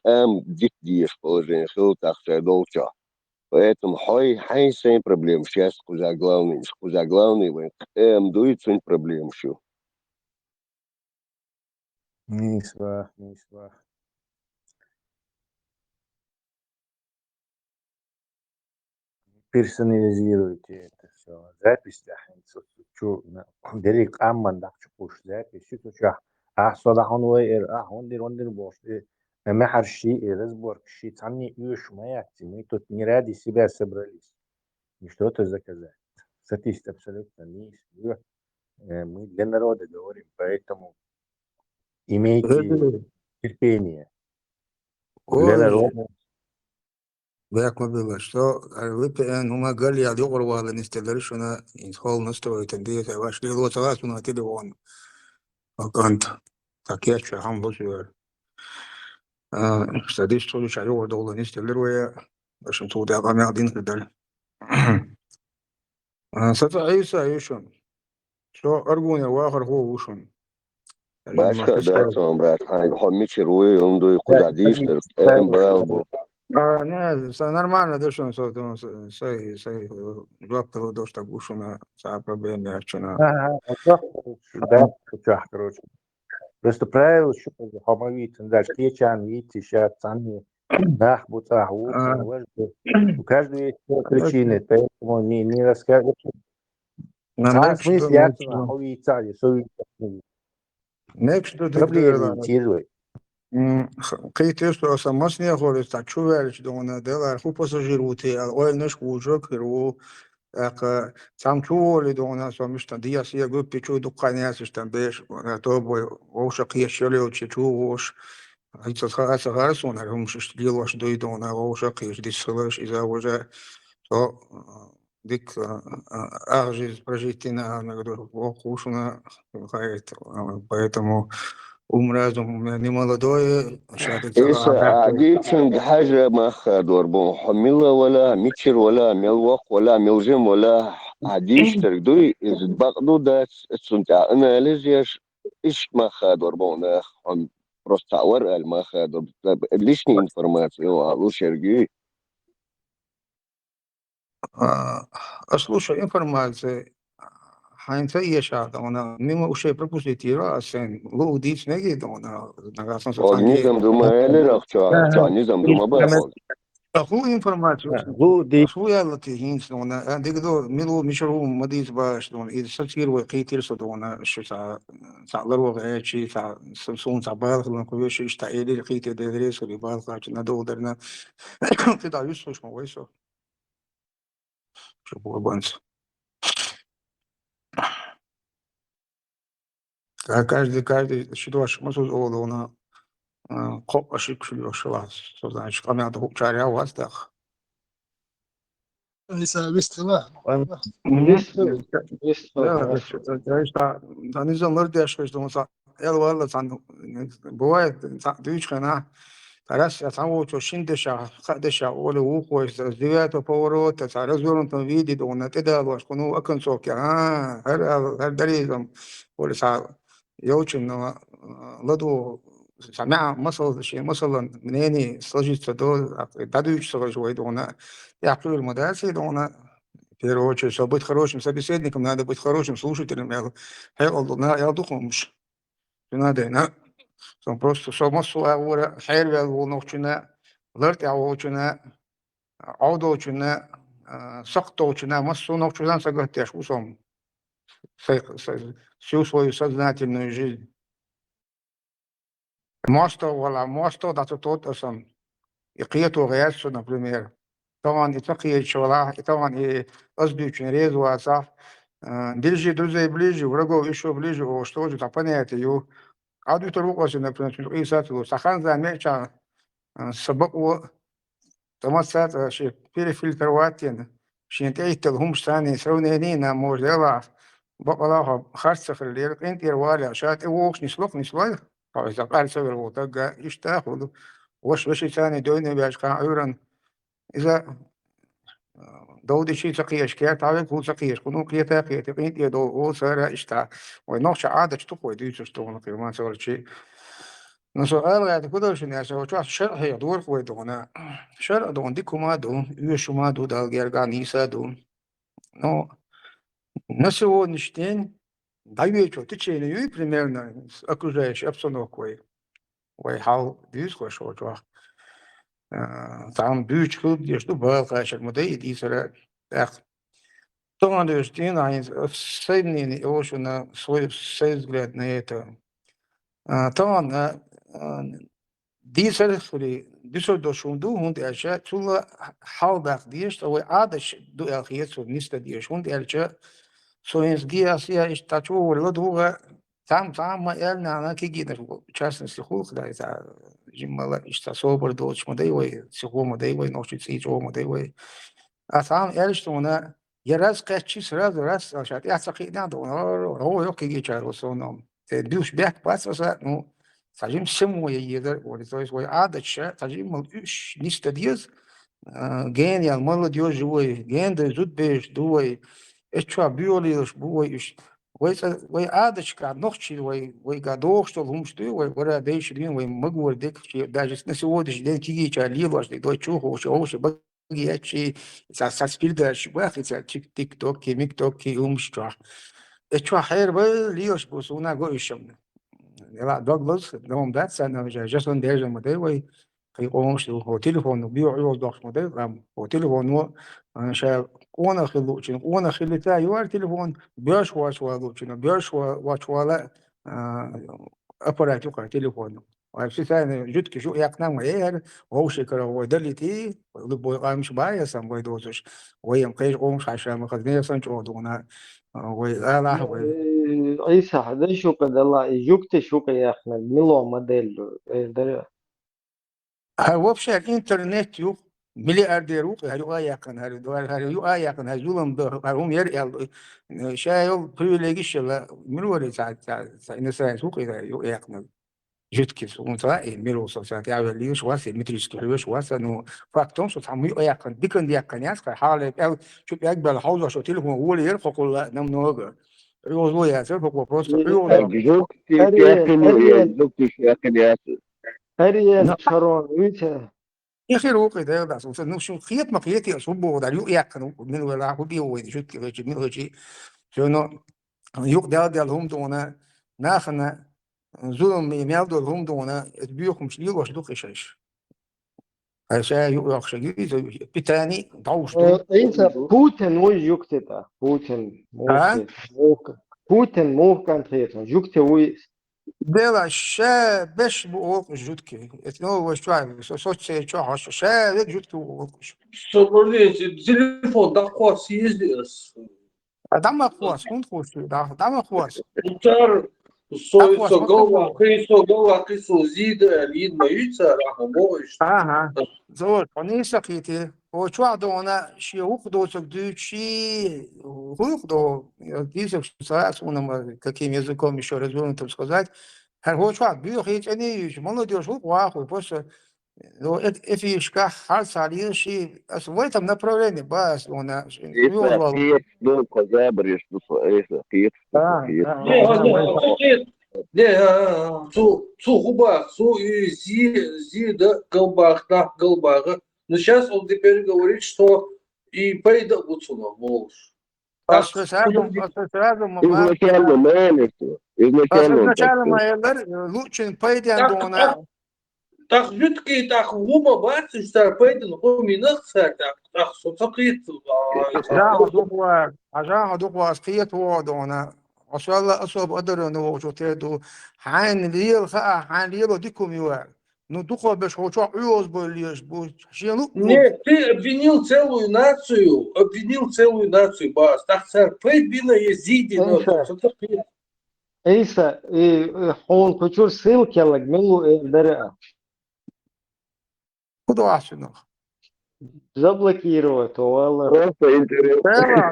ам дикдиш положение хил так долча. Поэтому хай sem проблем сейчас куза главный вы дует sem проблем еще. Нисва. Персонализируйте это все. Запись شو دريك أمن داك شوش запись شو أحصل هون وير هون دير باش ما حرشي رزبورك شي تعني يوش ما يأتي мы тут не ради себя собрались не что-то заказать. Статист абсолютно не мы для народа говорим, поэтому имейте терпение. Для Ой, народа. как мы было, что VPN, мы говорили, я договор вала не стелили, что на инхол настроить, а ваш лило целас на телефон. Аккаунт. Так я что, хам босвер. Статист что лишь договор долго не стелили, башим тут я камер один кидал. Сатаиса еще. Что аргуня вахар хо ушон. Башка да там брат, хомичи руи он дует куда дистер балбу. Не, все нормально, да что, сей, доктор дошт так ушона, са проблем я чуна. Да, короче. Просто правило, что хамовит, дальше кечан, видите, сейчас цаны, нах, бутах, у каждого есть причины, поэтому не рассказывать. В смысле, я хамовит, проблемы тяжелые. Кайти что самосния говорит, так чувствуешь, что он делал, ху пассажирует, ой, наш кужок, ру, так сам чувствовали, что он сам что диас я говорю, печу дуканя, что беш, то бой, оша кьешели, очи чувствуешь, а это сахар, он что делаешь, до этого на оша кьеш, дисслаш, из-за уже, то дик аржиз прожитина, на говорю, охушена, поэтому умразум не молодое, إيسا عديتشن حاجة ما خدور بون حميلة ولا ميتشر ولا ملوق ولا ملزم ولا عديش تردوي إذا بقدو ده سنتع أنا ليش إيش ما خدور بون هم просто ورقة ما خدور лишней информации лучше рги. Слушай, информация. Ханьца ешата, она мимо ушей пропустить раз, лудить не гид, она нагасно со Он не зам думает, или рахча, не зам думает, бахол. Аху информацию, аху я латинс, она дигдо милу мишру мадис баш, он и сатиру китир со она что са лару гачи са сумсун сабал, он кое-что что или китир дедрес или бал кач на долдарна. Ты да юсо что войсо. Что было банс. Каждый считаешь, мы тут на коп ошибку шла, что значит, когда ты чаря у вас так. Да, нельзя дешево, что элвала сан бывает дючхана раз я сам учу шиндеша хадеша оли ухо с 9 поворота с развернутым виде он это дало что ну оконцовки даризм оли са я очень ладу سمع مصل شيء مثلا منين سложится до дадущего живой дона я открыл модации дона в первую очередь, чтобы быть хорошим собеседником, надо быть хорошим слушателем. Я духомш. Надо, он просто самосу авора, хервел волновчина, лерт авочина, аудочина, сахточина, массу новчина сагатеш, усом всю свою сознательную жизнь. Мосто, да тот сам. И киету гаясу, например. طبعا يتقي شغلها طبعا قصدي ريز وصح ديجي دوزي بليجي ورجو إيشو بليجي وشتوجو تابانيات يو عادو تروق وسنا برنسبل إيسات وسخان زاميشا سبق و تمسات شيء بيري فلتر واتين شين تيتلهم ثاني سرونينا موجلا بقلاها خاصة في الليل انت يروالي عشان ووش نسلوي إذا قال سوي وتلقى يشتاخذ وش ثاني دوني بيشقى عيرا إذا دودي شيء سقيش كيا تعرف هو سقيش كنو قيتا قيت يدو هو سارة إشتا ونوش عادة تقوي ديش تقول نقول ما سوى شيء نسأل يعني كده شنو يعني سوى شو شرح هي دور قوي دونا شرح دون دي كوما دو يشو ما دو دال جرجع نيسا دو نو نسوى نشتين دايوي شو تشيني يو примерно окружающей обстановкой وي حال ديش خوش شو там бючку, где что был, конечно, мы да иди сюда. Так, то надо уйти на сильный, очень на свой взгляд на это. То он дисер, что дисер до шунду, он дальше тула халдах диешь, то вы адаш до элхиет, не стадиешь, он дальше соинс гиасия, и тачу владуга. Там реально какие-то, в частности, хух, да, это жимала, что собор дочь модевой, всего модевой, ночи цього модевой. А там реально, что она, я раз качи сразу, раз, а сейчас я сахи надо, о, я какие чары в основном. Ты бьешь бег, пасся, ну, сажим всему я едер, то есть, ой, адача, сажим, мол, не стадиез, гениал, молодежь живой, генда, зуд беж, дуой, что биолиш, буой, وي عادش كان نخشي وي قادوخ شو هم شتوي ورا ديش دين وي مغور ديك داجس نسودش دين كيجي تشالي واش دي دو تشوفو شو بقي هادشي ساسبيل داش واخد تيك توك كي ميك توك كي ومشتوا اتشوا خير ليوش بوسونا غويشم لا دوغلوس دوم دات سنه جاسون ديرج موديل وي قيقومش هو تليفون بيعوا دوخ موديل هو تليفون شا وانا خلوچن وانا خلتا يوار تليفون بيش واش والوچن بيش واش ولا ابارات يقرا تليفون وفي ثاني جد كشو يقنا غير هو شكر هو دلتي لبو قامش بايا سام بو دوزش ويم قيش قوم عشان ما خدني سنجو دونا وي لا وي عيسى هذا شو قد الله يجوكت شو يا اخنا ميلو موديل вообще интернет юк миллиардер юк харю аякан харю аякан хазулам до харум ер ял шайл привилегий шела мирори за инсайс юк ю аякан жуткис он за миру социал я лишь вас метрический лишь вас ну факт том что там ю аякан бикон аякан яска хале чуп якбал хауза что телефон воле ер фокул намного его я это просто أريال شرون ويته يا أخي روقي ده ده أصلا نشوف خيط ما خيطي أصبه ده يو يأكل من ولا هو بيوه شو كذا شيء من هو شيء شنو يوق ده هم دونا ناخنا زلم يميل ده هم دونا تبيوهم شليل وش دوق إيش عشان يوق شيء بتاني ضوش أنت بوتين وين يكتب بوتين بوتين مو كان خيطه يكتب وين Dela še beš bu olmuş jutki. No şuan soçse çok hoş. Še ve jutki olmuş. Соболезни, телефон да хвас ездил. Adam akvas, kund koştu. Adam akvas. Utar Soğuk zide lin mayıca rahmoş. Aha. Zor. Onu sakiti. Очень доона шиух досок дючи хух до дисок саас унам каким языком еще развернутым сказать. Хочу бьюх и они молодежь уху просто фишка харсалиши в этом направлении бас она إيسا قيت دو كزابريش دو إيسا قيت قيت Цу губах, цу и зи да голбах, да голбага. Но сейчас он теперь говорит, что и пойда уцуна волш. изначально мэлису, изначально он так сказал. Лучин пойден дона. Так жутки так губа бачиш, что пойден гуминах так соцакит. Ажа духва скиет водона. Ашалла асоб адерен وجو تدو حان ليل خا حان ليل ديكم يوا ну духва беш хочу уоз болиеш бу шину Нет, ты обвинил целую нацию, бас. Так царь пойд била езиди, но соцакит. Эйса, хон кучур ссылки алак, милу дара. куда асуно Заблокировать, вала. Просто интересно.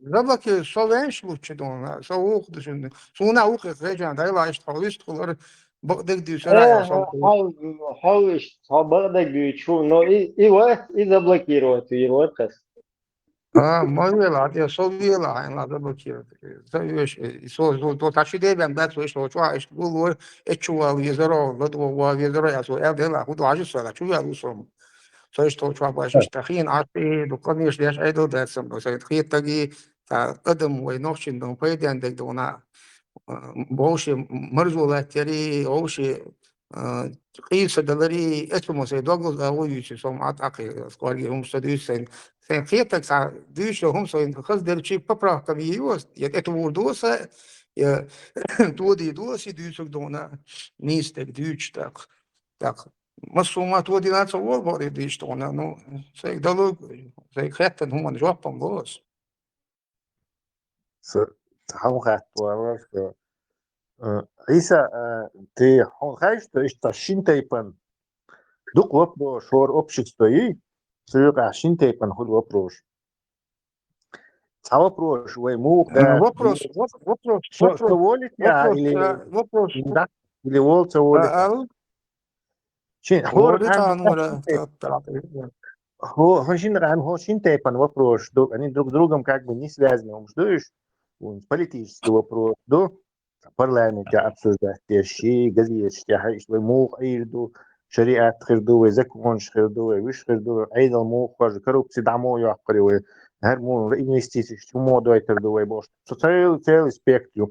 заблоки совенш лучше дона совух душин суна ух режан дайла ишталист кулар багдек дюсара حاولش بغداد بيشوف но и заблокировать его отказ. Мовила, я совила, ла заблокировать. Завеш, со то таши дебем да то что чуа было эчуа визеро, лодво визеро, я со элдела, худ ажи сала, чуя русом. То что чуа баш штахин ати, до конечно, я айдо да сам, то есть хитаги та قدم وينوشين دون пойден дек дона больше مرزولاتري اوشي قيس دلري اسمه سي دوغل اويش سوم атаки скорее هم стадиусен sen хитак са дюшо هم сен хаз дерчи поправка виос это вурдоса я туди доси дюсок дона нистек дюч так масума туди наца вор диш дона ну сей далу сей хеттен хуман жопам лос حوقات ورشة عيسى ты хочешь что это шинтейпан дук вопрос шор общество и сюда шинтейпан худ вопрос вопрос вы му вопрос что волит я или да или волт волит чин هو шинтейпан вопрос они друг с другом как бы не связаны ждешь политический вопрос до парламента обсуждать شيء قضية شيء مو خيردو شريعة خيردو زكون خيردو وش خيردو أيضا مو خارج كروبسي دعمو يعقري هرمون инвестиции что моду это бош целый спектр.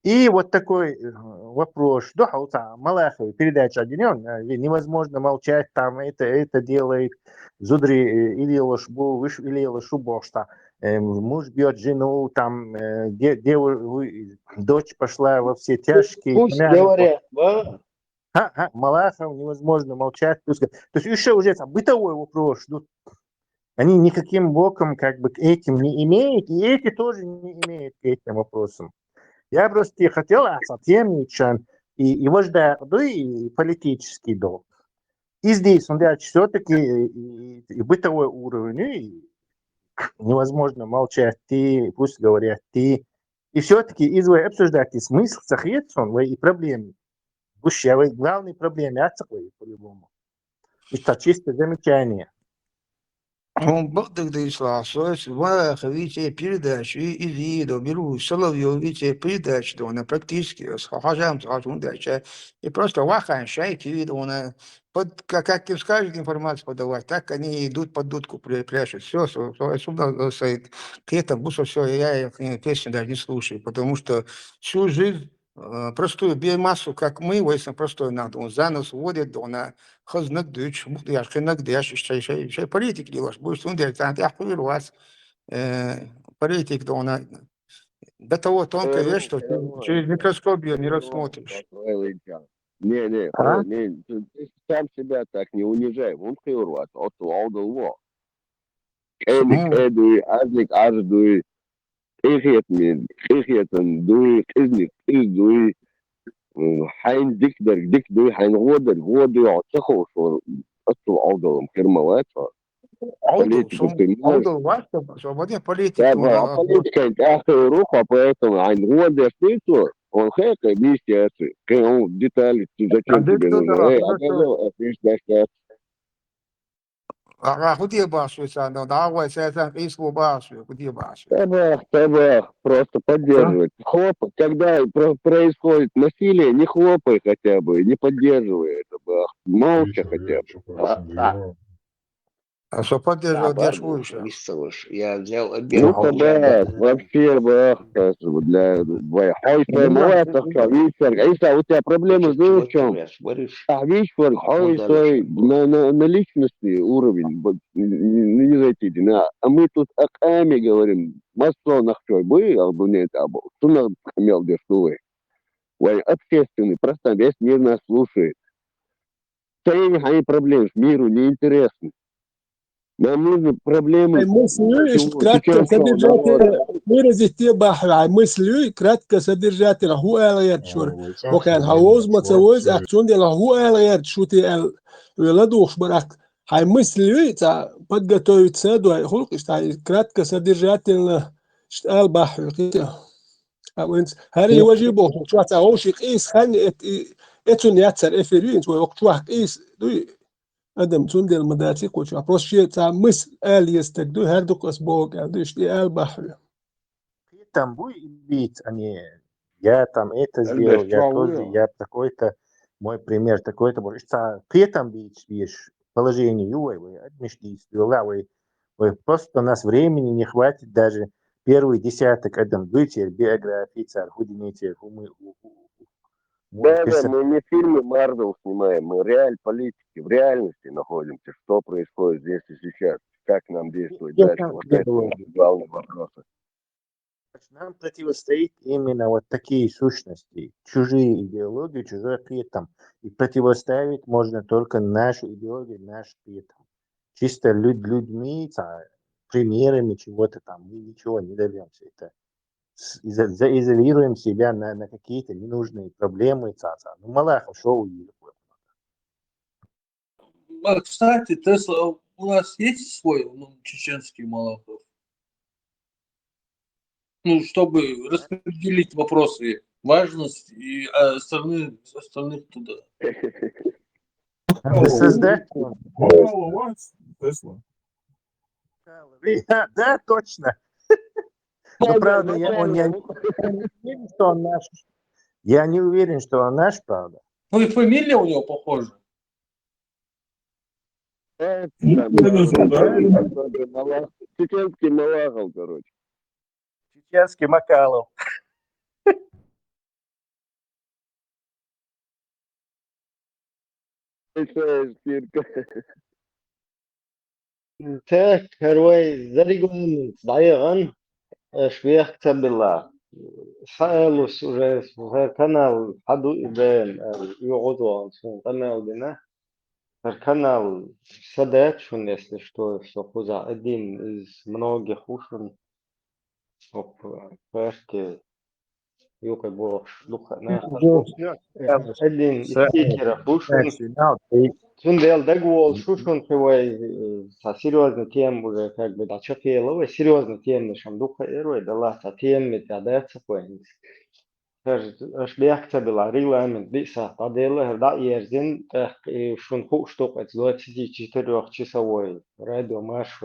И вот такой вопрос, да, Малахов, передача «Одинен», невозможно молчать, там это делает Зудри или Лошбу, или Лошубошта, муж бьет жену, там дочь пошла во все тяжкие. Пусть говорят, Малахов, невозможно молчать. То есть еще уже бытовой вопрос, они никаким боком как бы к этим не имеют, и эти тоже не имеют к этим вопросам. Я просто хотел Асатемничан и его ждать и политический долг. И здесь он дальше все-таки и бытовой уровень, и невозможно молчать, ты, пусть говорят, ты. И все-таки изволь обсуждать и смысл сохранится и проблемы. Главные проблемы отсохли по-любому. Это чисто замечание. Он багдагда исласос, ва хавите передачи и видео, беру Соловьевите передачи, да она практически хажам сажун дача, и просто вахан шайки видео, она как им скажут информацию подавать, так они идут под дудку прячут, все, сюда стоит, к этому все, я их песни даже не слушаю, потому что всю жизнь простую биомассу, как мы, если простой надо, он за нас вводит, он хазнак дыч, я хинак дыш, шей политик делаешь, будешь он делать, а я вас политик, да он до того тонкая вещь, что через микроскоп ее не рассмотришь. Не, ты сам себя так не унижай, он хирват, от лаудал. Эдик, аждуй, خيخيتن دوي إذنك دوي حين ديك دوي حين غودر عطخو شو أصل عوضهم كرموات свободная политика. Да, политика ахту руку, поэтому айн годы стыцу, он хэка вместе он детали, зачем тебе нужно? Куда башуется, но давай сейчас иску башу, куда башу. Табах, просто поддерживать. Хлопай, когда происходит насилие, не хлопай хотя бы, не поддерживай это, бах. Молча хотя бы. А что поддерживать держишь? Я взял Ну, обед. тогда вообще, бах, для хойса, молотов, Иса, у тебя проблемы, знаешь, в чем? Видишь, хойса на личности уровень, не зайти, а мы тут о Каме говорим, масонах, что вы, або нет, або, что нам хамел дешевый. Общественный, просто весь мир нас слушает. Они проблемы миру неинтересны. Нам нужны проблемы. Мыслю, кратко содержательно выразить те бахрай. Мыслю, кратко содержательно. Ху эльет шур. وكان هوز متزوج أكشون دي هو эльет شوتي ولدوش برак. Хай мыслю, та подготовить саду, хай хулк, что кратко содержательно штал бахр. هاري واجبه شو تعوش قيس خان اتون ياتسر افرين شو وقت واحد قيس دوي ادم تون المداتيك وشو ابروش شيء تاع مس ال يستقدو هردوك اسبوع قالدوش دي البحر Там будет бить, они, я там это сделал, я тоже, я такой-то, мой пример такой-то, может, при этом бить, видишь, положение, вы действия, вы просто у нас времени не хватит даже первый десяток, этом дույте, биографии, царь, худините, Да, мы не фильмы Марвел снимаем, мы политики, в реальности находимся, что происходит здесь и сейчас, как нам действовать дальше. Вот это главный вопрос. Нам противостоит именно вот такие сущности, чужие идеологии, чужой приятом. И противоставить можно только нашу идеологию, наш приятом. Чисто людьми, примерами чего-то там, мы ничего не добьемся. Это заизолируем себя на какие-то ненужные проблемы. Ну, Малахов, что увидел? Кстати, Тесла, у нас есть свой чеченский Малахов? Ну, чтобы распределить вопросы важности и остальных туда. Надо создать. Да, точно. Но правда, я не уверен, что он наш. Я не уверен, что он наш, правда. Ну и фамилия у него похожа. Чеченский Малахов, короче. Чеченский Макалов. Так, هروي زريقون ضايغن شوية كتبلا سألوا уже канал حدو إبان يقعدوا عن канал دينا канал садает шун, если что, все хуза один из многих ушен пешки юкой было духа один из спикеров ушен Сундел дагвол шушун хевай серьезный тем уже как бы дачафеловый серьезный тем нашем духа эрой дала та тем метадается поинт. Шлях была регламент биса тадела да ерзин шун хуштук это 24-часовой радиомарш